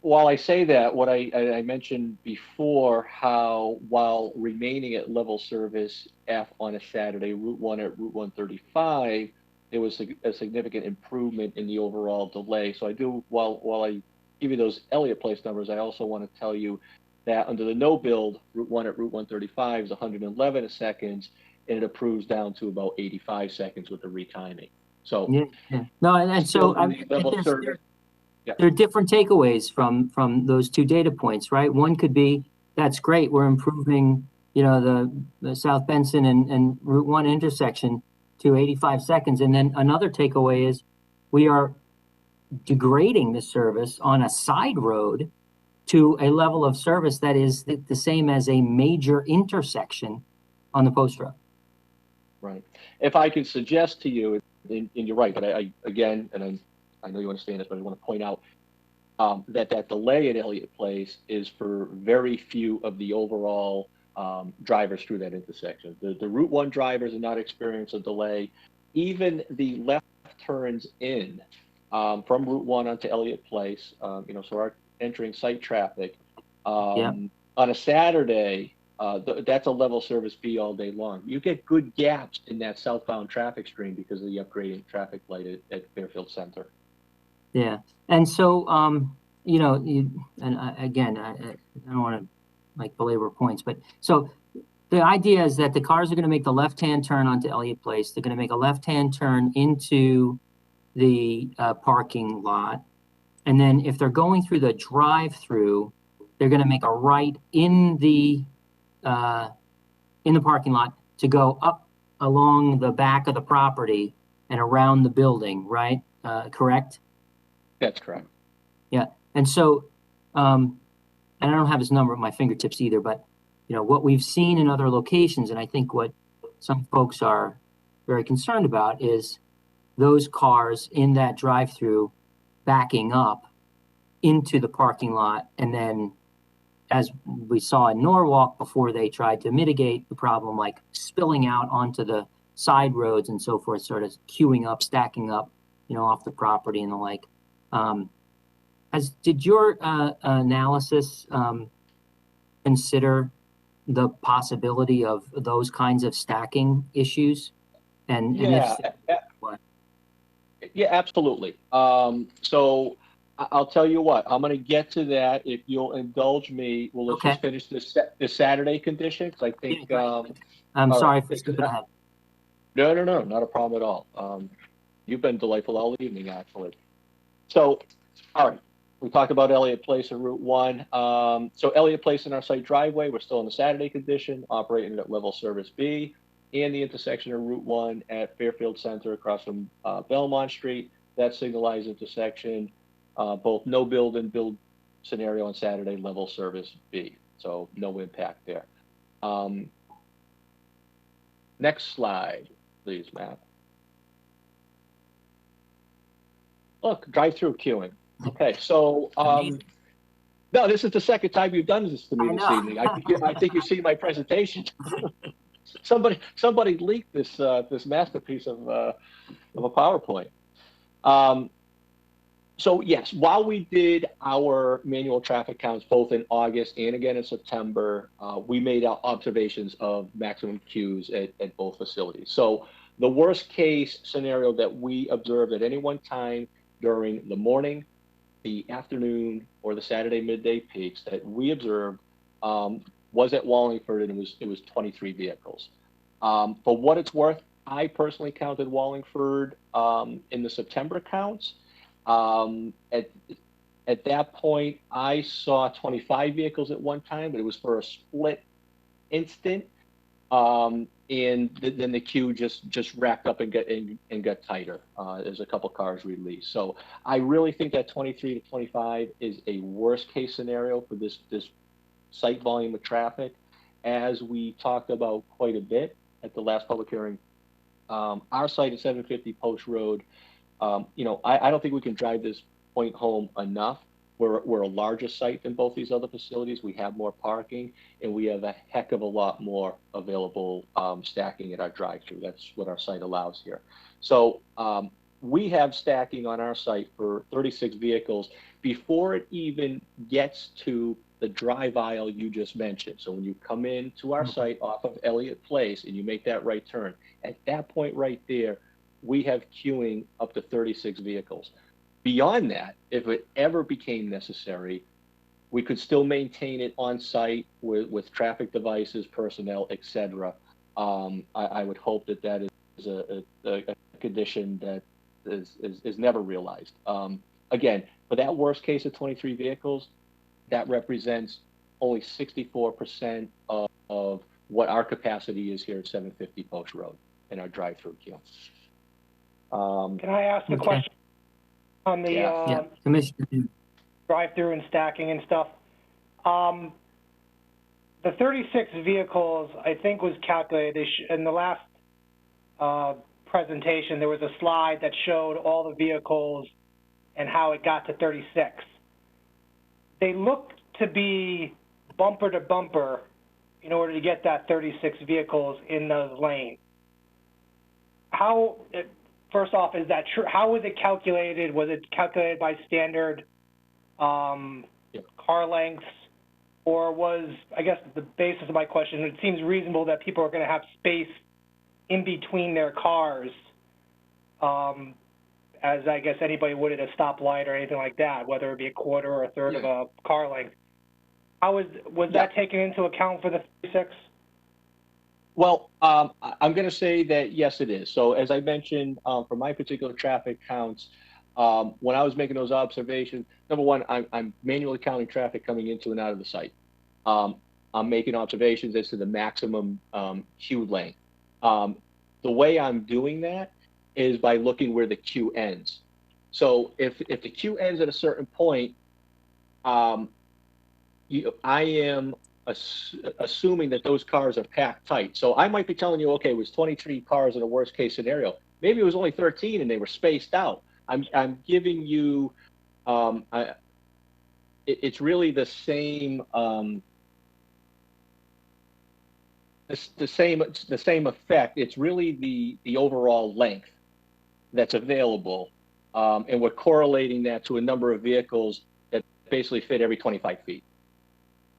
S11: while I say that, what I mentioned before, how while remaining at level service F on a Saturday, Route 1 at Route 135, there was a significant improvement in the overall delay. So I do, while I give you those Elliott Place numbers, I also want to tell you that under the no build, Route 1 at Route 135 is 111 seconds, and it improves down to about 85 seconds with the retiming. So
S2: yeah. No, and so there are different takeaways from those 2 data points, right? One could be, that's great, we're improving, you know, the South Benson and Route 1 intersection to 85 seconds. And then another takeaway is we are degrading the service on a side road to a level of service that is the same as a major intersection on the Post Road.
S11: Right. If I could suggest to you, and you're right, but I again, and I know you understand this, but I want to point out that delay at Elliott Place is for very few of the overall drivers through that intersection. The Route 1 drivers are not experiencing a delay. Even the left turns in from Route 1 onto Elliott Place, you know, so our entering site traffic on a Saturday, that's a level service fee all day long. You get good gaps in that southbound traffic stream because of the upgraded traffic light at Fairfield Center.
S2: Yeah, and so you know, again, I don't want to like belabor points, but so the idea is that the cars are going to make the left-hand turn onto Elliott Place. They're going to make a left-hand turn into the parking lot, and then if they're going through the drive-through, they're going to make a right in the parking lot to go up along the back of the property and around the building, right? correct?
S11: That's correct.
S2: Yeah. And so, and I don't have his number at my fingertips either, but what we've seen in other locations, and I think what some folks are very concerned about is those cars in that drive-through backing up into the parking lot, and then, as we saw in Norwalk before they tried to mitigate the problem, like spilling out onto the side roads and so forth, sort of queuing up, stacking up, off the property and the like. Did your analysis consider the possibility of those kinds of stacking issues? And
S11: Yeah, yeah, absolutely. So I'll tell you what, I'm going to get to that. If you'll indulge me, let's just finish this Saturday condition, because I think.
S2: I'm sorry
S11: right.
S2: for skipping ahead.
S11: No, not a problem at all. You've been delightful all evening, actually. So, all right. We talked about Elliott Place and Route 1. So Elliott Place in our site driveway, we're still in the Saturday condition, operating at level service B, and the intersection of Route 1 at Fairfield Center across from Belmont Street. That signalized intersection, both no build and build scenario on Saturday, level service B. So no impact there. Next slide, please, Matt. Look, drive-through queuing. Okay, so no, this is the second time you've done this to me this evening. I think you've seen my presentation. somebody leaked this this masterpiece of a PowerPoint. So yes, while we did our manual traffic counts both in August and again in September, we made observations of maximum queues at both facilities. So the worst case scenario that we observed at any one time during the morning, the afternoon, or the Saturday midday peaks that we observed was at Wallingford, and it was 23 vehicles. For what it's worth, I personally counted Wallingford in the September counts. At that point, I saw 25 vehicles at one time, but it was for a split instant. And then the queue just racked up and got tighter as a couple cars released. So I really think that 23 to 25 is a worst case scenario for this site volume of traffic. As we talked about quite a bit at the last public hearing, our site at 750 Post Road, I don't think we can drive this point home enough. We're a larger site than both these other facilities. We have more parking, and we have a heck of a lot more available stacking at our drive-through. That's what our site allows here. So we have stacking on our site for 36 vehicles before it even gets to the drive aisle you just mentioned. So when you come into our site off of Elliott Place and you make that right turn, at that point right there, we have queuing up to 36 vehicles. Beyond that, if it ever became necessary, we could still maintain it on site with traffic devices, personnel, etc. I would hope that is a condition that is never realized. Again, for that worst case of 23 vehicles, that represents only 64% of what our capacity is here at 750 Post Road in our drive-through queue.
S7: Can I ask a question on the drive-through and stacking and stuff? The 36 vehicles, I think, was calculated. In the last presentation, there was a slide that showed all the vehicles and how it got to 36. They look to be bumper to bumper in order to get that 36 vehicles in those lanes. First off, is that true? How was it calculated? Was it calculated by standard car lengths? Or was, I guess the basis of my question, it seems reasonable that people are going to have space in between their cars, as I guess anybody would at a stoplight or anything like that, whether it be a quarter or a third of a car length. Was that taken into account for the 36?
S11: Well, I'm going to say that yes, it is. So as I mentioned, for my particular traffic counts, when I was making those observations, number one, I'm manually counting traffic coming into and out of the site. I'm making observations as to the maximum queue length. The way I'm doing that is by looking where the queue ends. So if the queue ends at a certain point, I am assuming that those cars are packed tight. So I might be telling you, okay, it was 23 cars in a worst case scenario. Maybe it was only 13 and they were spaced out. I'm giving you, it's really the same, the same effect. It's really the overall length that's available, and we're correlating that to a number of vehicles that basically fit every 25 feet.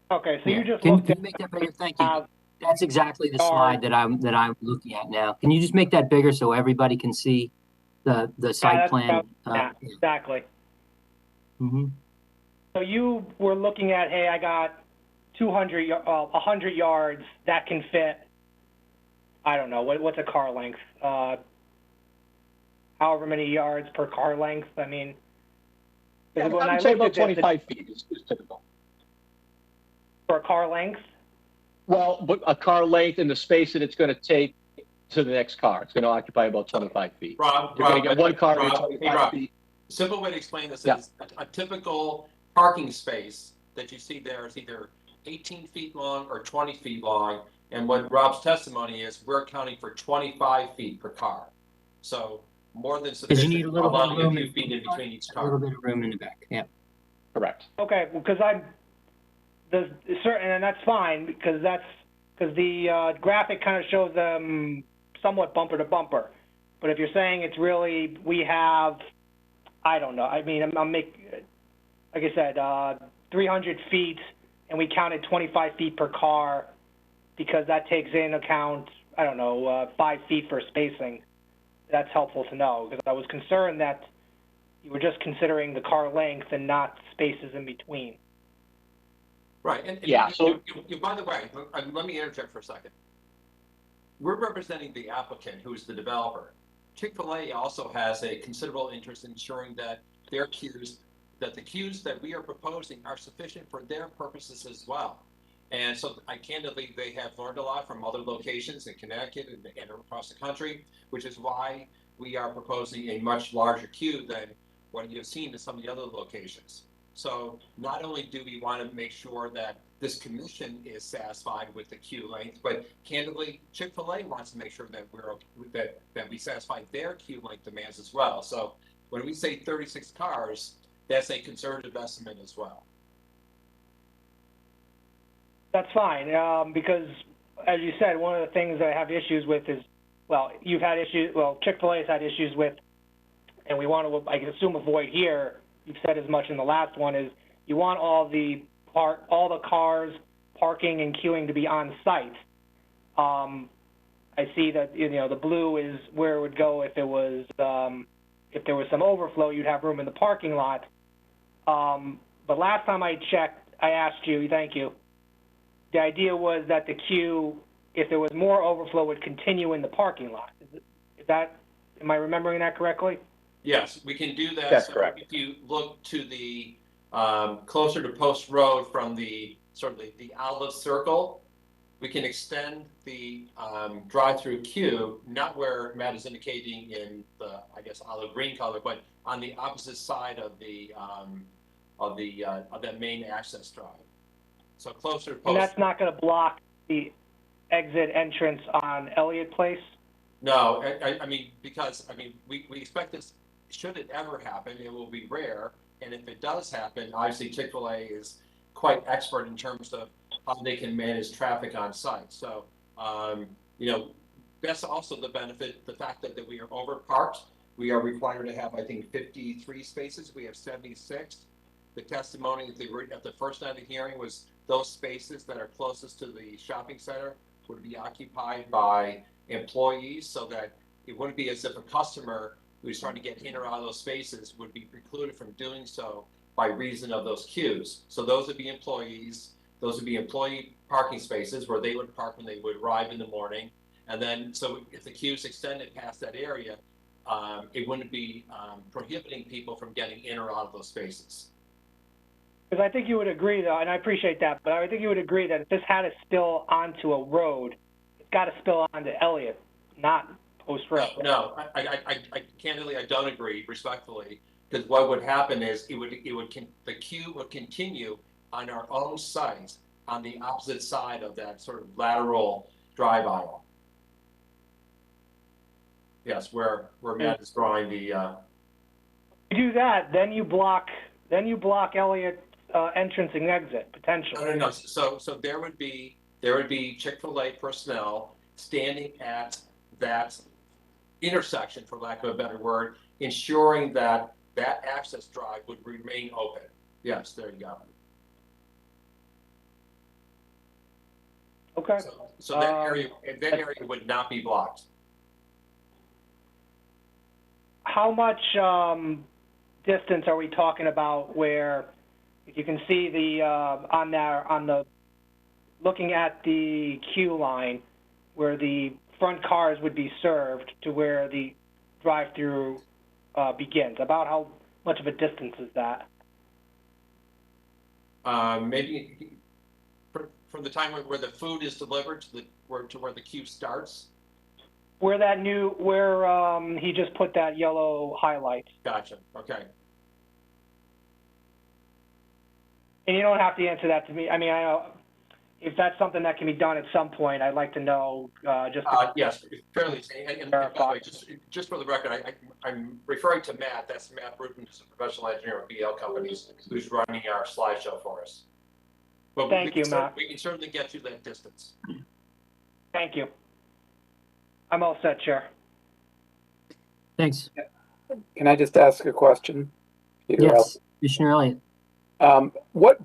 S7: Okay, so
S2: Yeah.
S7: you just
S2: Can
S7: looked
S2: you
S7: at
S2: make that bigger? Thank you. That's exactly the slide that I'm looking at now. Can you just make that bigger so everybody can see the site plan?
S7: Yeah, exactly.
S2: Mm-hmm.
S7: So you were looking at, hey, I got 100 yards that can fit, I don't know, what's a car length? However many yards per car length. I mean,
S11: yeah, I would say about 25 feet is typical.
S7: For a car length?
S11: Well, but a car length and the space that it's going to take to the next car, it's going to occupy about 25 feet.
S10: Rob,
S11: you're going to get one car every 25 feet.
S10: The simple way to explain this is a typical parking space that you see there is either 18 feet long or 20 feet long. And what Rob's testimony is, we're accounting for 25 feet per car. So more than sufficient.
S2: Because you need a little bit of room
S10: a few feet in between each car.
S2: A little bit of room in the back. Yeah.
S11: Correct.
S7: Okay, because and that's fine because the graphic kind of shows them somewhat bumper to bumper. But if you're saying it's really, we have, I don't know. I mean, like I said, 300 feet, and we counted 25 feet per car because that takes in account, I don't know, 5 feet for spacing. That's helpful to know because I was concerned that you were just considering the car length and not spaces in between.
S10: Right, and
S11: yeah.
S10: By the way, let me interject for a second. We're representing the applicant, who's the developer. Chick-fil-A also has a considerable interest in ensuring that the queues that we are proposing are sufficient for their purposes as well. And so, candidly, they have learned a lot from other locations in Connecticut and across the country, which is why we are proposing a much larger queue than what you've seen in some of the other locations. So not only do we want to make sure that this commission is satisfied with the queue length, but candidly, Chick-fil-A wants to make sure that that we satisfy their queue length demands as well. So when we say 36 cars, that's a conservative estimate as well.
S7: That's fine, because as you said, one of the things I have issues with is, well, Chick-fil-A has had issues with, and we want to, I assume, avoid here. You've said as much in the last one, is you want all the cars parking and queuing to be on site. I see that the blue is where it would go if there was some overflow, you'd have room in the parking lot. But last time I checked, I asked you, thank you. The idea was that the queue, if there was more overflow, would continue in the parking lot. Am I remembering that correctly?
S10: Yes, we can do that.
S11: That's
S10: so
S11: correct.
S10: If you look to the closer to Post Road from the olive circle, we can extend the drive-through queue, not where Matt is indicating in the, I guess, olive green color, but on the opposite side of that main access drive. So closer to Post.
S7: And that's not going to block the exit entrance on Elliott Place?
S10: No, I mean, because we expect this. Should it ever happen, it will be rare. And if it does happen, obviously Chick-fil-A is quite expert in terms of how they can manage traffic on site. So, that's also the benefit, the fact that we are over parked. We are required to have, I think, 53 spaces. We have 76. The testimony at the first night of the hearing was those spaces that are closest to the shopping center would be occupied by employees, so that it wouldn't be as if a customer who's trying to get in or out of those spaces would be precluded from doing so by reason of those queues. So those would be employees. Those would be employee parking spaces where they would park when they would arrive in the morning. And then, so if the queues extended past that area, it wouldn't be prohibiting people from getting in or out of those spaces.
S7: Because I think you would agree, though, and I appreciate that, but I think you would agree that if this had to spill onto a road, it's got to spill onto Elliott, not Post Road.
S10: No, I candidly, I don't agree, respectfully. Because what would happen is the queue would continue on our own site on the opposite side of that sort of lateral drive aisle. Yes, where Matt is drawing the.
S7: You do that, then you block Elliott entrance and exit potentially.
S10: No. So there would be Chick-fil-A personnel standing at that intersection, for lack of a better word, ensuring that that access drive would remain open. Yes, there you go.
S7: Okay.
S10: So that area would not be blocked.
S7: How much distance are we talking about where you can see the looking at the queue line where the front cars would be served to where the drive-through begins? About how much of a distance is that?
S10: Maybe from the time where the food is delivered to where the queue starts.
S7: Where he just put that yellow highlight.
S10: Gotcha. Okay.
S7: And you don't have to answer that to me. I mean, I know if that's something that can be done at some point, I'd like to know just.
S10: Yes, fairly. And by the way, just for the record, I'm referring to Matt. That's Matt Bruton, who's a professional engineer at BL Companies, who's running our slideshow for us. But
S7: Thank you, Matt.
S10: We can certainly get you that distance.
S7: Thank you. I'm all set, Chair.
S2: Thanks.
S14: Can I just ask a question? Peter?
S2: Yes, Commissioner Elliott.
S14: What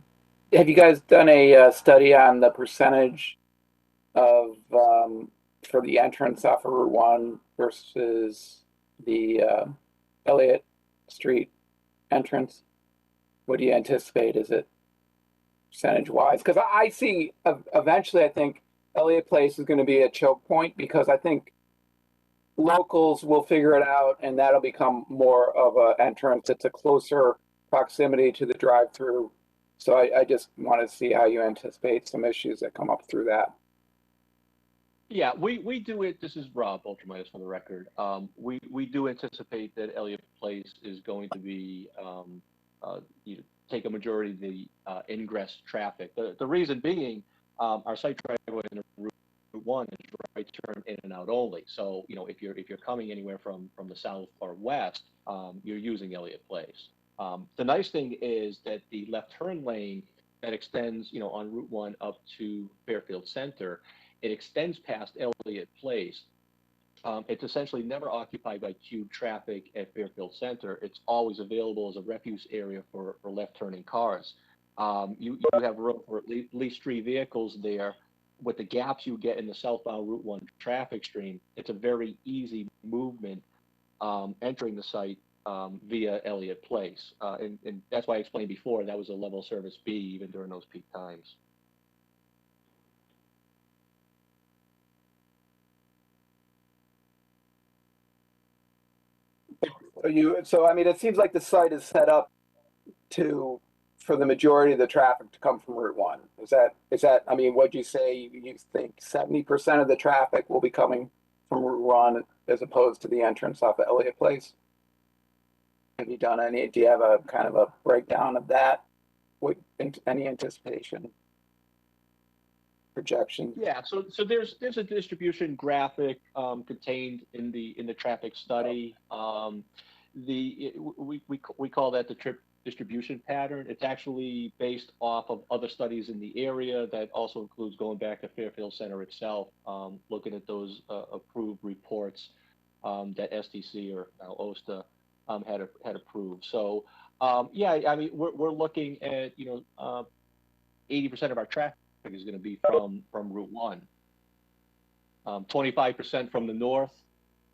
S14: have you guys done a study on the percentage of for the entrance off of Route 1 versus the Elliott Street entrance? What do you anticipate? Is it percentage wise? Because I see eventually, I think Elliott Place is going to be a choke point, because I think locals will figure it out and that'll become more of an entrance. It's a closer proximity to the drive-through. So I just want to see how you anticipate some issues that come up through that.
S11: Yeah, we do it. This is Rob Ultraminus for the record. We do anticipate that Elliott Place is going to be take a majority of the ingress traffic. The reason being, our site driveway in Route 1 is right turn in and out only. So if you're coming anywhere from the south or west, you're using Elliott Place. The nice thing is that the left turn lane that extends on Route 1 up to Fairfield Center, it extends past Elliott Place. It's essentially never occupied by queued traffic at Fairfield Center. It's always available as a refuse area for left turning cars. You have room for at least 3 vehicles there. With the gaps you get in the southbound Route 1 traffic stream, it's a very easy movement entering the site via Elliott Place. And that's why I explained before that was a level service B even during those peak times.
S14: So I mean, it seems like the site is set up for the majority of the traffic to come from Route 1. Is that? I mean, what'd you say? You think 70% of the traffic will be coming from Route 1 as opposed to the entrance off of Elliott Place? Have you done any? Do you have a kind of a breakdown of that? With any anticipation? Projection?
S11: Yeah, so there's a distribution graphic contained in the traffic study. We call that the trip distribution pattern. It's actually based off of other studies in the area that also includes going back to Fairfield Center itself, looking at those approved reports that STC or now OSTA had approved. So yeah, I mean we're looking at 80% of our traffic is going to be from Route 1, 25% from the north,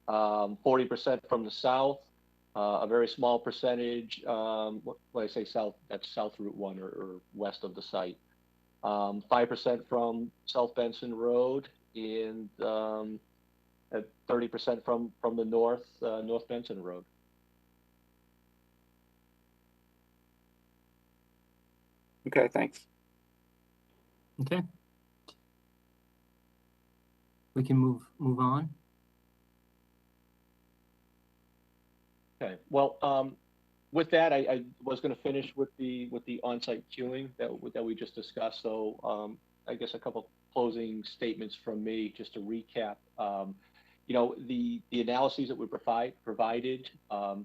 S11: 40% from the south, a very small percentage, when I say south, that's South Route 1 or west of the site, 5% from South Benson Road, and 30% from the north, North Benson Road.
S14: Okay, thanks.
S2: Okay. We can move on.
S11: Okay, well, with that, I was going to finish with the on-site queuing that we just discussed. So I guess a couple closing statements from me just to recap. You know, the analyses that we provided,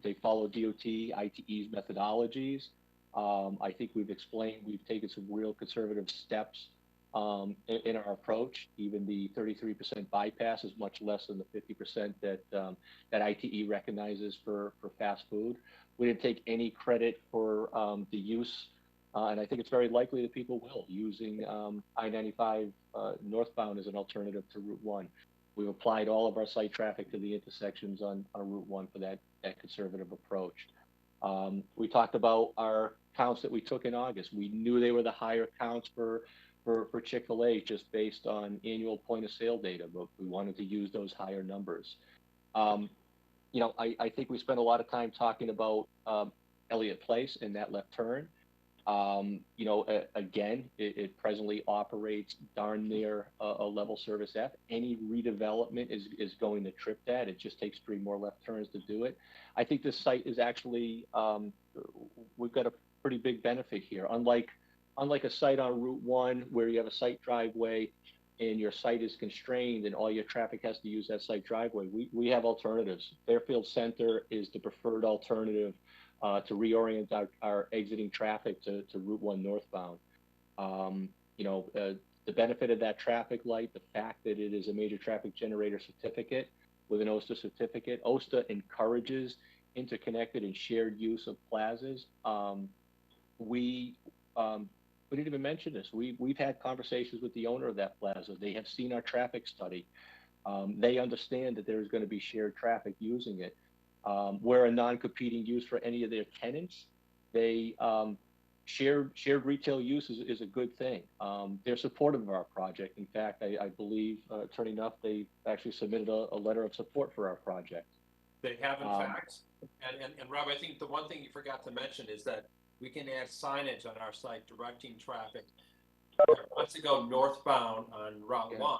S11: they follow DOT, ITE's methodologies. I think we've explained we've taken some real conservative steps in our approach. Even the 33% bypass is much less than the 50% that ITE recognizes for fast food. We didn't take any credit for the use, and I think it's very likely that people will, using I-95 northbound as an alternative to Route 1. We've applied all of our site traffic to the intersections on Route 1 for that conservative approach. We talked about our counts that we took in August. We knew they were the higher counts for Chick-fil-A just based on annual point of sale data, but we wanted to use those higher numbers. You know, I think we spent a lot of time talking about Elliott Place and that left turn. You know, again, it presently operates darn near a level service F. Any redevelopment is going to trip that. It just takes 3 more left turns to do it. I think this site is actually, we've got a pretty big benefit here. Unlike a site on Route 1 where you have a site driveway and your site is constrained and all your traffic has to use that site driveway, we have alternatives. Fairfield Center is the preferred alternative to reorient our exiting traffic to Route 1 northbound. You know, the benefit of that traffic light, the fact that it is a major traffic generator certificate with an OSTA certificate. OSTA encourages interconnected and shared use of plazas. We didn't even mention this. We've had conversations with the owner of that plaza. They have seen our traffic study. They understand that there's going to be shared traffic using it. We're a non-competing use for any of their tenants. They shared retail use is a good thing. They're supportive of our project. In fact, I believe, Attorney Nuff, they actually submitted a letter of support for our project.
S10: They have, in fact. And Rob, I think the one thing you forgot to mention is that we can add signage on our site directing traffic once to go northbound on Route 1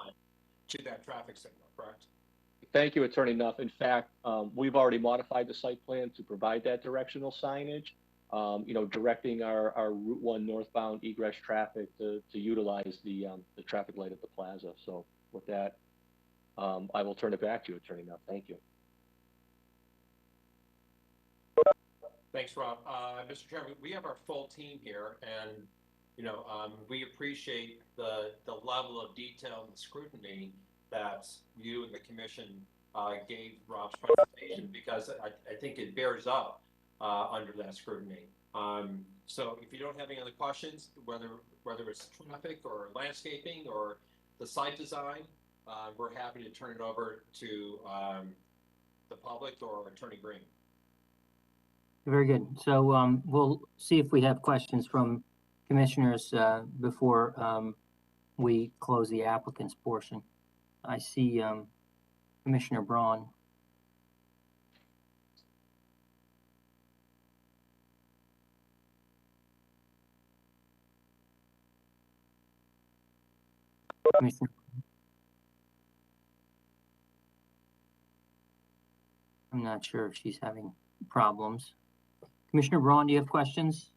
S10: to that traffic signal, correct?
S11: Thank you, Attorney Nuff. In fact, we've already modified the site plan to provide that directional signage, you know, directing our Route 1 northbound egress traffic to utilize the traffic light at the plaza. So with that, I will turn it back to you, Attorney Nuff. Thank you.
S10: Thanks, Rob. Mr. Chairman, we have our full team here, and you know, we appreciate the level of detail and scrutiny that you and the commission gave Rob's presentation, because I think it bears up under that scrutiny. So if you don't have any other questions, whether it's traffic or landscaping or the site design, we're happy to turn it over to the public or Attorney Green.
S2: Very good. So we'll see if we have questions from commissioners before we close the applicant's portion. I see Commissioner Braun. Commissioner. I'm not sure if she's having problems. Commissioner Braun, do you have questions?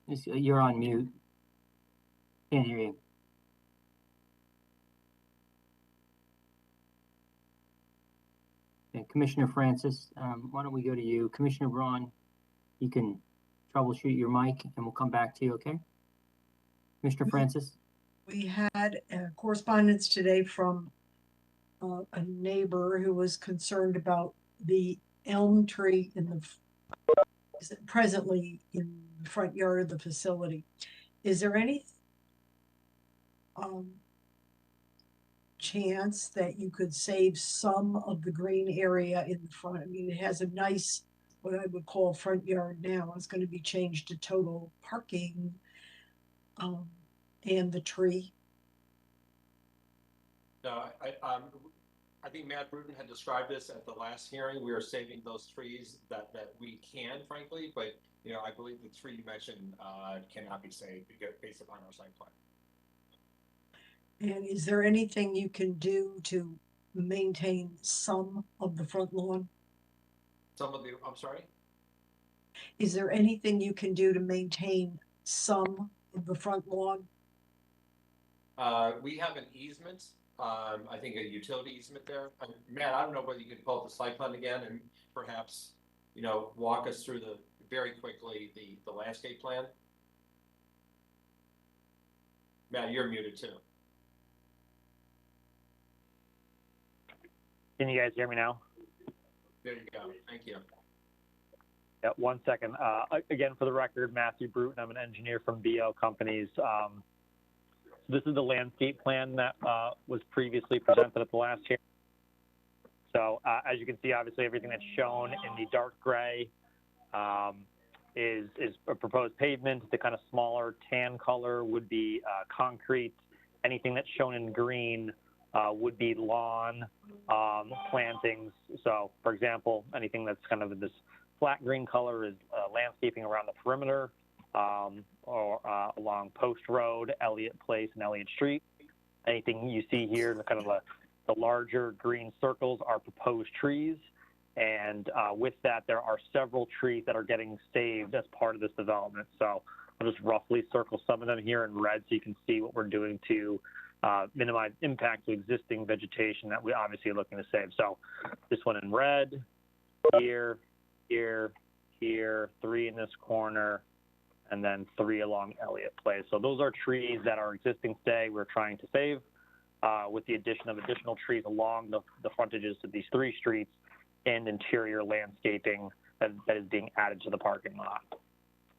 S2: You're on mute. Can't hear you. Okay, Commissioner Francis, why don't we go to you? Commissioner Braun, you can troubleshoot your mic and we'll come back to you, okay? Mr. Francis?
S4: We had correspondence today from a neighbor who was concerned about the elm tree presently in the front yard of the facility. Is there any chance that you could save some of the green area in the front? I mean, it has a nice, what I would call front yard now. It's going to be changed to total parking, and the tree.
S10: No, I think Matt Bruton had described this at the last hearing. We are saving those trees that we can, frankly, but you know, I believe the tree you mentioned cannot be saved based upon our site plan.
S4: And is there anything you can do to maintain some of the front lawn?
S10: Some of the, I'm sorry?
S4: Is there anything you can do to maintain some of the front lawn?
S10: We have an easement, I think a utility easement there. Matt, I don't know whether you could pull up the site plan again and perhaps, walk us through very quickly, the landscape plan. Matt, you're muted too.
S15: Can you guys hear me now?
S10: There you go. Thank you.
S15: Yeah, 1 second. Again, for the record, Matthew Bruton, I'm an engineer from BO Companies. This is the landscape plan that was previously presented at the last hearing. So as you can see, obviously everything that's shown in the dark gray is a proposed pavement. The kind of smaller tan color would be concrete. Anything that's shown in green would be lawn, plantings. So for example, anything that's kind of this flat green color is landscaping around the perimeter or along Post Road, Elliott Place, and Elliott Street. Anything you see here, the kind of the larger green circles are proposed trees. And with that, there are several trees that are getting saved as part of this development. So I'll just roughly circle some of them here in red so you can see what we're doing to minimize impact to existing vegetation that we obviously are looking to save. So this one in red, here, here, here, 3 in this corner, and then 3 along Elliott Place. So those are trees that are existing today we're trying to save with the addition of additional trees along the frontages of these 3 streets and interior landscaping that is being added to the parking lot.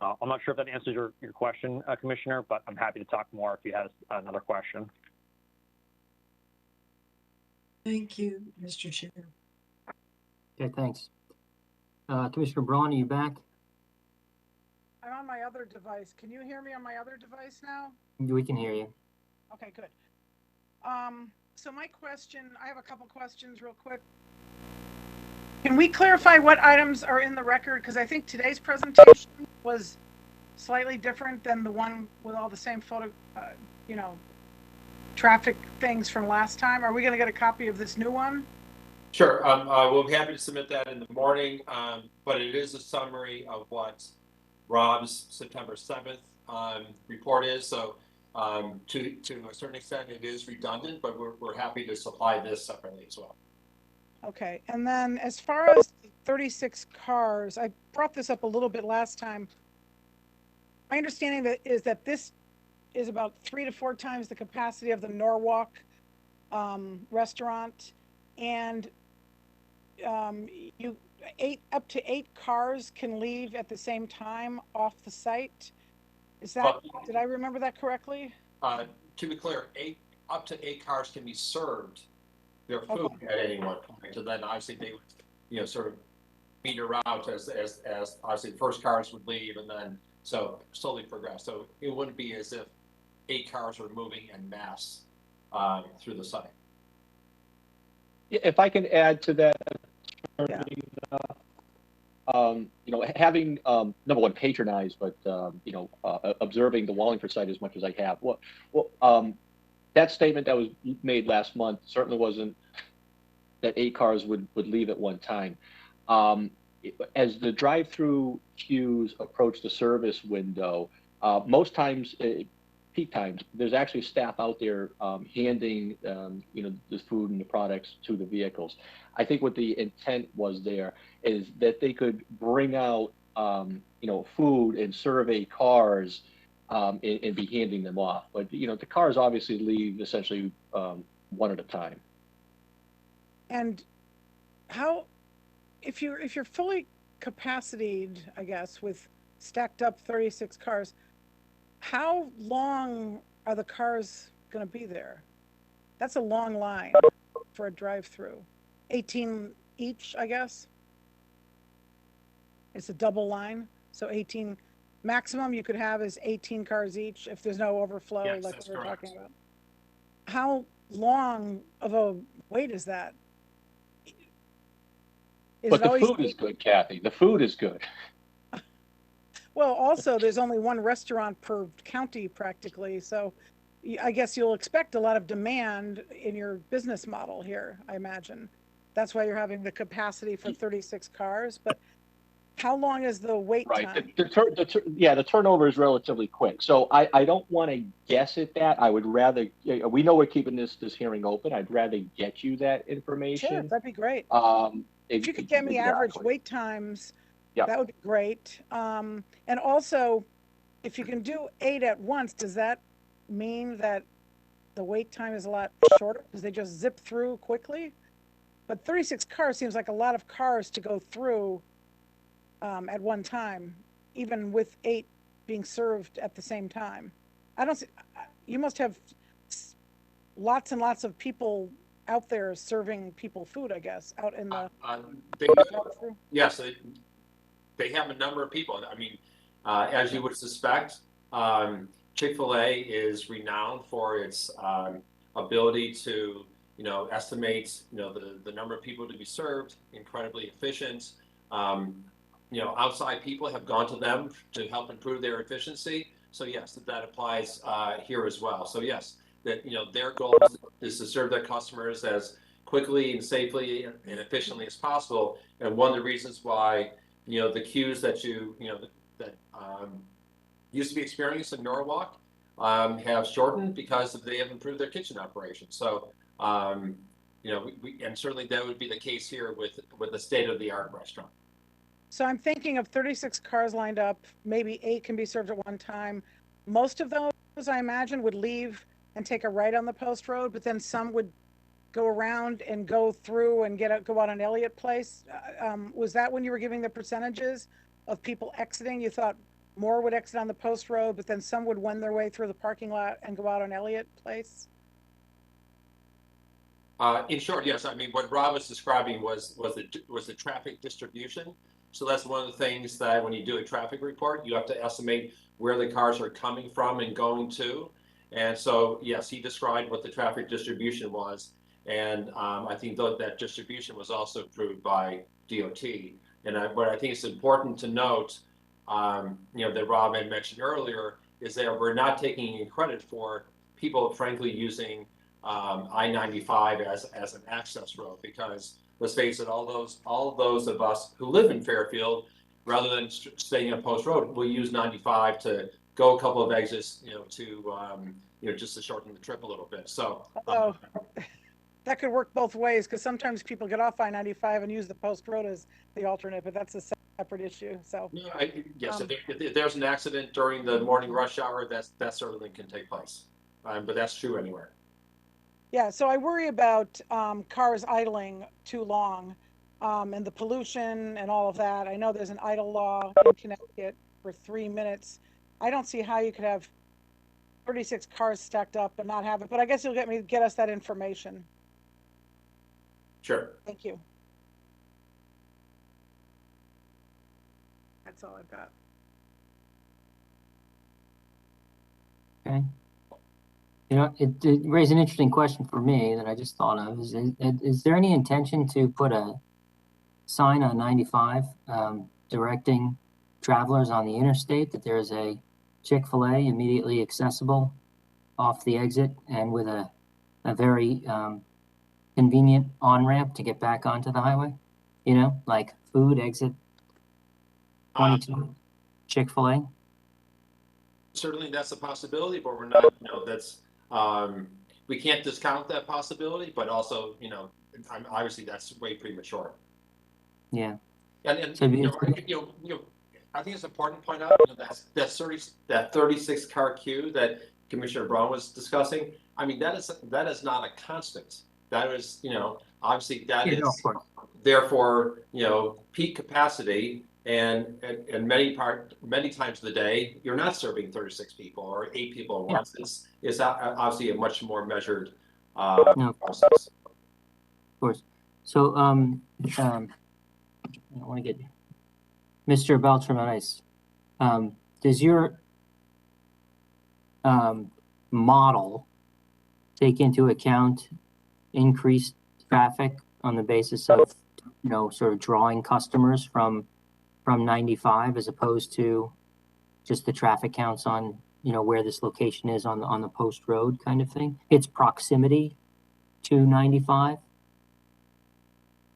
S15: I'm not sure if that answers your question, Commissioner, but I'm happy to talk more if you have another question.
S4: Thank you, Mr. Chair.
S2: Okay, thanks. Commissioner Braun, are you back?
S8: I'm on my other device. Can you hear me on my other device now?
S2: We can hear you.
S8: Okay, good. So my question, I have a couple questions real quick. Can we clarify what items are in the record? Because I think today's presentation was slightly different than the one with all the same traffic things from last time. Are we going to get a copy of this new one?
S10: Sure. We'll be happy to submit that in the morning, but it is a summary of what Rob's September 7th report is. So to a certain extent, it is redundant, but we're happy to supply this separately as well.
S8: Okay. And then as far as the 36 cars, I brought this up a little bit last time. My understanding is that this is about 3 to 4 times the capacity of the Norwalk restaurant, and up to 8 cars can leave at the same time off the site. Is that, did I remember that correctly?
S10: To be clear, up to 8 cars can be served their food at any one point. So then obviously they would, sort of meter out as obviously the first cars would leave, and then so slowly progress. So it wouldn't be as if 8 cars were moving en masse through the site.
S11: If I can add to that, having number one patronized, but observing the Wallingford site as much as I have. That statement that was made last month certainly wasn't that 8 cars would leave at one time. As the drive-through queues approach the service window, most times, peak times, there's actually staff out there handing the food and the products to the vehicles. I think what the intent was there is that they could bring out food and survey cars and be handing them off. But the cars obviously leave essentially one at a time. And
S8: how, if you're fully capacitated, I guess, with stacked up 36 cars, how long are the cars going to be there? That's a long line for a drive-through. 18 each, I guess. It's a double line, so 18 maximum you could have is 18 cars each if there's no overflow,
S10: yes,
S8: like we were
S10: correct.
S8: talking about. How long of a wait is that?
S11: But the food is good, Kathy. The food is good.
S8: Well, also, there's only one restaurant per county practically, so I guess you'll expect a lot of demand in your business model here, I imagine. That's why you're having the capacity for 36 cars, but how long is the wait
S11: Right.
S8: time?
S11: The turnover is relatively quick. So I don't want to guess at that. I would rather, we know we're keeping this hearing open. I'd rather get you that information.
S8: Sure, that'd be great. If you could get me average wait times, that would be great. And also, if you can do 8 at once, does that mean that the wait time is a lot shorter because they just zip through quickly? But 36 cars seems like a lot of cars to go through at one time, even with 8 being served at the same time. I don't see, you must have lots and lots of people out there serving people food, I guess, out in the.
S10: Yes, they have a number of people. I mean, as you would suspect, Chick-fil-A is renowned for its ability to, estimate, the number of people to be served, incredibly efficient. Outside people have gone to them to help improve their efficiency. So yes, that applies here as well. So yes, that their goal is to serve their customers as quickly and safely and efficiently as possible. And one of the reasons why the queues that used to be experienced in Norwalk have shortened because they have improved their kitchen operations. So and certainly that would be the case here with the state-of-the-art restaurant.
S8: So I'm thinking of 36 cars lined up, maybe 8 can be served at one time. Most of those, I imagine, would leave and take a right on the post road, but then some would go around and go through and go out on Elliott Place. Was that when you were giving the percentages of people exiting? You thought more would exit on the post road, but then some would wend their way through the parking lot and go out on Elliott Place?
S10: In short, yes. I mean, what Rob was describing was the traffic distribution. So that's one of the things that when you do a traffic report, you have to estimate where the cars are coming from and going to. And so, yes, he described what the traffic distribution was. And I think that distribution was also approved by DOT. And what I think is important to note, that Rob had mentioned earlier, is that we're not taking any credit for people, frankly, using I-95 as an access road, because let's face it, all of those of us who live in Fairfield, rather than staying on Post Road, will use 95 to go a couple of exits, just to shorten the trip a little bit. So
S8: that could work both ways, because sometimes people get off I-95 and use the Post Road as the alternate, but that's a separate issue. So
S10: yes, if there's an accident during the morning rush hour, that certainly can take place, but that's true anywhere.
S8: Yeah, so I worry about cars idling too long and the pollution and all of that. I know there's an idle law in Connecticut for 3 minutes. I don't see how you could have 36 cars stacked up and not have it, but I guess you'll get us that information.
S10: Sure.
S8: Thank you. That's all I've got.
S2: Okay. It raised an interesting question for me that I just thought of. Is there any intention to put a sign on 95 directing travelers on the interstate that there's a Chick-fil-A immediately accessible off the exit and with a very convenient on-ramp to get back onto the highway? Like food exit 22, Chick-fil-A?
S10: Certainly that's a possibility, but we're not, that's, we can't discount that possibility, but also, obviously that's way premature.
S2: Yeah.
S10: And I think it's important to point out that 36 car queue that Commissioner Braun was discussing. I mean, that is not a constant. That is, obviously that is therefore, peak capacity. And many times of the day, you're not serving 36 people or 8 people at once. It's obviously a much more measured process.
S2: Of course. So I want to get Mr. Beltramitis. Does your model take into account increased traffic on the basis of sort of drawing customers from 95 as opposed to just the traffic counts on where this location is on the post road kind of thing? Its proximity to 95?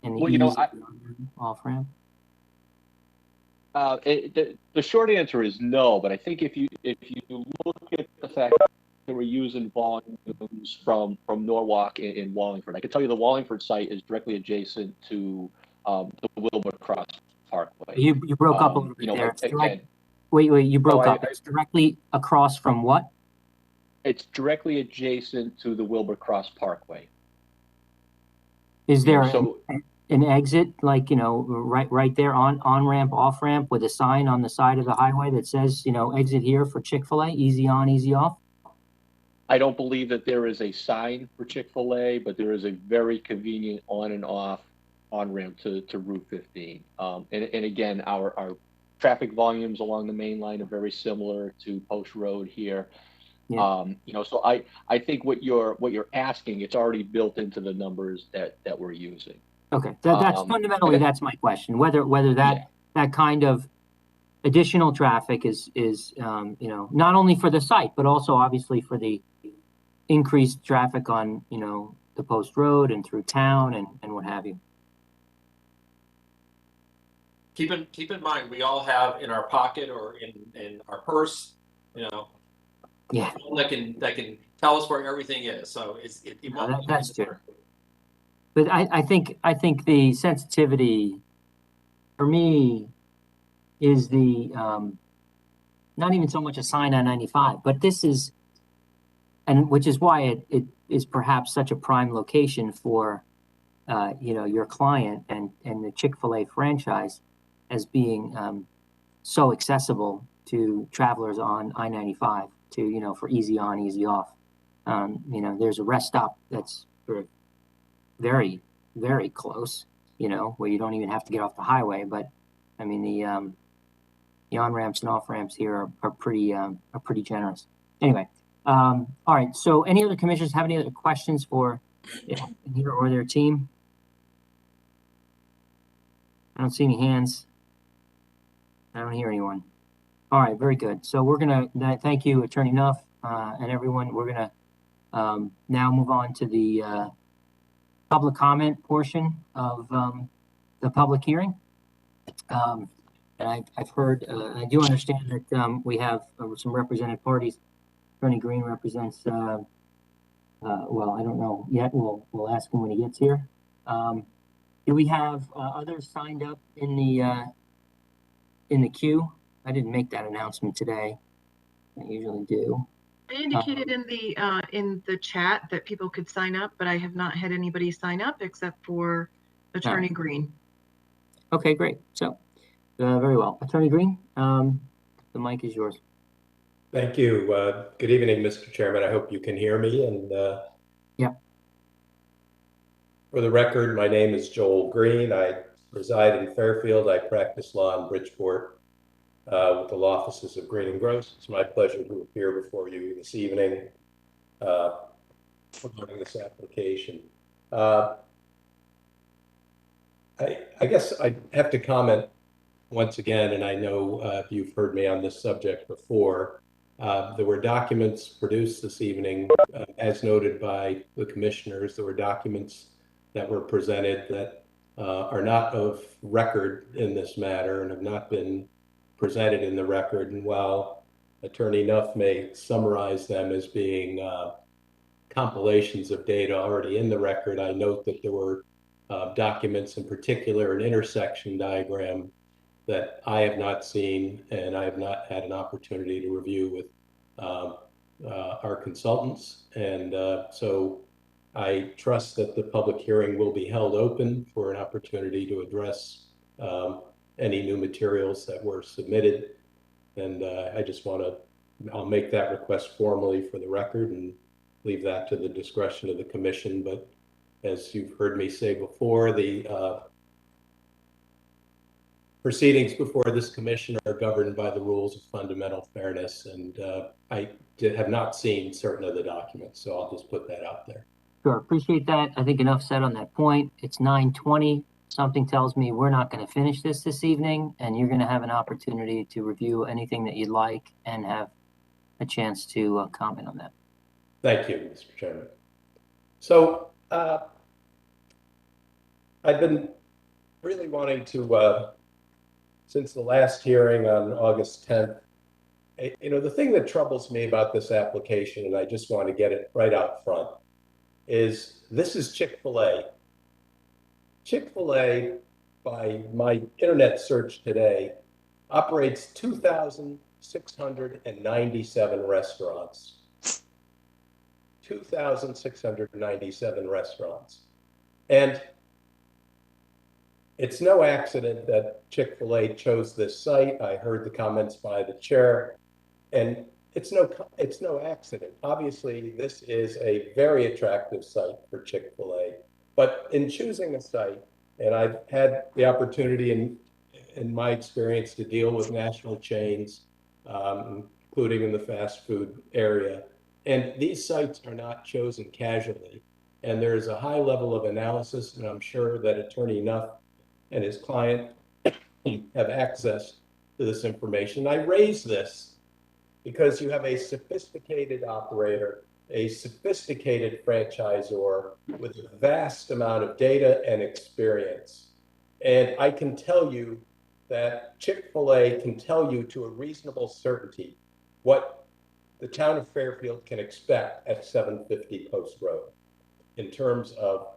S2: and the
S11: Well, you know,
S2: ease of the off ramp?
S11: The short answer is no, but I think if you look at the fact that we're using volumes from Norwalk and Wallingford, I can tell you the Wallingford site is directly adjacent to the Wilbur Cross Parkway.
S2: You broke up a little bit
S11: You know,
S2: there. It's
S11: again,
S2: wait, you broke
S11: oh,
S2: up. It's directly across from what?
S11: It's directly adjacent to the Wilbur Cross Parkway.
S2: Is
S11: You know,
S2: there
S11: so
S2: an exit, like, right there on ramp, off ramp with a sign on the side of the highway that says, exit here for Chick-fil-A, easy on, easy off?
S11: I don't believe that there is a sign for Chick-fil-A, but there is a very convenient on and off on ramp to Route 15. And again, our traffic volumes along the main line are very similar to Post Road here.
S2: Yeah.
S11: So I think what you're asking, it's already built into the numbers that we're using.
S2: Okay, that's fundamentally, that's my question, whether that kind of additional traffic is not only for the site, but also obviously for the increased traffic on, the Post Road and through town and what have you.
S10: Keep in mind, we all have in our pocket or in our purse,
S2: yeah,
S10: that can tell us where everything is. So
S2: that's true. But I think the sensitivity for me is the not even so much a sign on 95, but this is, and which is why it is perhaps such a prime location for your client and the Chick-fil-A franchise as being so accessible to travelers on I-95 to for easy on, easy off. There's a rest stop that's sort of very, very close, where you don't even have to get off the highway. But I mean, the on ramps and off ramps here are pretty generous. Anyway, all right. So, any other commissioners have any other questions for here or their team? I don't see any hands. I don't hear anyone. All right, very good. So we're gonna thank you, Attorney Nuff, and everyone. We're gonna now move on to the public comment portion of the public hearing. And I've heard, I do understand that we have some represented parties. Attorney Green represents, well, I don't know yet. We'll ask him when he gets here. Do we have others signed up in the queue? I didn't make that announcement today. I usually do.
S1: I indicated in the chat that people could sign up, but I have not had anybody sign up except for Attorney Green.
S2: Okay, great. So, very well. Attorney Green, the mic is yours.
S16: Thank you. Good evening, Mr. Chairman. I hope you can hear me. And
S2: yeah.
S16: For the record, my name is Joel Green. I reside in Fairfield. I practice law in Bridgeport with the law offices of Green and Gross. It's my pleasure to appear before you this evening regarding this application. I guess I have to comment once again, and I know you've heard me on this subject before. There were documents produced this evening, as noted by the commissioners. There were documents that were presented that are not of record in this matter and have not been presented in the record. And while Attorney Nuff may summarize them as being compilations of data already in the record, I note that there were documents, in particular an intersection diagram, that I have not seen and I have not had an opportunity to review with our consultants. And so I trust that the public hearing will be held open for an opportunity to address any new materials that were submitted. And I just I'll make that request formally for the record and leave that to the discretion of the commission. But as you've heard me say before, the proceedings before this commission are governed by the rules of fundamental fairness. And I have not seen certain of the documents, so I'll just put that out there.
S2: Sure, appreciate that. I think enough said on that point. It's 9:20. Something tells me we're not going to finish this evening, and you're going to have an opportunity to review anything that you'd like and have a chance to comment on that.
S16: Thank you, Mr. Chairman. So I've been really wanting to, since the last hearing on August 10th, the thing that troubles me about this application, and I just want to get it right out front, is this is Chick-fil-A. Chick-fil-A, by my internet search today, operates 2,697 restaurants. 2,697 restaurants. And it's no accident that Chick-fil-A chose this site. I heard the comments by the chair, and it's no accident. Obviously, this is a very attractive site for Chick-fil-A. But in choosing a site, and I've had the opportunity in my experience to deal with national chains, including in the fast food area, and these sites are not chosen casually. And there is a high level of analysis, and I'm sure that Attorney Nuff and his client have access to this information. I raise this because you have a sophisticated operator, a sophisticated franchisor with a vast amount of data and experience. And I can tell you that Chick-fil-A can tell you to a reasonable certainty what the town of Fairfield can expect at 750 Post Road in terms of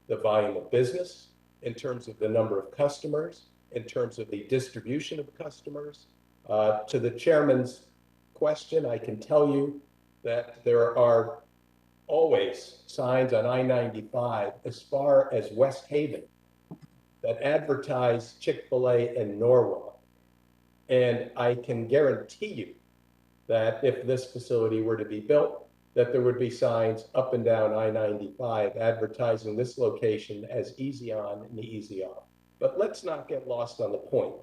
S16: the volume of business, in terms of the number of customers, in terms of the distribution of customers. To the chairman's question, I can tell you that there are always signs on I-95 as far as West Haven that advertise Chick-fil-A in Norwalk. And I can guarantee you that if this facility were to be built, that there would be signs up and down I-95 advertising this location as easy on and easy off. But let's not get lost on the point.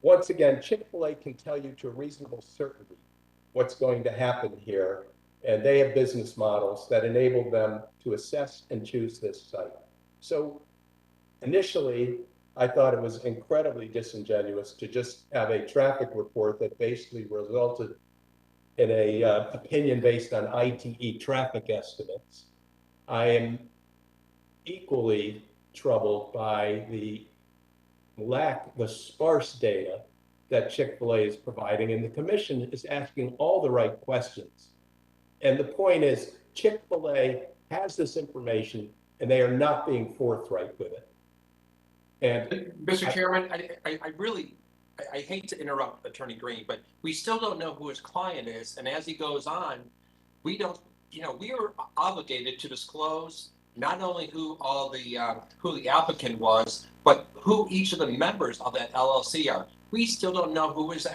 S16: Once again, Chick-fil-A can tell you to a reasonable certainty what's going to happen here, and they have business models that enable them to assess and choose this site. So initially, I thought it was incredibly disingenuous to just have a traffic report that basically resulted in a opinion based on ITE traffic estimates. I am equally troubled by the sparse data that Chick-fil-A is providing, and the commission is asking all the right questions. And the point is, Chick-fil-A has this information and they are not being forthright with it. And
S10: Mr. Chairman, I hate to interrupt Attorney Green, but we still don't know who his client is. And as he goes on, we don't, we are obligated to disclose not only who the applicant was, but who each of the members of that LLC are. We still don't know who his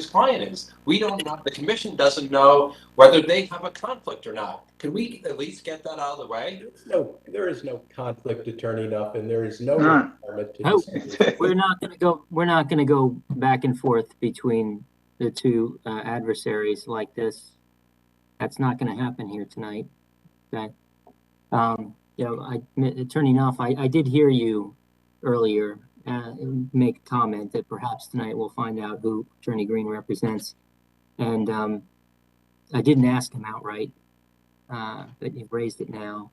S10: client is. We don't know, the commission doesn't know whether they have a conflict or not. Can we at least get that out of the way?
S16: There is no conflict, Attorney Nuff, and there is no requirement to disclose.
S2: We're not going to go back and forth between the two adversaries like this. That's not going to happen here tonight. Okay. Attorney Nuff, I did hear you earlier make a comment that perhaps tonight we'll find out who Attorney Green represents. And I didn't ask him outright, but you've raised it now.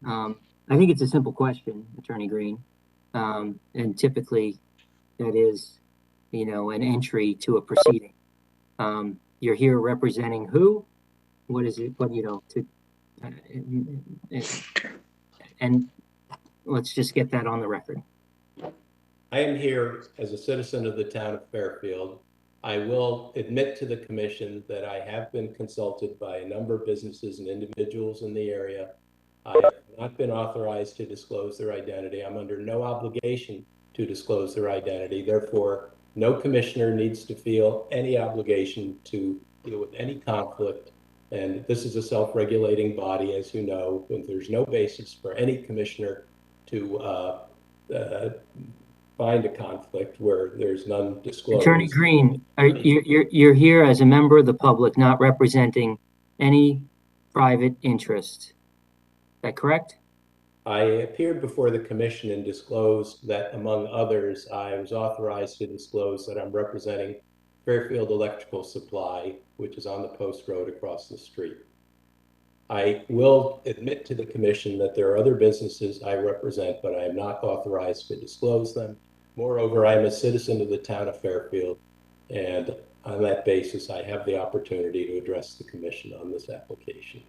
S2: I think it's a simple question, Attorney Green. And typically that is, an entry to a proceeding. You're here representing who? What is it? And let's just get that on the record.
S16: I am here as a citizen of the town of Fairfield. I will admit to the commission that I have been consulted by a number of businesses and individuals in the area. I have not been authorized to disclose their identity. I'm under no obligation to disclose their identity. Therefore, no commissioner needs to feel any obligation to deal with any conflict. And this is a self-regulating body, as you know, and there's no basis for any commissioner to find a conflict where there's none disclosed.
S2: Attorney Green, you're here as a member of the public, not representing any private interest. Is that correct?
S16: I appeared before the commission and disclosed that, among others, I was authorized to disclose that I'm representing Fairfield Electrical Supply, which is on the Post Road across the street. I will admit to the commission that there are other businesses I represent, but I am not authorized to disclose them. Moreover, I am a citizen of the town of Fairfield, and on that basis, I have the opportunity to address the commission on this application.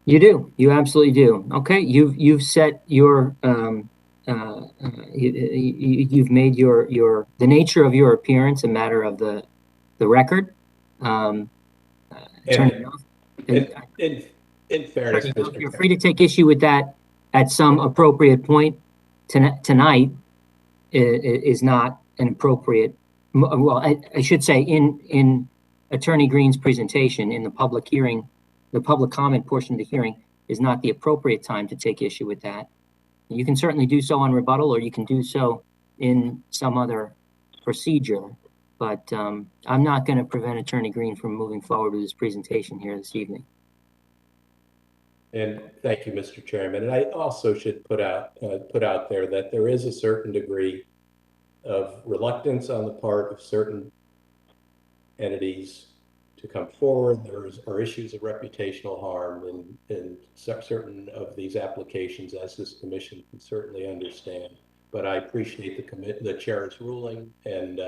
S2: You do. You absolutely do. Okay. You've set your you've made your the nature of your appearance a matter of the record.
S16: In fairness, Mr.
S2: You're free to take issue with that at some appropriate point. Tonight is not an appropriate. Well, I should say in Attorney Green's presentation in the public hearing, the public comment portion of the hearing is not the appropriate time to take issue with that. You can certainly do so on rebuttal, or you can do so in some other procedure. But I'm not going to prevent Attorney Green from moving forward with his presentation here this evening.
S16: And thank you, Mr. Chairman. And I also should put out there that there is a certain degree of reluctance on the part of certain entities to come forward. There are issues of reputational harm in certain of these applications, as this commission can certainly understand. But I appreciate the chair's ruling, and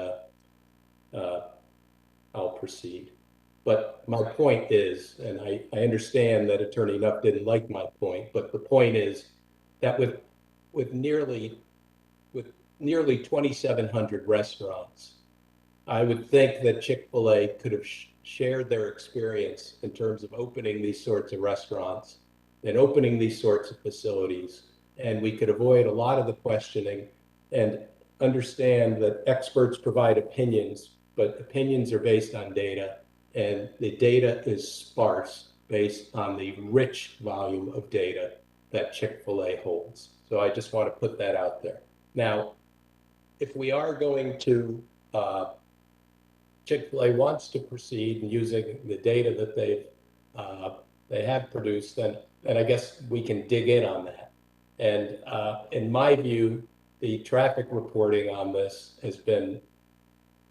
S16: I'll proceed. But my point is, and I understand that Attorney Nuff didn't like my point, but the point is that with nearly 2,700 restaurants, I would think that Chick-fil-A could have shared their experience in terms of opening these sorts of restaurants and opening these sorts of facilities, and we could avoid a lot of the questioning and understand that experts provide opinions, but opinions are based on data. And the data is sparse based on the rich volume of data that Chick-fil-A holds. So I just want to put that out there. Now, if we are going to, Chick-fil-A wants to proceed in using the data that they have produced, then I guess we can dig in on that. And in my view, the traffic reporting on this has been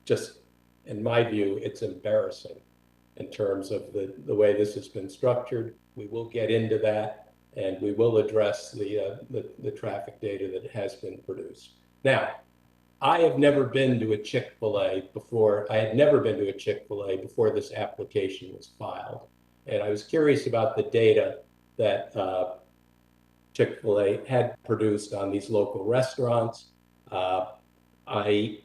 S16: just, in my view, it's embarrassing in terms of the way this has been structured. We will get into that, and we will address the traffic data that has been produced. Now, I have never been to a Chick-fil-A before. I had never been to a Chick-fil-A before this application was filed. And I was curious about the data that Chick-fil-A had produced on these local restaurants. I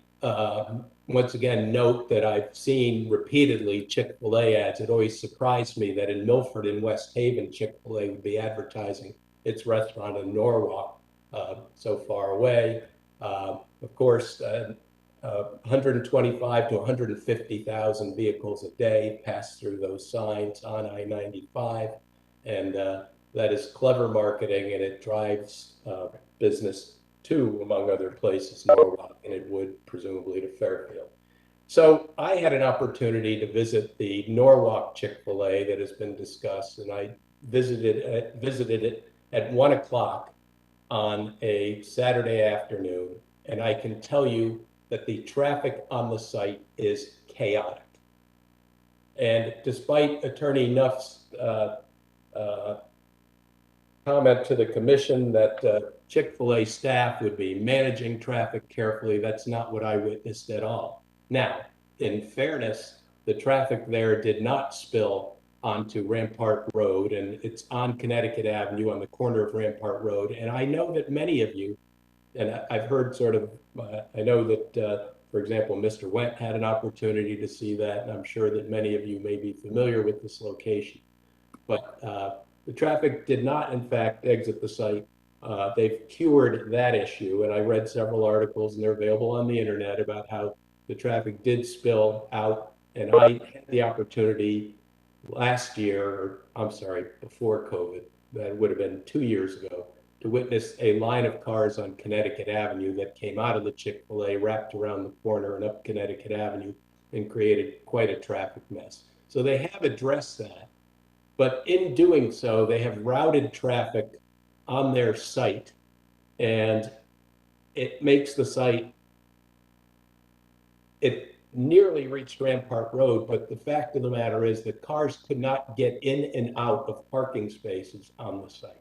S16: once again note that I've seen repeatedly Chick-fil-A ads. It always surprised me that in Milford and West Haven, Chick-fil-A would be advertising its restaurant in Norwalk, so far away. Of course, 125 to 150,000 vehicles a day pass through those signs on I-95, and that is clever marketing, and it drives business to, among other places, Norwalk, and it would presumably to Fairfield. So I had an opportunity to visit the Norwalk Chick-fil-A that has been discussed, and I visited it at 1 o'clock on a Saturday afternoon, and I can tell you that the traffic on the site is chaotic. And despite Attorney Nuff's comment to the commission that Chick-fil-A staff would be managing traffic carefully, that's not what I witnessed at all. Now, in fairness, the traffic there did not spill onto Rampart Road, and it's on Connecticut Avenue on the corner of Rampart Road. And I know that many of you, and I've heard sort of, I know that, for example, Mr. Went had an opportunity to see that, and I'm sure that many of you may be familiar with this location. But the traffic did not, in fact, exit the site. They've cured that issue, and I read several articles, and they're available on the internet, about how the traffic did spill out. And I had the opportunity last year, or I'm sorry, before COVID, that would have been 2 years ago, to witness a line of cars on Connecticut Avenue that came out of the Chick-fil-A, wrapped around the corner and up Connecticut Avenue, and created quite a traffic mess. So they have addressed that, but in doing so, they have routed traffic on their site, and it makes the site, nearly reached Rampart Road, but the fact of the matter is that cars could not get in and out of parking spaces on the site.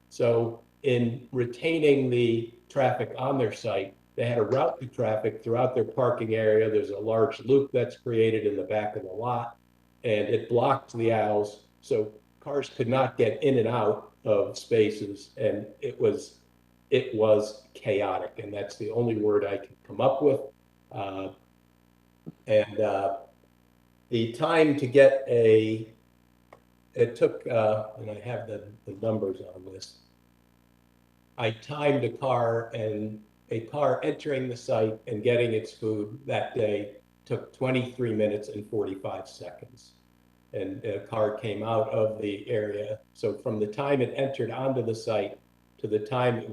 S16: So in retaining the traffic on their site, they had to route the traffic throughout their parking area. There's a large loop that's created in the back of the lot, and it blocked the aisles. So cars could not get in and out of spaces, and it was chaotic, and that's the only word I can come up with. The time to get it took, and I have the numbers on this. I timed a car entering the site and getting its food that day took 23 minutes and 45 seconds. And a car came out of the area. So from the time it entered onto the site to the time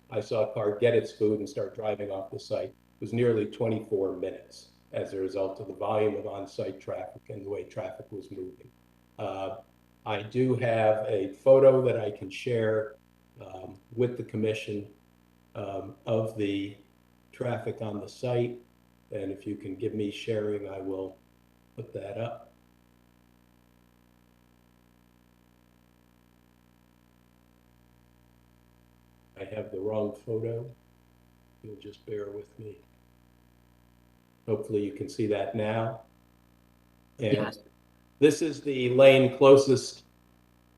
S16: I saw a car get its food and start driving off the site was nearly 24 minutes as a result of the volume of on-site traffic and the way traffic was moving. I do have a photo that I can share with the commission of the traffic on the site. And if you can give me sharing, I will put that up. I have the wrong photo. You'll just bear with me. Hopefully you can see that now. And yes. This is the lane closest.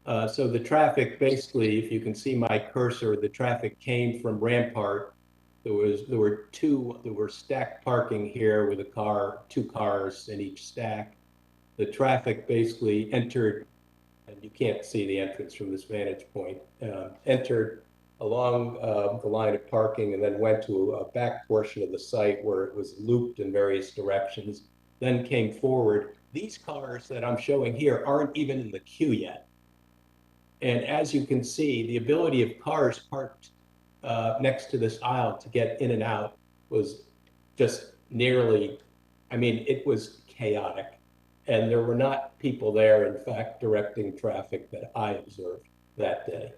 S16: So the traffic, basically, if you can see my cursor, the traffic came from Rampart. There were stacked parking here with two cars in each stack. The traffic basically entered, and you can't see the entrance from this vantage point, entered along the line of parking and then went to a back portion of the site where it was looped in various directions, then came forward. These cars that I'm showing here aren't even in the queue yet. And as you can see, the ability of cars parked next to this aisle to get in and out was just nearly, I mean, it was chaotic. And there were not people there, in fact, directing traffic that I observed that day.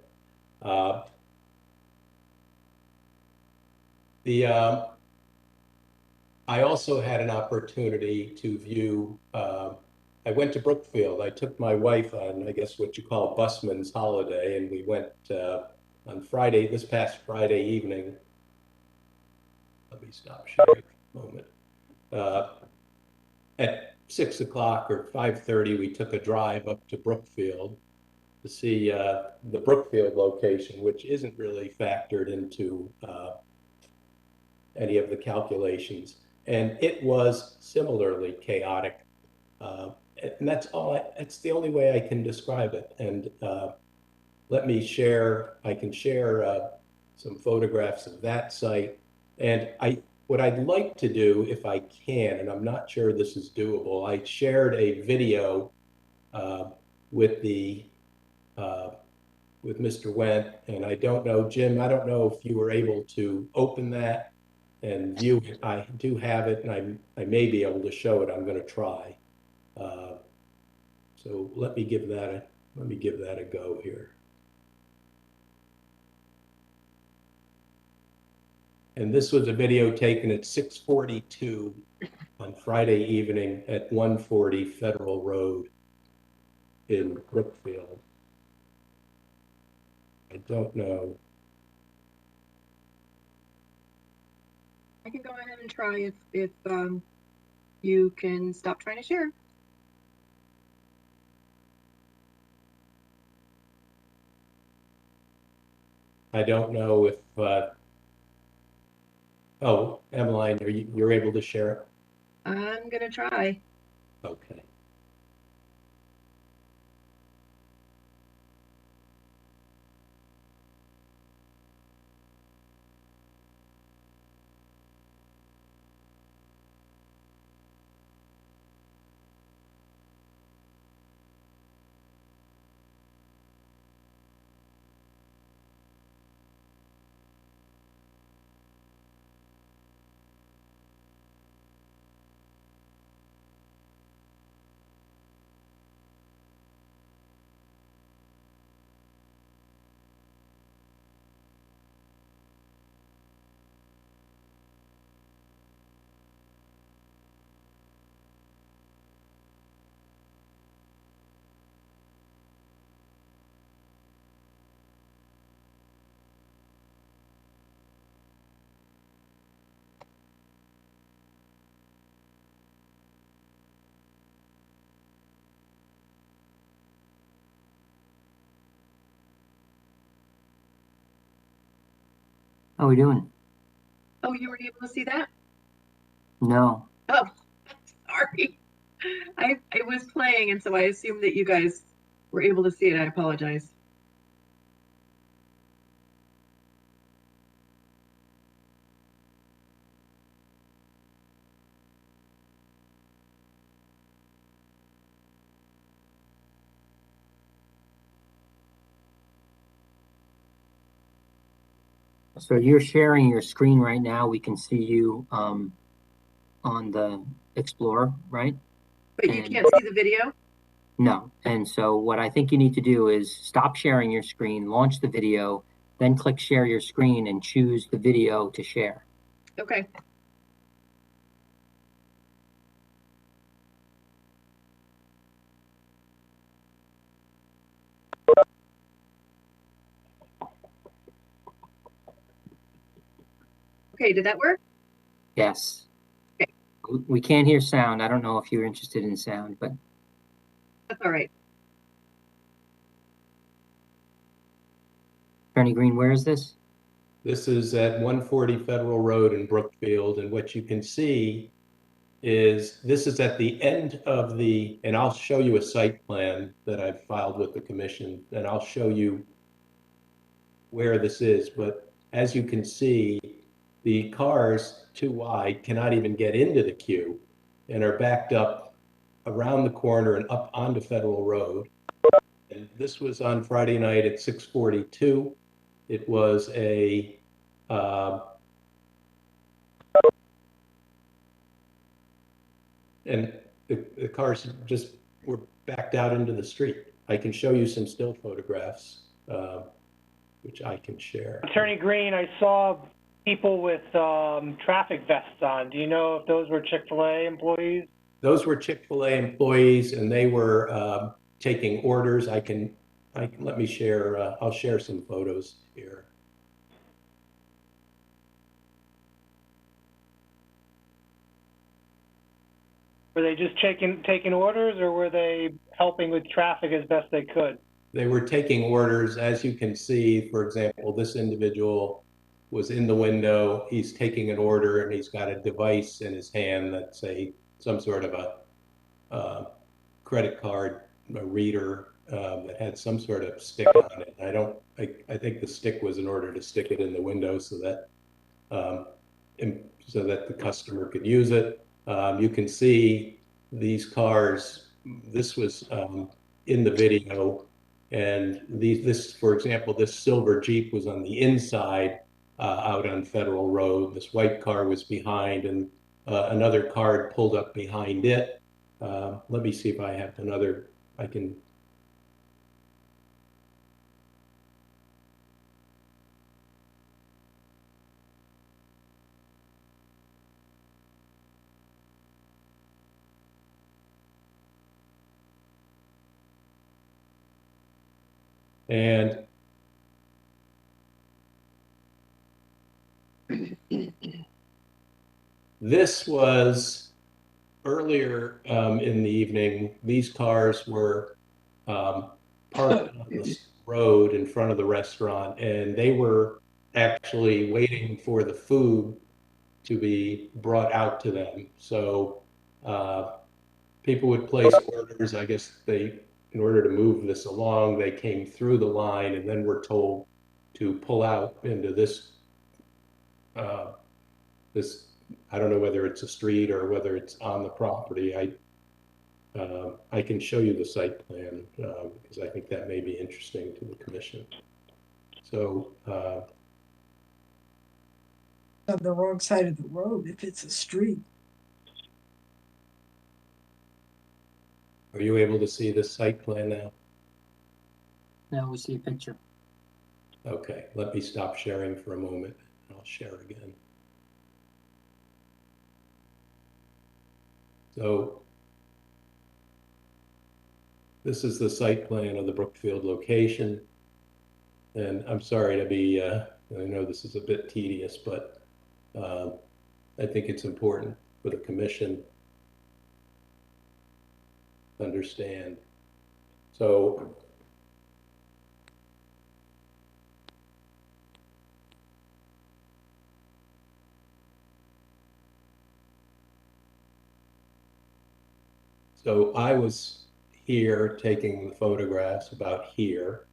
S16: I also had an opportunity to view, I went to Brookfield. I took my wife on, I guess, what you call busman's holiday, and we went on Friday, this past Friday evening. Let me stop sharing for a moment. At 6 o'clock or 5:30, we took a drive up to Brookfield to see the Brookfield location, which isn't really factored into any of the calculations. And it was similarly chaotic. And that's the only way I can describe it. And let me share, I can share some photographs of that site. And what I'd like to do, if I can, and I'm not sure this is doable, I shared a video with Mr. Wendt, and I don't know, Jim, I don't know if you were able to open that and view it. I do have it, and I may be able to show it. I'm going to try. So let me give that a go here. And this was a video taken at 6:42 on Friday evening at 140 Federal Road in Brookfield. I don't know.
S17: I can go ahead and try if you can stop trying to share.
S16: I don't know if, oh, Emmeline, you're able to share it?
S17: I'm gonna try.
S16: Okay.
S2: How are we doing?
S17: Oh, you weren't able to see that?
S2: No.
S17: Oh, sorry. It was playing, and so I assumed that you guys were able to see it. I apologize.
S2: So you're sharing your screen right now. We can see you on the Explorer, right?
S17: But you can't see the video?
S2: No. And so what I think you need to do is stop sharing your screen, launch the video, then click share your screen and choose the video to share.
S17: Okay. Okay, did that work?
S2: Yes.
S17: Okay.
S2: We can't hear sound. I don't know if you're interested in sound, but
S17: That's all right.
S2: Attorney Green, where is this?
S16: This is at 140 Federal Road in Brookfield, and what you can see is this is at the end of the, and I'll show you a site plan that I've filed with the commission, and I'll show you where this is, but as you can see, the cars too wide cannot even get into the queue and are backed up around the corner and up onto Federal Road. And this was on Friday night at 6:42. It was a and the cars just were backed out into the street. I can show you some still photographs, which I can share.
S7: Attorney Green, I saw people with traffic vests on. Do you know if those were Chick-fil-A employees?
S16: Those were Chick-fil-A employees, and they were taking orders. Let me share, I'll share some photos here.
S7: Were they just taking orders, or were they helping with traffic as best they could?
S16: They were taking orders. As you can see, for example, this individual was in the window. He's taking an order, and he's got a device in his hand that's some sort of a credit card, a reader that had some sort of stick on it. I think the stick was in order to stick it in the window so that the customer could use it. You can see these cars. This was in the video, and for example, this silver Jeep was on the inside out on Federal Road. This white car was behind, and another car pulled up behind it. Let me see if I have another. I can. And this was earlier in the evening. These cars were parked on the road in front of the restaurant, and they were actually waiting for the food to be brought out to them. So people would place orders. I guess in order to move this along, they came through the line and then were told to pull out into this, I don't know whether it's a street or whether it's on the property. I can show you the site plan because I think that may be interesting to the commission. So
S4: On the wrong side of the road if it's a street.
S16: are you able to see this site plan now?
S2: No, we see a picture.
S16: Okay, let me stop sharing for a moment. I'll share again. So this is the site plan of the Brookfield location. And I'm sorry to be, I know this is a bit tedious, but I think it's important for the commission to understand. So So I was here taking the photographs about here.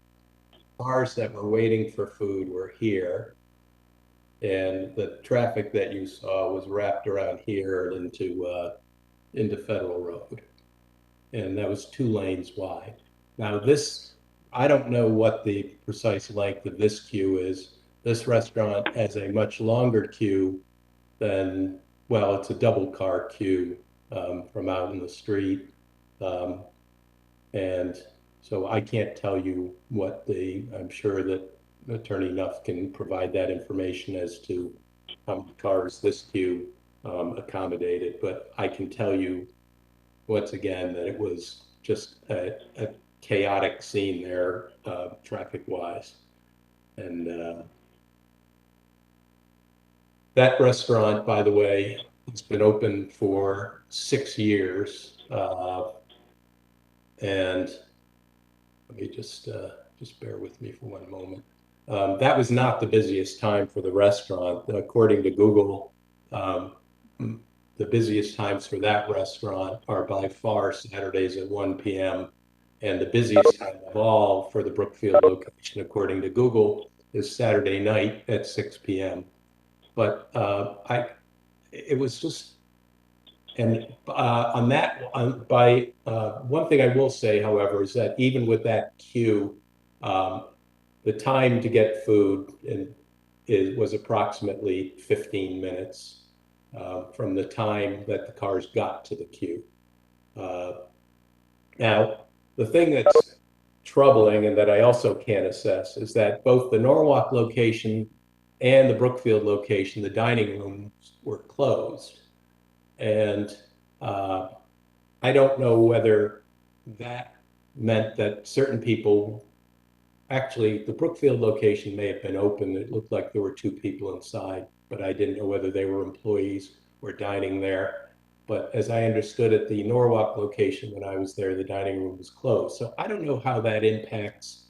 S16: Cars that were waiting for food were here. And the traffic that you saw was wrapped around here into Federal Road. And that was 2 lanes wide. Now this, I don't know what the precise length of this queue is. This restaurant has a much longer queue than, well, it's a double car queue from out in the street. And so I can't tell you what I'm sure that Attorney Nuff can provide that information as to how many cars this queue accommodated, but I can tell you once again that it was just a chaotic scene there, traffic-wise. And that restaurant, by the way, has been open for 6 years. And let me just bear with me for one moment. That was not the busiest time for the restaurant. According to Google, the busiest times for that restaurant are by far Saturdays at 1 p.m. And the busiest time of all for the Brookfield location, according to Google, is Saturday night at 6 p.m. But it was just, and one thing I will say, however, is that even with that queue, the time to get food was approximately 15 minutes from the time that the cars got to the queue. Now, the thing that's troubling and that I also can't assess is that both the Norwalk location and the Brookfield location, the dining rooms were closed. And I don't know whether that meant that certain people, actually the Brookfield location may have been open. It looked like there were 2 people inside, but I didn't know whether they were employees or dining there. But as I understood it, the Norwalk location, when I was there, the dining room was closed. So I don't know how that impacts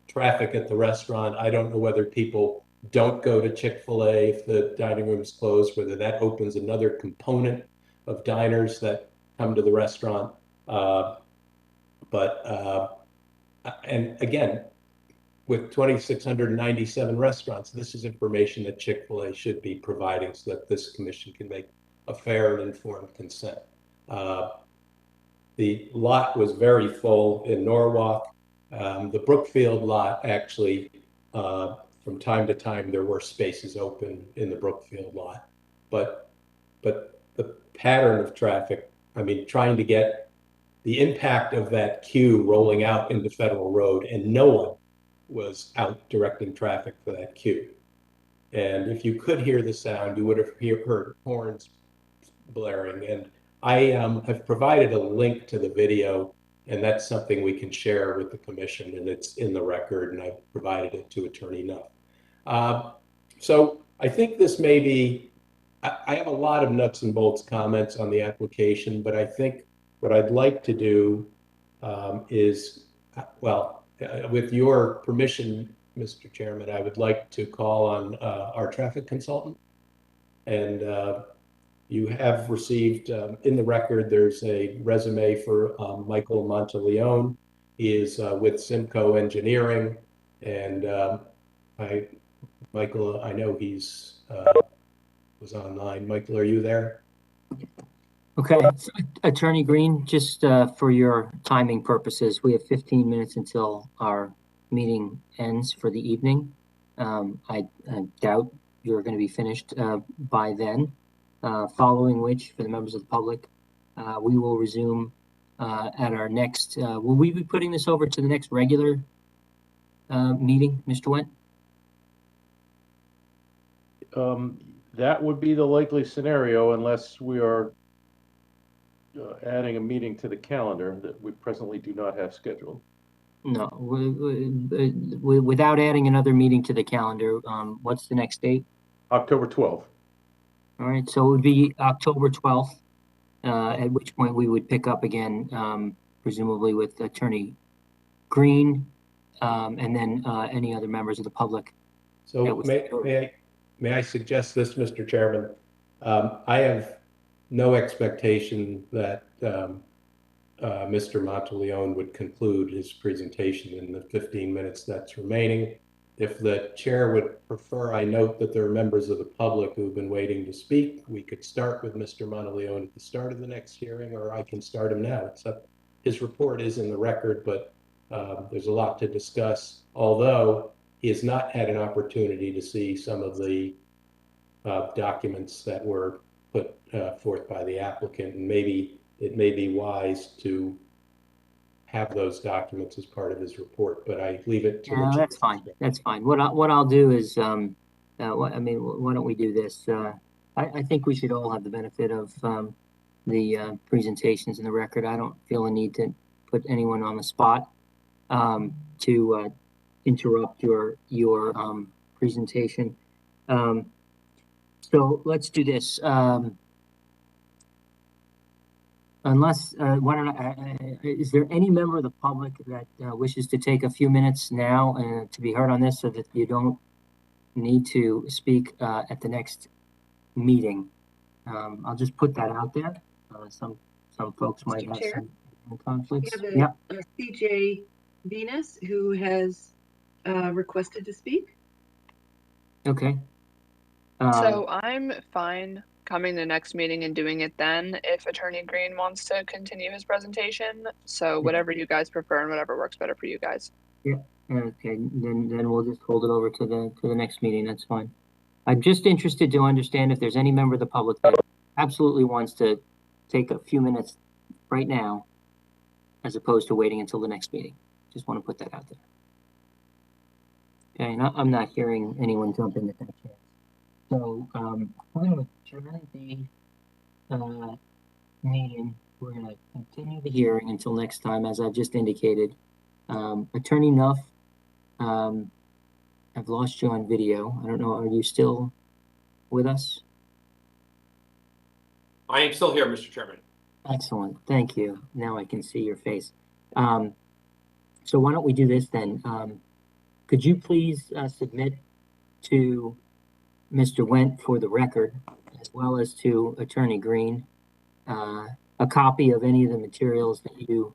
S16: traffic at the restaurant. I don't know whether people don't go to Chick-fil-A if the dining room is closed, whether that opens another component of diners that come to the restaurant. And again, with 2,697 restaurants, this is information that Chick-fil-A should be providing so that this commission can make a fair and informed consent. The lot was very full in Norwalk. The Brookfield lot, actually, from time to time, there were spaces open in the Brookfield lot. But the pattern of traffic, I mean, trying to get the impact of that queue rolling out into Federal Road, and no one was out directing traffic for that queue. And if you could hear the sound, you would have heard horns blaring. And I have provided a link to the video, and that's something we can share with the commission, and it's in the record, and I've provided it to Attorney Nuff. So I think this may be, I have a lot of nuts and bolts comments on the application, but I think what I'd like to do is, well, with your permission, Mr. Chairman, I would like to call on our traffic consultant. And you have received, in the record, there's a resume for Michael Monteleone. He is with Simcoe Engineering. And Michael, I know he's was online. Michael, are you there?
S2: Okay, so, Attorney Green, just for your timing purposes, we have 15 minutes until our meeting ends for the evening. I doubt you're going to be finished by then, following which, for the members of the public, we will resume at our next, will we be putting this over to the next regular meeting, Mr. Wendt?
S3: That would be the likely scenario unless we are adding a meeting to the calendar that we presently do not have scheduled.
S2: No, without adding another meeting to the calendar, what's the next date?
S3: October 12th.
S2: All right, so it would be October 12th, at which point we would pick up again, presumably with Attorney Green, and then any other members of the public.
S16: So may I suggest this, Mr. Chairman? I have no expectation that Mr. Monteleone would conclude his presentation in the 15 minutes that's remaining. If the chair would prefer, I note that there are members of the public who've been waiting to speak. We could start with Mr. Monteleone at the start of the next hearing, or I can start him now. Except his report is in the record, but there's a lot to discuss, although he has not had an opportunity to see some of the documents that were put forth by the applicant, and maybe it may be wise to have those documents as part of his report, but I leave it to the
S2: That's fine. That's fine. What I'll do is, why don't we do this? I think we should all have the benefit of the presentations in the record. I don't feel a need to put anyone on the spot to interrupt your presentation. So let's do this. Unless, why don't is there any member of the public that wishes to take a few minutes now to be heard on this, so that you don't need to speak at the next meeting? I'll just put that out there. Some folks might have
S17: Chair?
S13: Oh,
S2: some conflicts.
S17: We have a CJ Venus who has requested to speak.
S2: Okay.
S18: So I'm fine coming the next meeting and doing it then if Attorney Green wants to continue his presentation. So whatever you guys prefer and whatever works better for you guys.
S2: Yeah. Okay. Then we'll just hold it over to the next meeting. That's fine. I'm just interested to understand if there's any member of the public that absolutely wants to take a few minutes right now, as opposed to waiting until the next meeting. Just want to put that out there. Okay. And I'm not hearing anyone jump in at that chance. So we're going to adjourn the meeting. We're going to continue the hearing until next time, as I've just indicated. Attorney Nuff, I've lost you on video. I don't know, are you still with us?
S10: I am still here, Mr. Chairman.
S2: Excellent, thank you. Now I can see your face. So why don't we do this then? Could you please submit to Mr. Wendt for the record, as well as to Attorney Green, a copy of any of the materials that you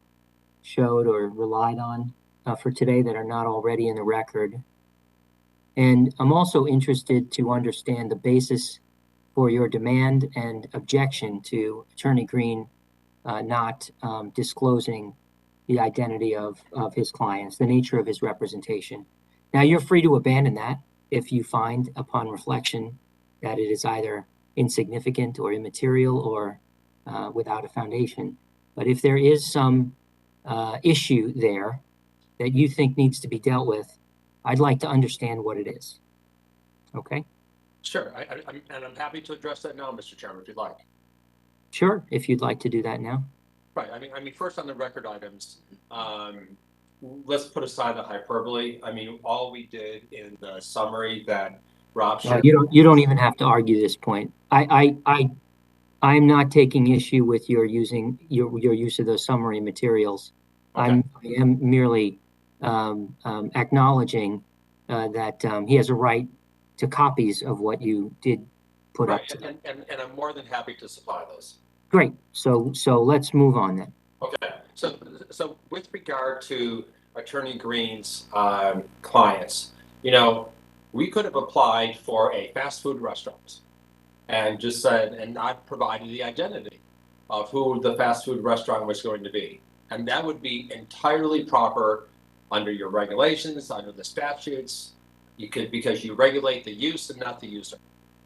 S2: showed or relied on for today that are not already in the record. And I'm also interested to understand the basis for your demand and objection to Attorney Green not disclosing the identity of his clients, the nature of his representation. Now, you're free to abandon that if you find upon reflection that it is either insignificant or immaterial or without a foundation. But if there is some issue there that you think needs to be dealt with, I'd like to understand what it is. Okay?
S10: Sure, I'm happy to address that now, Mr. Chairman, if you'd like.
S2: Sure, if you'd like to do that now.
S10: Right, I mean, first on the record items, let's put aside the hyperbole. I mean, all we did in the summary that Rob shared.
S2: You don't even have to argue this point. I'm not taking issue with your using your use of those summary materials. Okay. I am merely acknowledging that he has a right to copies of what you did put up.
S10: And I'm more than happy to supply those.
S2: Great. So let's move on then.
S10: Okay. So with regard to Attorney Green's clients, you know, we could have applied for a fast food restaurant and just said, and not provided the identity of who the fast food restaurant was going to be. And that would be entirely proper under your regulations, under the statutes. You could, because you regulate the use and not the user.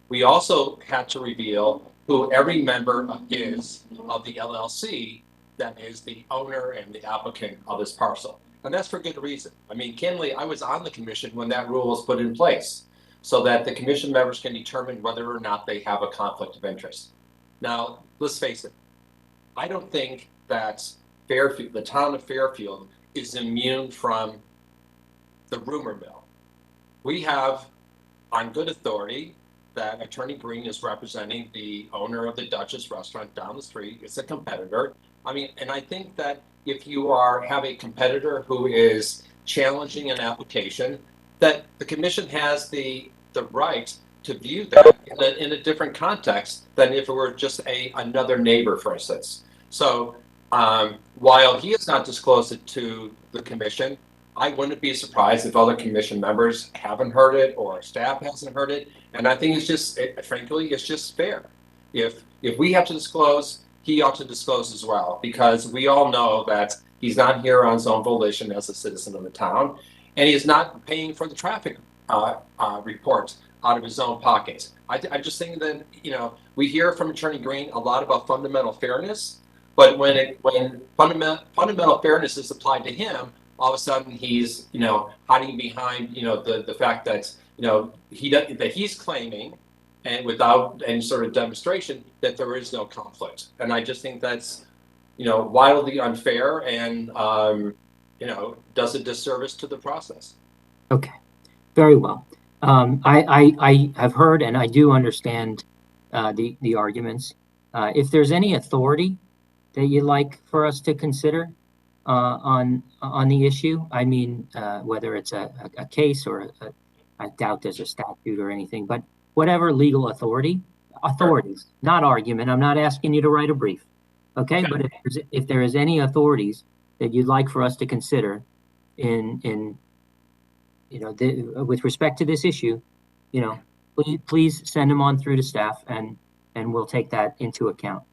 S10: We also had to reveal who every member is of the LLC that is the owner and the applicant of this parcel. And that's for good reason. I mean, candidly, I was on the commission when that rule was put in place so that the commission members can determine whether or not they have a conflict of interest. Now, let's face it, I don't think that Fairfield, the town of Fairfield, is immune from the rumor mill. We have, on good authority, that Attorney Green is representing the owner of the Duchess restaurant down the street. It's a competitor. I mean, and I think that if you have a competitor who is challenging an application, that the commission has the right to view that in a different context than if it were just another neighbor, for instance. So While he has not disclosed it to the commission, I wouldn't be surprised if other commission members haven't heard it or staff hasn't heard it. And I think it's just, frankly, it's just fair. If we have to disclose, he ought to disclose as well, because we all know that he's not here on his own volition as a citizen of the town, and he's not paying for the traffic report out of his own pocket. I just think that, you know, we hear from Attorney Green a lot about fundamental fairness, but when fundamental fairness is applied to him, all of a sudden he's, you know, hiding behind, you know, the fact that, you know, that he's claiming, and without any sort of demonstration, that there is no conflict. And I just think that's, you know, wildly unfair and, you know, does a disservice to the process.
S2: Okay, very well. I have heard and I do understand the arguments. If there's any authority that you'd like for us to consider on the issue, I mean, whether it's a case or I doubt there's a statute or anything, but whatever legal authorities, not argument. I'm not asking you to write a brief, okay? But if there is any authorities that you'd like for us to consider in you know, with respect to this issue, you know, please send them on through to staff, and we'll take that into account.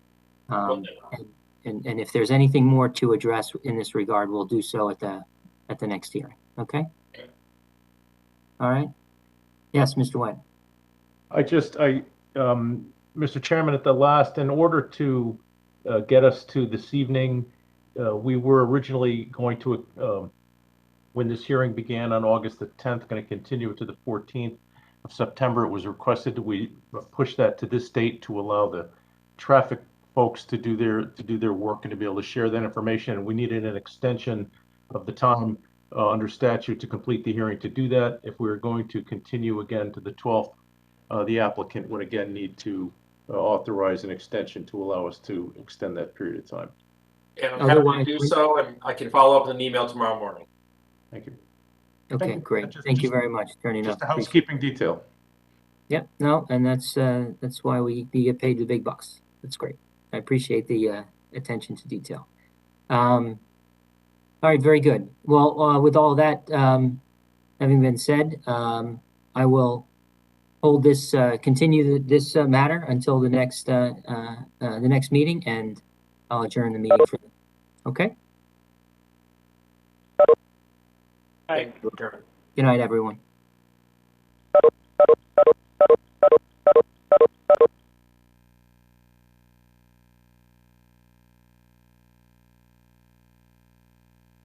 S2: And if there's anything more to address in this regard, we'll do so at the next hearing. Okay. All right. Yes, Mr. White.
S3: Mr. Chairman, at the last, in order to get us to this evening, we were originally going to, when this hearing began on August the 10th, going to continue it to the 14th of September. It was requested that we push that to this date to allow the traffic folks to do their work and to be able to share that information. And we needed an extension of the time under statute to complete the hearing to do that. If we were going to continue again to the 12th, the applicant would again need to authorize an extension to allow us to extend that period of time.
S10: And I'm happy to do so, and I can follow up with an email tomorrow morning.
S3: Thank you.
S2: Okay, great. Thank you very much, Attorney.
S3: Just a housekeeping detail.
S2: Yep. No, and that's why we get paid the big bucks. That's great. I appreciate the attention to detail. All right, very good. Well, with all that having been said, I will hold this, continue this matter until the next meeting, and I'll adjourn the meeting for. Okay.
S10: Thank you.
S2: Good night, everyone.